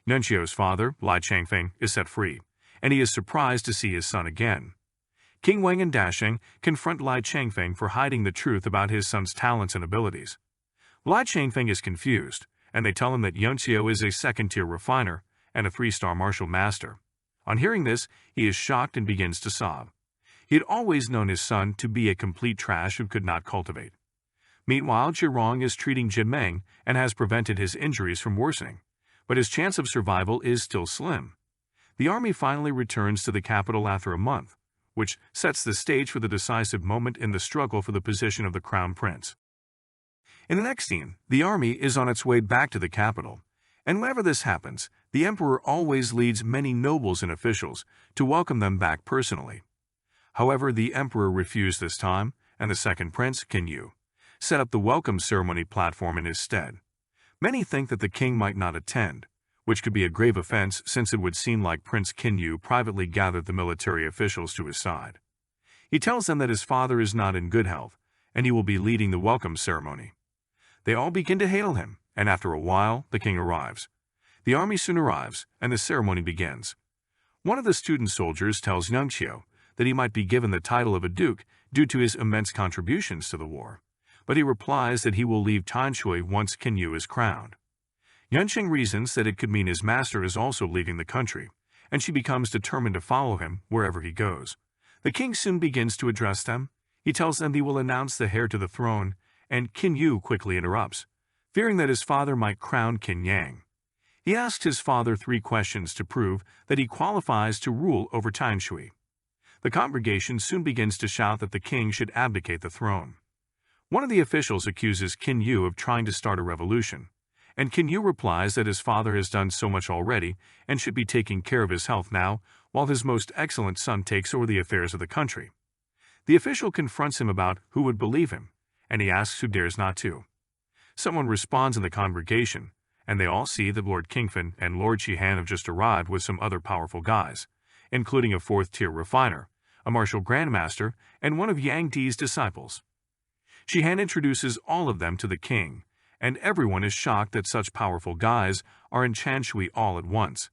Yunxiu's father, Lai Changfeng, is set free, and he is surprised to see his son again. King Wang and Dashing confront Lai Changfeng for hiding the truth about his son's talents and abilities. Lai Changfeng is confused, and they tell him that Yunxiu is a second-tier refiner and a 3-star martial master. On hearing this, he is shocked and begins to sob. He had always known his son to be a complete trash who could not cultivate. Meanwhile, Zhirong is treating Jin Meng and has prevented his injuries from worsening, but his chance of survival is still slim. The army finally returns to the capital after a month, which sets the stage for the decisive moment in the struggle for the position of the crown prince. In the next scene, the army is on its way back to the capital, and whenever this happens, the emperor always leads many nobles and officials to welcome them back personally. However, the emperor refused this time, and the second prince, Qin Yu, set up the welcome ceremony platform in his stead. Many think that the king might not attend, which could be a grave offense since it would seem like Prince Qin Yu privately gathered the military officials to his side. He tells them that his father is not in good health, and he will be leading the welcome ceremony. They all begin to hail him, and after a while, the king arrives. The army soon arrives, and the ceremony begins. One of the student soldiers tells Yunxiu that he might be given the title of a duke due to his immense contributions to the war, but he replies that he will leave Tanshui once Qin Yu is crowned. Yunsheng reasons that it could mean his master is also leaving the country, and she becomes determined to follow him wherever he goes. The king soon begins to address them. He tells them he will announce the heir to the throne, and Qin Yu quickly interrupts, fearing that his father might crown Qin Yang. He asks his father 3 questions to prove that he qualifies to rule over Tanshui. The congregation soon begins to shout that the king should abdicate the throne. One of the officials accuses Qin Yu of trying to start a revolution, and Qin Yu replies that his father has done so much already and should be taking care of his health now, while his most excellent son takes over the affairs of the country. The official confronts him about who would believe him, and he asks who dares not to. Someone responds in the congregation, and they all see that Lord Kingfin and Lord Shihan have just arrived with some other powerful guys, including a 4th-tier refiner, a martial grandmaster, and one of Yang Di's disciples. Shihan introduces all of them to the king, and everyone is shocked that such powerful guys are in Chanshui all at once.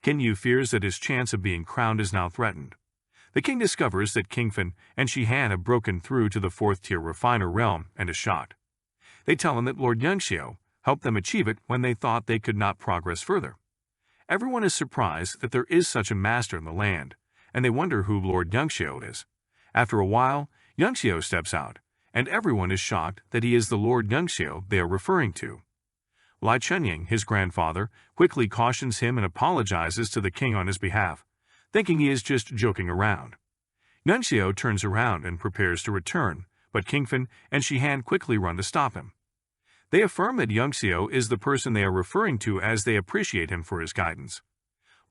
Qin Yu fears that his chance of being crowned is now threatened. The king discovers that Kingfin and Shihan have broken through to the 4th-tier refiner realm and is shocked. They tell him that Lord Yangxiu helped them achieve it when they thought they could not progress further. Everyone is surprised that there is such a master in the land, and they wonder who Lord Yangxiu is. After a while, Yangxiu steps out, and everyone is shocked that he is the Lord Yangxiu they are referring to. Lai Chenying, his grandfather, quickly cautions him and apologizes to the king on his behalf, thinking he is just joking around. Yangxiu turns around and prepares to return, but Kingfin and Shihan quickly run to stop him. They affirm that Yangxiu is the person they are referring to as they appreciate him for his guidance.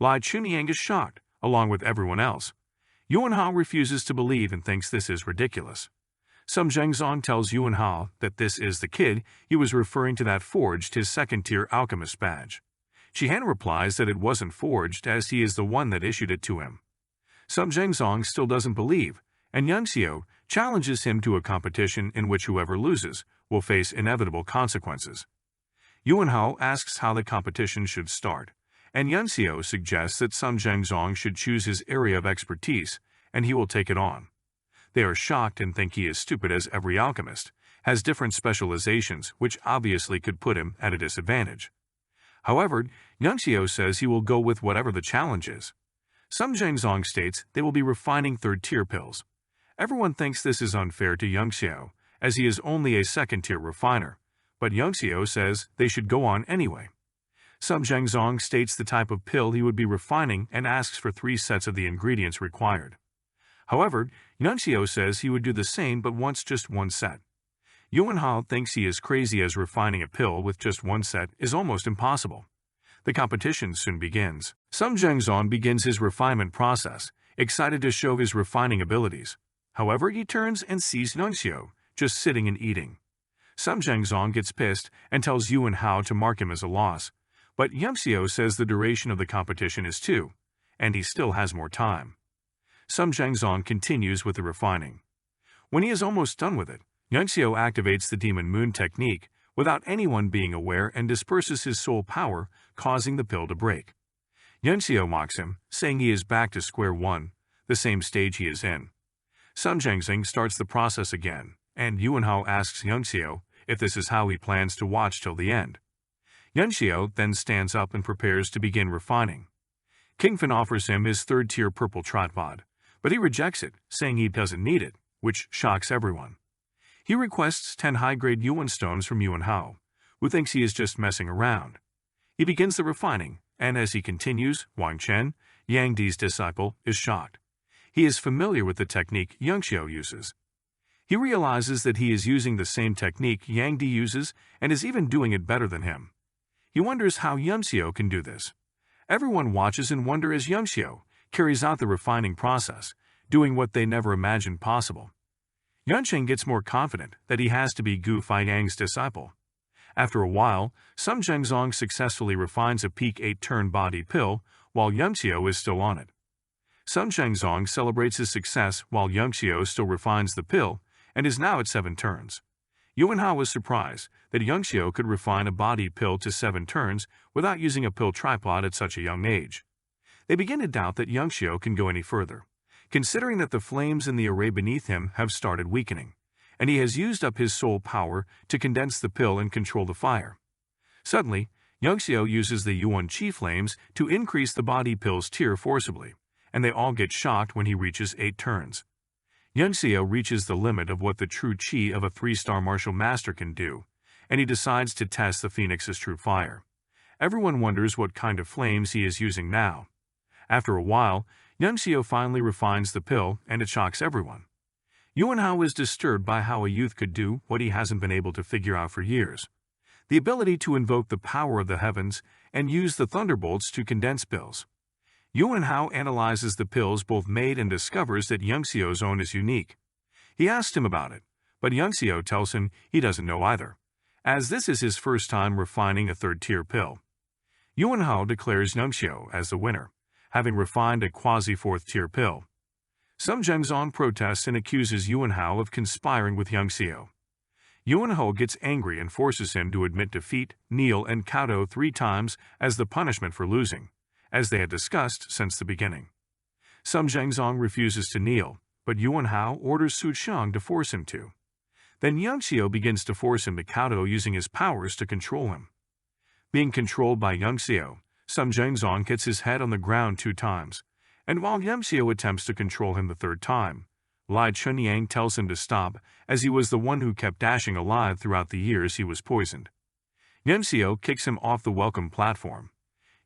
Lai Chenying is shocked, along with everyone else. Yuan Hao refuses to believe and thinks this is ridiculous. Some Zhengzong tells Yuan Hao that this is the kid he was referring to that forged his 2nd-tier alchemist badge. Shihan replies that it wasn't forged as he is the one that issued it to him. Some Zhengzong still doesn't believe, and Yangxiu challenges him to a competition in which whoever loses will face inevitable consequences. Yuan Hao asks how the competition should start, and Yangxiu suggests that some Zhengzong should choose his area of expertise, and he will take it on. They are shocked and think he is stupid as every alchemist has different specializations which obviously could put him at a disadvantage. However, Yangxiu says he will go with whatever the challenge is. Some Zhengzong states they will be refining 3rd-tier pills. Everyone thinks this is unfair to Yangxiu, as he is only a 2nd-tier refiner, but Yangxiu says they should go on anyway. Some Zhengzong states the type of pill he would be refining and asks for 3 sets of the ingredients required. However, Yangxiu says he would do the same but wants just 1 set. Yuan Hao thinks he is crazy as refining a pill with just 1 set is almost impossible. The competition soon begins. Some Zhengzong begins his refinement process, excited to show his refining abilities. However, he turns and sees Yangxiu just sitting and eating. Some Zhengzong gets pissed and tells Yuan Hao to mark him as a loss, but Yangxiu says the duration of the competition is 2, and he still has more time. Some Zhengzong continues with the refining. When he is almost done with it, Yangxiu activates the Demon Moon technique without anyone being aware and disperses his soul power, causing the pill to break. Yangxiu mocks him, saying he is back to square one, the same stage he is in. Sun Zhengxing starts the process again, and Yuan Hao asks Yangxiu if this is how he plans to watch till the end. Yangxiu then stands up and prepares to begin refining. Kingfin offers him his 3rd-tier purple tripod, but he rejects it, saying he doesn't need it, which shocks everyone. He requests 10 high-grade Yuan stones from Yuan Hao, who thinks he is just messing around. He begins the refining, and as he continues, Wang Chen, Yang Di's disciple, is shocked. He is familiar with the technique Yangxiu uses. He realizes that he is using the same technique Yang Di uses and is even doing it better than him. He wonders how Yangxiu can do this. Everyone watches in wonder as Yangxiu carries out the refining process, doing what they never imagined possible. Yanqing gets more confident that he has to be Gu Feiyang's disciple. After a while, Sun Zhengzong successfully refines a peak 8-turn body pill while Yangxiu is still on it. Sun Zhengzong celebrates his success while Yangxiu still refines the pill and is now at 7 turns. Yuan Hao was surprised that Yangxiu could refine a body pill to 7 turns without using a pill tripod at such a young age. They begin to doubt that Yangxiu can go any further, considering that the flames in the array beneath him have started weakening, and he has used up his soul power to condense the pill and control the fire. Suddenly, Yangxiu uses the Yuan Qi flames to increase the body pill's tier forcibly, and they all get shocked when he reaches 8 turns. Yunxiu reaches the limit of what the true chi of a 3-star martial master can do, and he decides to test the phoenix's true fire. Everyone wonders what kind of flames he is using now. After a while, Yunxiu finally refines the pill, and it shocks everyone. Yuanhao is disturbed by how a youth could do what he hasn't been able to figure out for years: the ability to invoke the power of the heavens and use the thunderbolts to condense pills. Yuanhao analyzes the pills both made and discovers that Yunxiu's own is unique. He asks him about it, but Yunxiu tells him he doesn't know either, as this is his first time refining a 3rd-tier pill. Yuanhao declares Yunxiu as the winner, having refined a quasi-4th-tier pill. Some Zhengzong protests and accuses Yuanhao of conspiring with Yunxiu. Yuanhao gets angry and forces him to admit defeat, kneel and kowtow 3 times as the punishment for losing, as they had discussed since the beginning. Some Zhengzong refuses to kneel, but Yuanhao orders Su Xiang to force him to. Then Yunxiu begins to force him to kowtow using his powers to control him. Being controlled by Yunxiu, some Zhengzong hits his head on the ground 2 times, and while Yunxiu attempts to control him the 3rd time, Lai Chunyang tells him to stop, as he was the one who kept dashing alive throughout the years he was poisoned. Yunxiu kicks him off the welcome platform.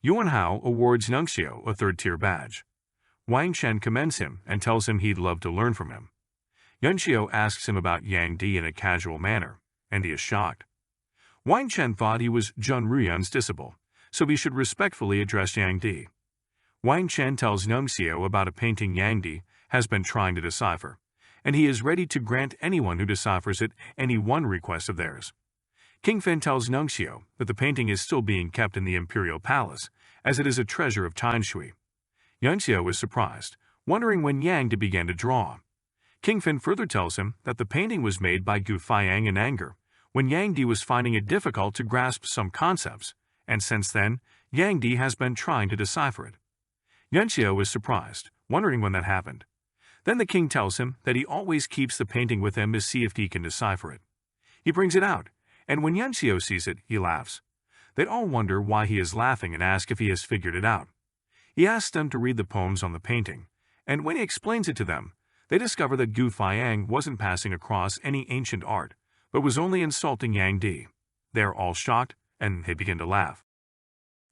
Yuanhao awards Yunxiu a 3rd-tier badge. Wang Chen commends him and tells him he'd love to learn from him. Yunxiu asks him about Yang Di in a casual manner, and he is shocked. Wang Chen thought he was Zheng Ruyun's disciple, so he should respectfully address Yang Di. Wang Chen tells Yunxiu about a painting Yang Di has been trying to decipher, and he is ready to grant anyone who deciphers it any one request of theirs. King Fin tells Yunxiu that the painting is still being kept in the imperial palace, as it is a treasure of Tanshui. Yunxiu is surprised, wondering when Yang Di began to draw. King Fin further tells him that the painting was made by Gu Fiang in anger, when Yang Di was finding it difficult to grasp some concepts, and since then, Yang Di has been trying to decipher it. Yunxiu is surprised, wondering when that happened. Then the king tells him that he always keeps the painting with him to see if he can decipher it. He brings it out, and when Yunxiu sees it, he laughs. They all wonder why he is laughing and ask if he has figured it out. He asks them to read the poems on the painting, and when he explains it to them, they discover that Gu Fiang wasn't passing across any ancient art, but was only insulting Yang Di. They are all shocked, and they begin to laugh.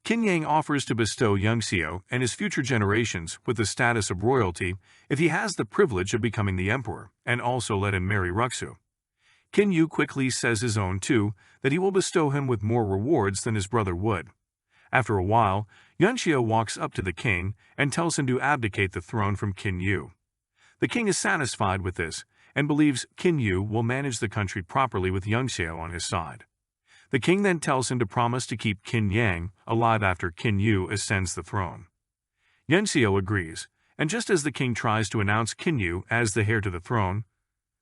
Qin Yang offers to bestow Yunxiu and his future generations with the status of royalty if he has the privilege of becoming the emperor, and also let him marry Ruxu. Qin Yu quickly says his own too, that he will bestow him with more rewards than his brother would. After a while, Yunxiu walks up to the king and tells him to abdicate the throne from Qin Yu. The king is satisfied with this, and believes Qin Yu will manage the country properly with Yunxiu on his side. The king then tells him to promise to keep Qin Yang alive after Qin Yu ascends the throne. Yunxiu agrees, and just as the king tries to announce Qin Yu as the heir to the throne,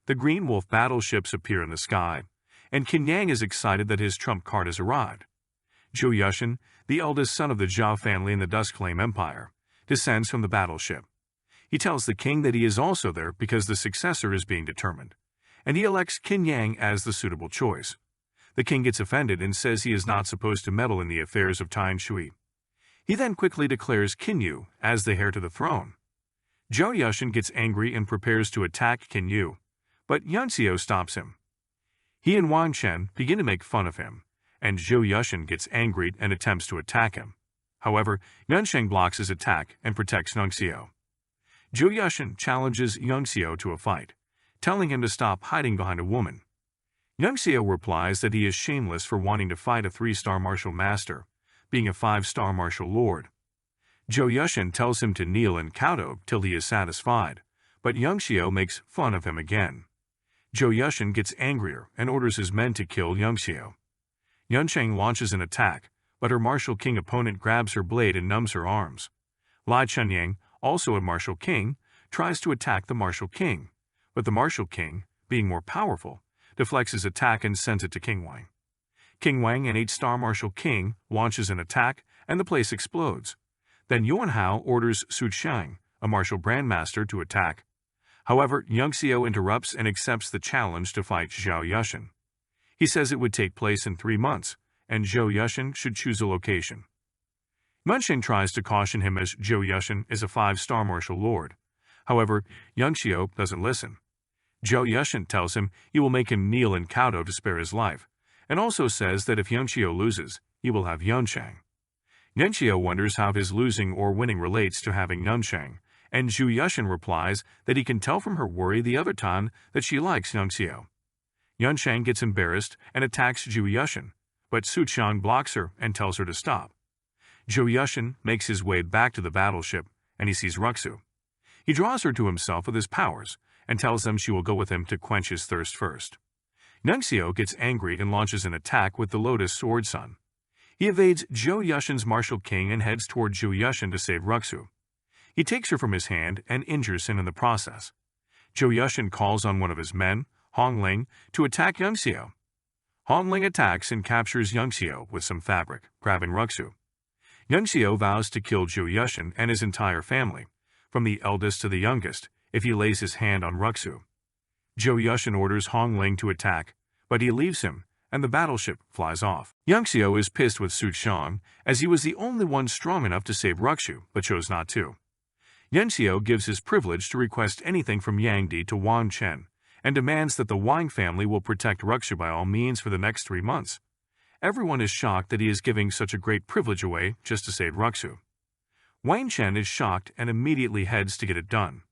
the Green Wolf battleships appear in the sky, and Qin Yang is excited that his trump card has arrived. Zhou Yushan, the eldest son of the Zhao family in the Duskflame Empire, descends from the battleship. He tells the king that he is also there because the successor is being determined, and he elects Qin Yang as the suitable choice. The king gets offended and says he is not supposed to meddle in the affairs of Tanshui. He then quickly declares Qin Yu as the heir to the throne. Zhou Yushan gets angry and prepares to attack Qin Yu, but Yunxiu stops him. He and Wang Chen begin to make fun of him, and Zhou Yushan gets angry and attempts to attack him. However, Yunsheng blocks his attack and protects Yunxiu. Zhou Yushan challenges Yunxiu to a fight, telling him to stop hiding behind a woman. Yunxiu replies that he is shameless for wanting to fight a 3-star martial master, being a 5-star martial lord. Zhou Yushan tells him to kneel and kowtow till he is satisfied, but Yunxiu makes fun of him again. Zhou Yushan gets angrier and orders his men to kill Yunxiu. Yunsheng launches an attack, but her martial king opponent grabs her blade and numbs her arms. Lai Chunyang, also a martial king, tries to attack the martial king, but the martial king, being more powerful, deflects his attack and sends it to King Wang. King Wang, an 8-star martial king, launches an attack, and the place explodes. Then Yuanhao orders Su Xiang, a martial brandmaster, to attack. However, Yunxiu interrupts and accepts the challenge to fight Zhou Yushan. He says it would take place in 3 months, and Zhou Yushan should choose a location. Munsheng tries to caution him as Zhou Yushin is a 5-star martial lord. However, Yang Xiu doesn't listen. Zhou Yushin tells him he will make him kneel in kowtow to spare his life, and also says that if Yang Xiu loses, he will have Yunsheng. Yang Xiu wonders how his losing or winning relates to having Yunsheng, and Zhou Yushin replies that he can tell from her worry the other time that she likes Yang Xiu. Yunsheng gets embarrassed and attacks Zhou Yushin, but Su Qiang blocks her and tells her to stop. Zhou Yushin makes his way back to the battleship, and he sees Ruxu. He draws her to himself with his powers, and tells them she will go with him to quench his thirst first. Yang Xiu gets angry and launches an attack with the Lotus Sword Sun. He evades Zhou Yushin's martial king and heads toward Zhou Yushin to save Ruxu. He takes her from his hand and injures him in the process. Zhou Yushin calls on one of his men, Hong Ling, to attack Yang Xiu. Hong Ling attacks and captures Yang Xiu with some fabric, grabbing Ruxu. Yang Xiu vows to kill Zhou Yushin and his entire family, from the eldest to the youngest, if he lays his hand on Ruxu. Zhou Yushin orders Hong Ling to attack, but he leaves him, and the battleship flies off. Yang Xiu is pissed with Su Qiang, as he was the only one strong enough to save Ruxu, but chose not to. Yang Xiu gives his privilege to request anything from Yang Di to Wang Chen, and demands that the Wang family will protect Ruxu by all means for the next 3 months. Everyone is shocked that he is giving such a great privilege away just to save Ruxu. Wang Chen is shocked and immediately heads to get it done.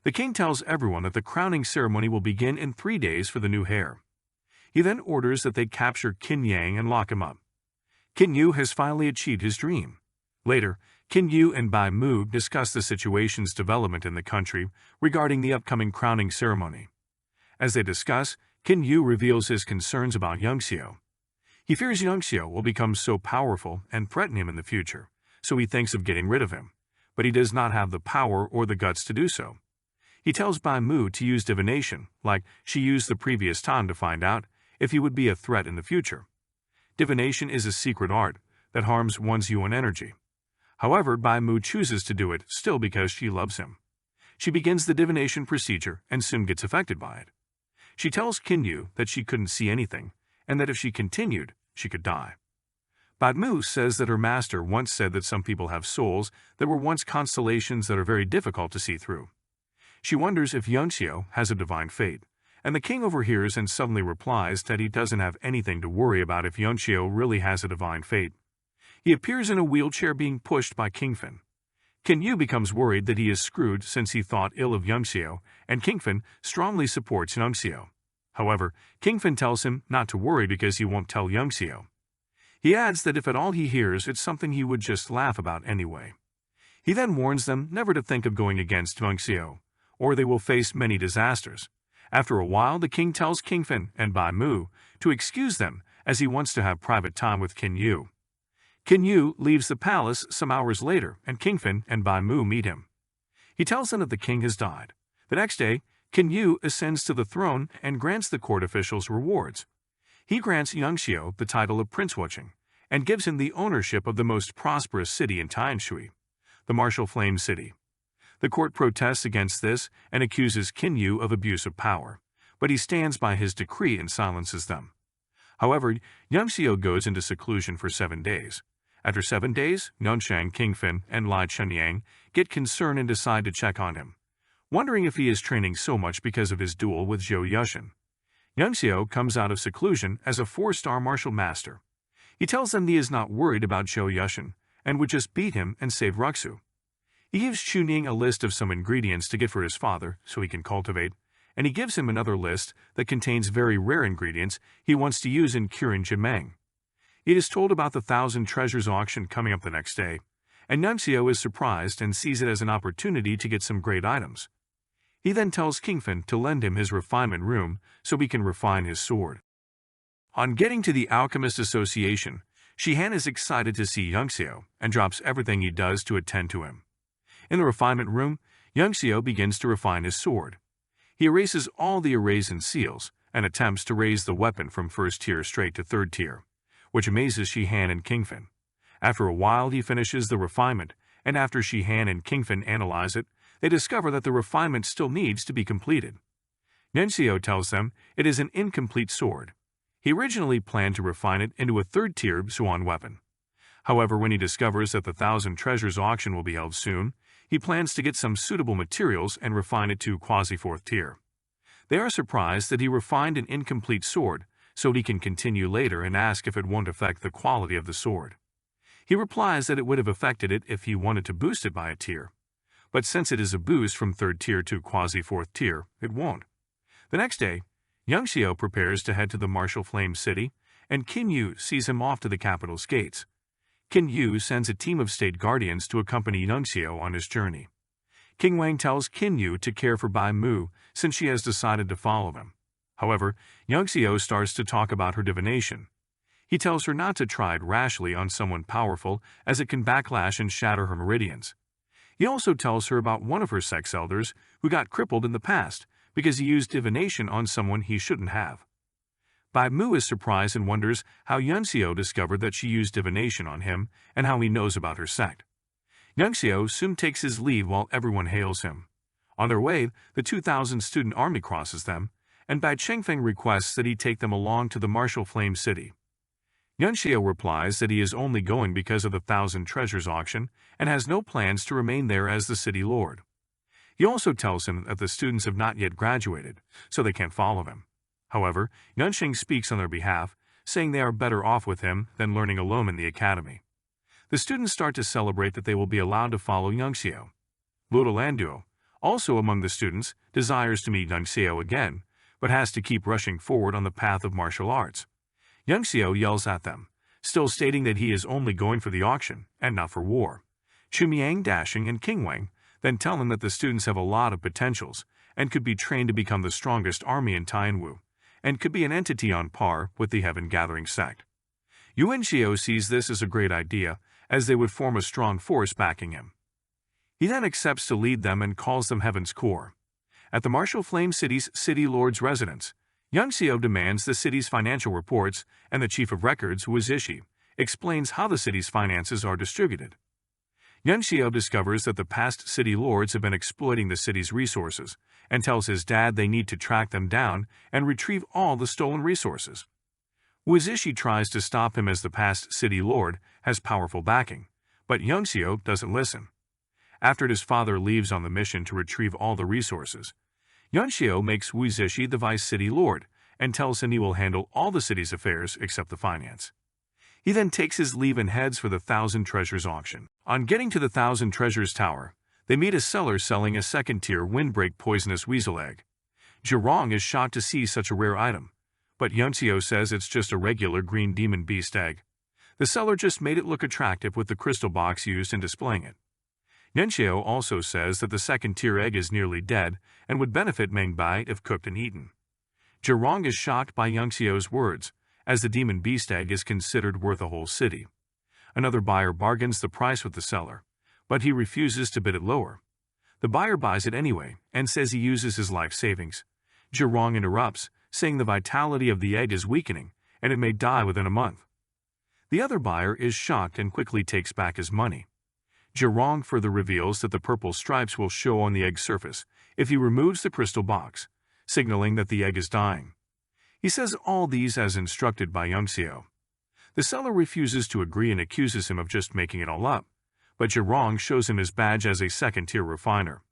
The king tells everyone that the crowning ceremony will begin in 3 days for the new heir. He then orders that they capture Qin Yang and lock him up. Qin Yu has finally achieved his dream. Later, Qin Yu and Bai Mu discuss the situation's development in the country regarding the upcoming crowning ceremony. As they discuss, Qin Yu reveals his concerns about Yang Xiu. He fears Yang Xiu will become so powerful and threaten him in the future, so he thinks of getting rid of him, but he does not have the power or the guts to do so. He tells Bai Mu to use divination, like she used the previous time to find out if he would be a threat in the future. Divination is a secret art that harms one's yuan energy. However, Bai Mu chooses to do it still because she loves him. She begins the divination procedure and soon gets affected by it. She tells Qin Yu that she couldn't see anything, and that if she continued, she could die. Bai Mu says that her master once said that some people have souls that were once constellations that are very difficult to see through. She wonders if Yang Xiu has a divine fate, and the king overhears and suddenly replies that he doesn't have anything to worry about if Yang Xiu really has a divine fate. He appears in a wheelchair being pushed by Kingfin. Qin Yu becomes worried that he is screwed since he thought ill of Yang Xiu, and Kingfin strongly supports Yang Xiu. However, Kingfin tells him not to worry because he won't tell Yang Xiu. He adds that if at all he hears, it's something he would just laugh about anyway. He then warns them never to think of going against Yang Xiu, or they will face many disasters. After a while, the king tells Kingfin and Bai Mu to excuse them as he wants to have private time with Qin Yu. Qin Yu leaves the palace some hours later, and Kingfin and Bai Mu meet him. He tells them that the king has died. The next day, Qin Yu ascends to the throne and grants the court officials rewards. He grants Yang Xiu the title of Prince Wucheng and gives him the ownership of the most prosperous city in Tianshui, the Martial Flame City. The court protests against this and accuses Qin Yu of abuse of power, but he stands by his decree and silences them. However, Yang Xiu goes into seclusion for 7 days. After 7 days, Yunsheng, Kingfin, and Lai Chenyang get concerned and decide to check on him, wondering if he is training so much because of his duel with Zhou Yushin. Yang Xiu comes out of seclusion as a 4-star martial master. He tells them he is not worried about Zhou Yushin and would just beat him and save Ruxu. He gives Chuning a list of some ingredients to get for his father so he can cultivate, and he gives him another list that contains very rare ingredients he wants to use in curing Jinmeng. He is told about the 1,000 Treasures auction coming up the next day, and Yang Xiu is surprised and sees it as an opportunity to get some great items. He then tells Kingfin to lend him his refinement room so he can refine his sword. On getting to the Alchemist Association, Shihan is excited to see Yang Xiu and drops everything he does to attend to him. In the refinement room, Yang Xiu begins to refine his sword. He erases all the arrays and seals and attempts to raise the weapon from 1st tier straight to 3rd tier, which amazes Shihan and Kingfin. After a while, he finishes the refinement, and after Shihan and Kingfin analyze it, they discover that the refinement still needs to be completed. Yang Xiu tells them it is an incomplete sword. He originally planned to refine it into a 3rd tier Xuan weapon. However, when he discovers that the Thousand Treasures auction will be held soon, he plans to get some suitable materials and refine it to quasi-fourth tier. They are surprised that he refined an incomplete sword, so he can continue later and ask if it won't affect the quality of the sword. He replies that it would have affected it if he wanted to boost it by a tier. But since it is a boost from third tier to quasi-fourth tier, it won't. The next day, Young Xiao prepares to head to the martial flame city, and Qin Yu sees him off to the capital's gates. Qin Yu sends a team of state guardians to accompany Young Xiao on his journey. King Wang tells Qin Yu to care for Bai Mu since she has decided to follow him. However, Young Xiao starts to talk about her divination. He tells her not to try it rashly on someone powerful, as it can backlash and shatter her meridians. He also tells her about one of her sex elders who got crippled in the past because he used divination on someone he shouldn't have. Bai Mu is surprised and wonders how Young Xiao discovered that she used divination on him and how he knows about her sect. Young Xiao soon takes his leave while everyone hails him. On their way, the 2,000-student army crosses them, and Bai Chengfeng requests that he take them along to the martial flame city. Young Xiao replies that he is only going because of the Thousand Treasures auction and has no plans to remain there as the city lord. He also tells him that the students have not yet graduated, so they can't follow him. However, Yunxing speaks on their behalf, saying they are better off with him than learning alone in the academy. The students start to celebrate that they will be allowed to follow Young Xiao. Luo Landuo, also among the students, desires to meet Young Xiao again, but has to keep rushing forward on the path of martial arts. Young Xiao yells at them, still stating that he is only going for the auction and not for war. Chu Miang, Dashing, and King Wang then tell him that the students have a lot of potentials and could be trained to become the strongest army in Tianwu, and could be an entity on par with the Heaven Gathering sect. Yuan Xiao sees this as a great idea, as they would form a strong force backing him. He then accepts to lead them and calls them Heaven's Core. At the Martial Flame City's City Lord's residence, Young Xiao demands the city's financial reports, and the Chief of Records, who is Ishi, explains how the city's finances are distributed. Young Xiao discovers that the past city lords have been exploiting the city's resources, and tells his dad they need to track them down and retrieve all the stolen resources. Wizishi tries to stop him as the past city lord has powerful backing, but Young Xiao doesn't listen. After his father leaves on the mission to retrieve all the resources, Young Xiao makes Wizishi the vice city lord and tells him he will handle all the city's affairs except the finance. He then takes his leave and heads for the Thousand Treasures auction. On getting to the Thousand Treasures tower, they meet a seller selling a second-tier windbreak poisonous weasel egg. Zhirong is shocked to see such a rare item, but Young Xiao says it's just a regular green demon beast egg. The seller just made it look attractive with the crystal box used in displaying it. Young Xiao also says that the second-tier egg is nearly dead and would benefit Meng Bai if cooked and eaten. Zhirong is shocked by Young Xiao's words, as the demon beast egg is considered worth a whole city. Another buyer bargains the price with the seller, but he refuses to bid it lower. The buyer buys it anyway and says he uses his life savings. Zhirong interrupts, saying the vitality of the egg is weakening and it may die within a month. The other buyer is shocked and quickly takes back his money. Zhirong further reveals that the purple stripes will show on the egg's surface if he removes the crystal box, signaling that the egg is dying. He says all these as instructed by Young Xiao. The seller refuses to agree and accuses him of just making it all up, but Zhirong shows him his badge as a second-tier refiner.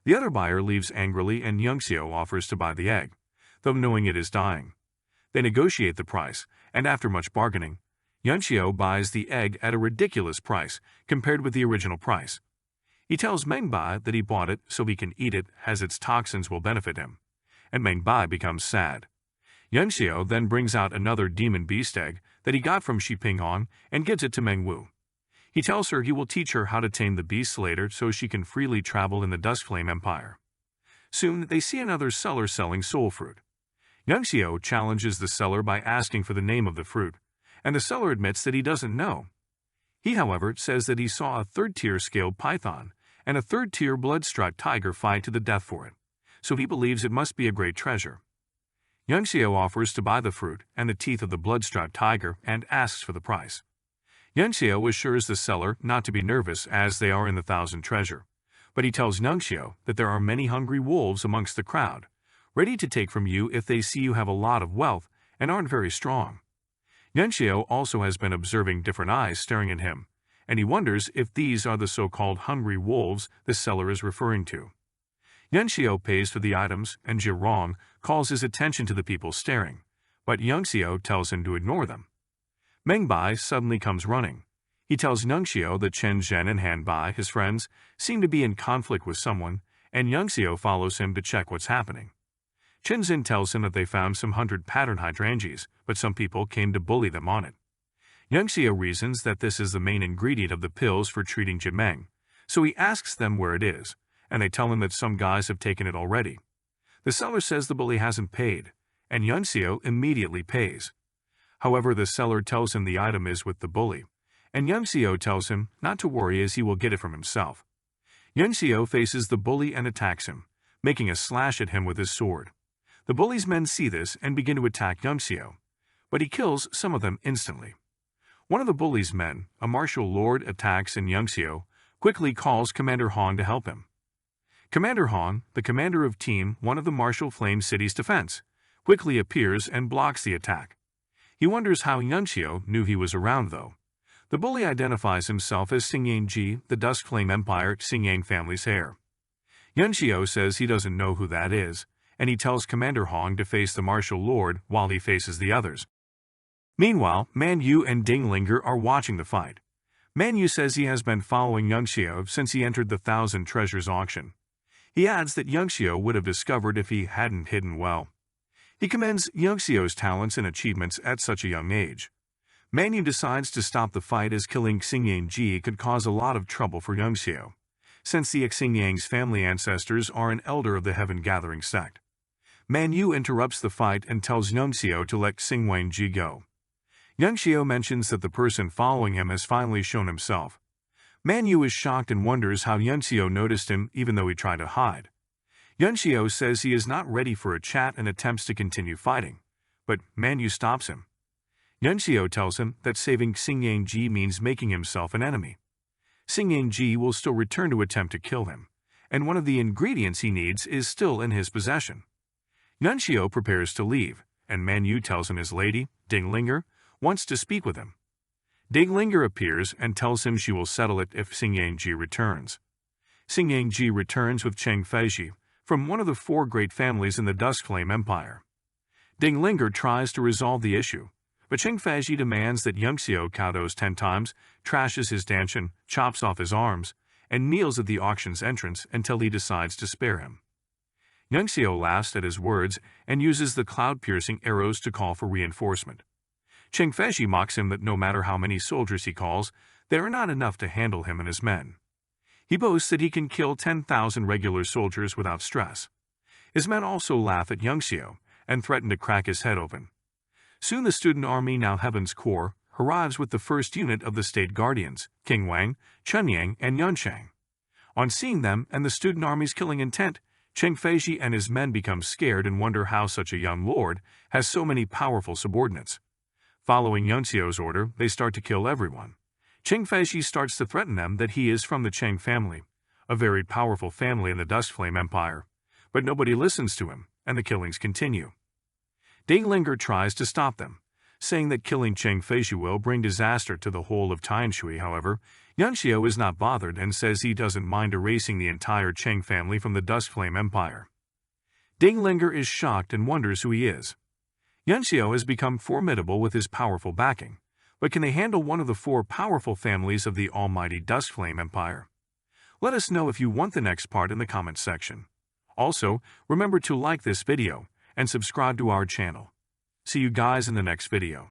The other buyer leaves angrily and Young Xiao offers to buy the egg, though knowing it is dying. They negotiate the price, and after much bargaining, Young Xiao buys the egg at a ridiculous price compared with the original price. He tells Meng Bai that he bought it so he can eat it as its toxins will benefit him, and Meng Bai becomes sad. Young Xiao then brings out another demon beast egg that he got from Shi Pinghong and gives it to Meng Wu. He tells her he will teach her how to tame the beasts later so she can freely travel in the Dust Flame Empire. Soon, they see another seller selling soul fruit. Young Xiao challenges the seller by asking for the name of the fruit, and the seller admits that he doesn't know. He, however, says that he saw a third-tier scaled python and a third-tier blood-striped tiger fight to the death for it, so he believes it must be a great treasure. Young Xiao offers to buy the fruit and the teeth of the blood-striped tiger and asks for the price. Young Xiao assures the seller not to be nervous as they are in the Thousand Treasure, but he tells Young Xiao that there are many hungry wolves amongst the crowd, ready to take from you if they see you have a lot of wealth and aren't very strong. Yunxiao also has been observing different eyes staring at him, and he wonders if these are the so-called hungry wolves the seller is referring to. Yunxiao pays for the items, and Zhirong calls his attention to the people staring, but Yunxiao tells him to ignore them. Meng Bai suddenly comes running. He tells Yunxiao that Chen Zhen and Han Bai, his friends, seem to be in conflict with someone, and Yunxiao follows him to check what's happening. Chen Zhen tells him that they found some 100 pattern hydrangeas, but some people came to bully them on it. Yunxiao reasons that this is the main ingredient of the pills for treating Jimeng, so he asks them where it is, and they tell him that some guys have taken it already. The seller says the bully hasn't paid, and Yunxiao immediately pays. However, the seller tells him the item is with the bully, and Yunxiao tells him not to worry as he will get it from himself. Yunxiao faces the bully and attacks him, making a slash at him with his sword. The bully's men see this and begin to attack Yunxiao, but he kills some of them instantly. One of the bully's men, a martial lord, attacks and Yunxiao quickly calls Commander Han to help him. Commander Han, the commander of Team 1 of the Martial Flame City's defense, quickly appears and blocks the attack. He wonders how Yunxiao knew he was around though. The bully identifies himself as Xingyang Ji, the Dusk Flame Empire Xingyang family's heir. Yunxiao says he doesn't know who that is, and he tells Commander Hong to face the martial lord while he faces the others. Meanwhile, Man Yu and Ding Linger are watching the fight. Man Yu says he has been following Yunxiao since he entered the 1,000 Treasures auction. He adds that Yunxiao would have discovered if he hadn't hidden well. He commends Yunxiao's talents and achievements at such a young age. Man Yu decides to stop the fight as killing Xingyang Ji could cause a lot of trouble for Yunxiao, since the Xingyang's family ancestors are an elder of the Heaven Gathering sect. Man Yu interrupts the fight and tells Yunxiao to let Xingyang Ji go. Yunxiao mentions that the person following him has finally shown himself. Man Yu is shocked and wonders how Yunxiao noticed him even though he tried to hide. Yunxiao says he is not ready for a chat and attempts to continue fighting, but Man Yu stops him. Yunxiao tells him that saving Xingyang Ji means making himself an enemy. Xingyang Ji will still return to attempt to kill him, and one of the ingredients he needs is still in his possession. Yunxiao prepares to leave, and Man Yu tells him his lady, Ding Linger, wants to speak with him. Ding Linger appears and tells him she will settle it if Xingyang Ji returns. Xingyang Ji returns with Cheng Feiji, from one of the 4 great families in the Dusk Flame Empire. Ding Linger tries to resolve the issue, but Cheng Feiji demands that Yunxiao kowtows 10 times, trashes his danchan, chops off his arms, and kneels at the auction's entrance until he decides to spare him. Yunxiao laughs at his words and uses the cloud-piercing arrows to call for reinforcement. Cheng Feiji mocks him that no matter how many soldiers he calls, there are not enough to handle him and his men. He boasts that he can kill 10,000 regular soldiers without stress. His men also laugh at Yunxiao and threaten to crack his head open. Soon the student army, now Heaven's Core, arrives with the first unit of the State Guardians, King Wang, Chunyang, and Yunsheng. On seeing them and the student army's killing intent, Cheng Feiji and his men become scared and wonder how such a young lord has so many powerful subordinates. Following Yunxiao's order, they start to kill everyone. Cheng Feiji starts to threaten them that he is from the Cheng family, a very powerful family in the Dusk Flame Empire, but nobody listens to him, and the killings continue. Ding Linger tries to stop them, saying that killing Cheng Feiji will bring disaster to the whole of Tianshui. However, Yunxiao is not bothered and says he doesn't mind erasing the entire Cheng family from the Dusk Flame Empire. Ding Linger is shocked and wonders who he is. Yunxiao has become formidable with his powerful backing, but can they handle one of the 4 powerful families of the almighty Dusk Flame Empire? Let us know if you want the next part in the comments section. Also, remember to like this video and subscribe to our channel. See you guys in the next video.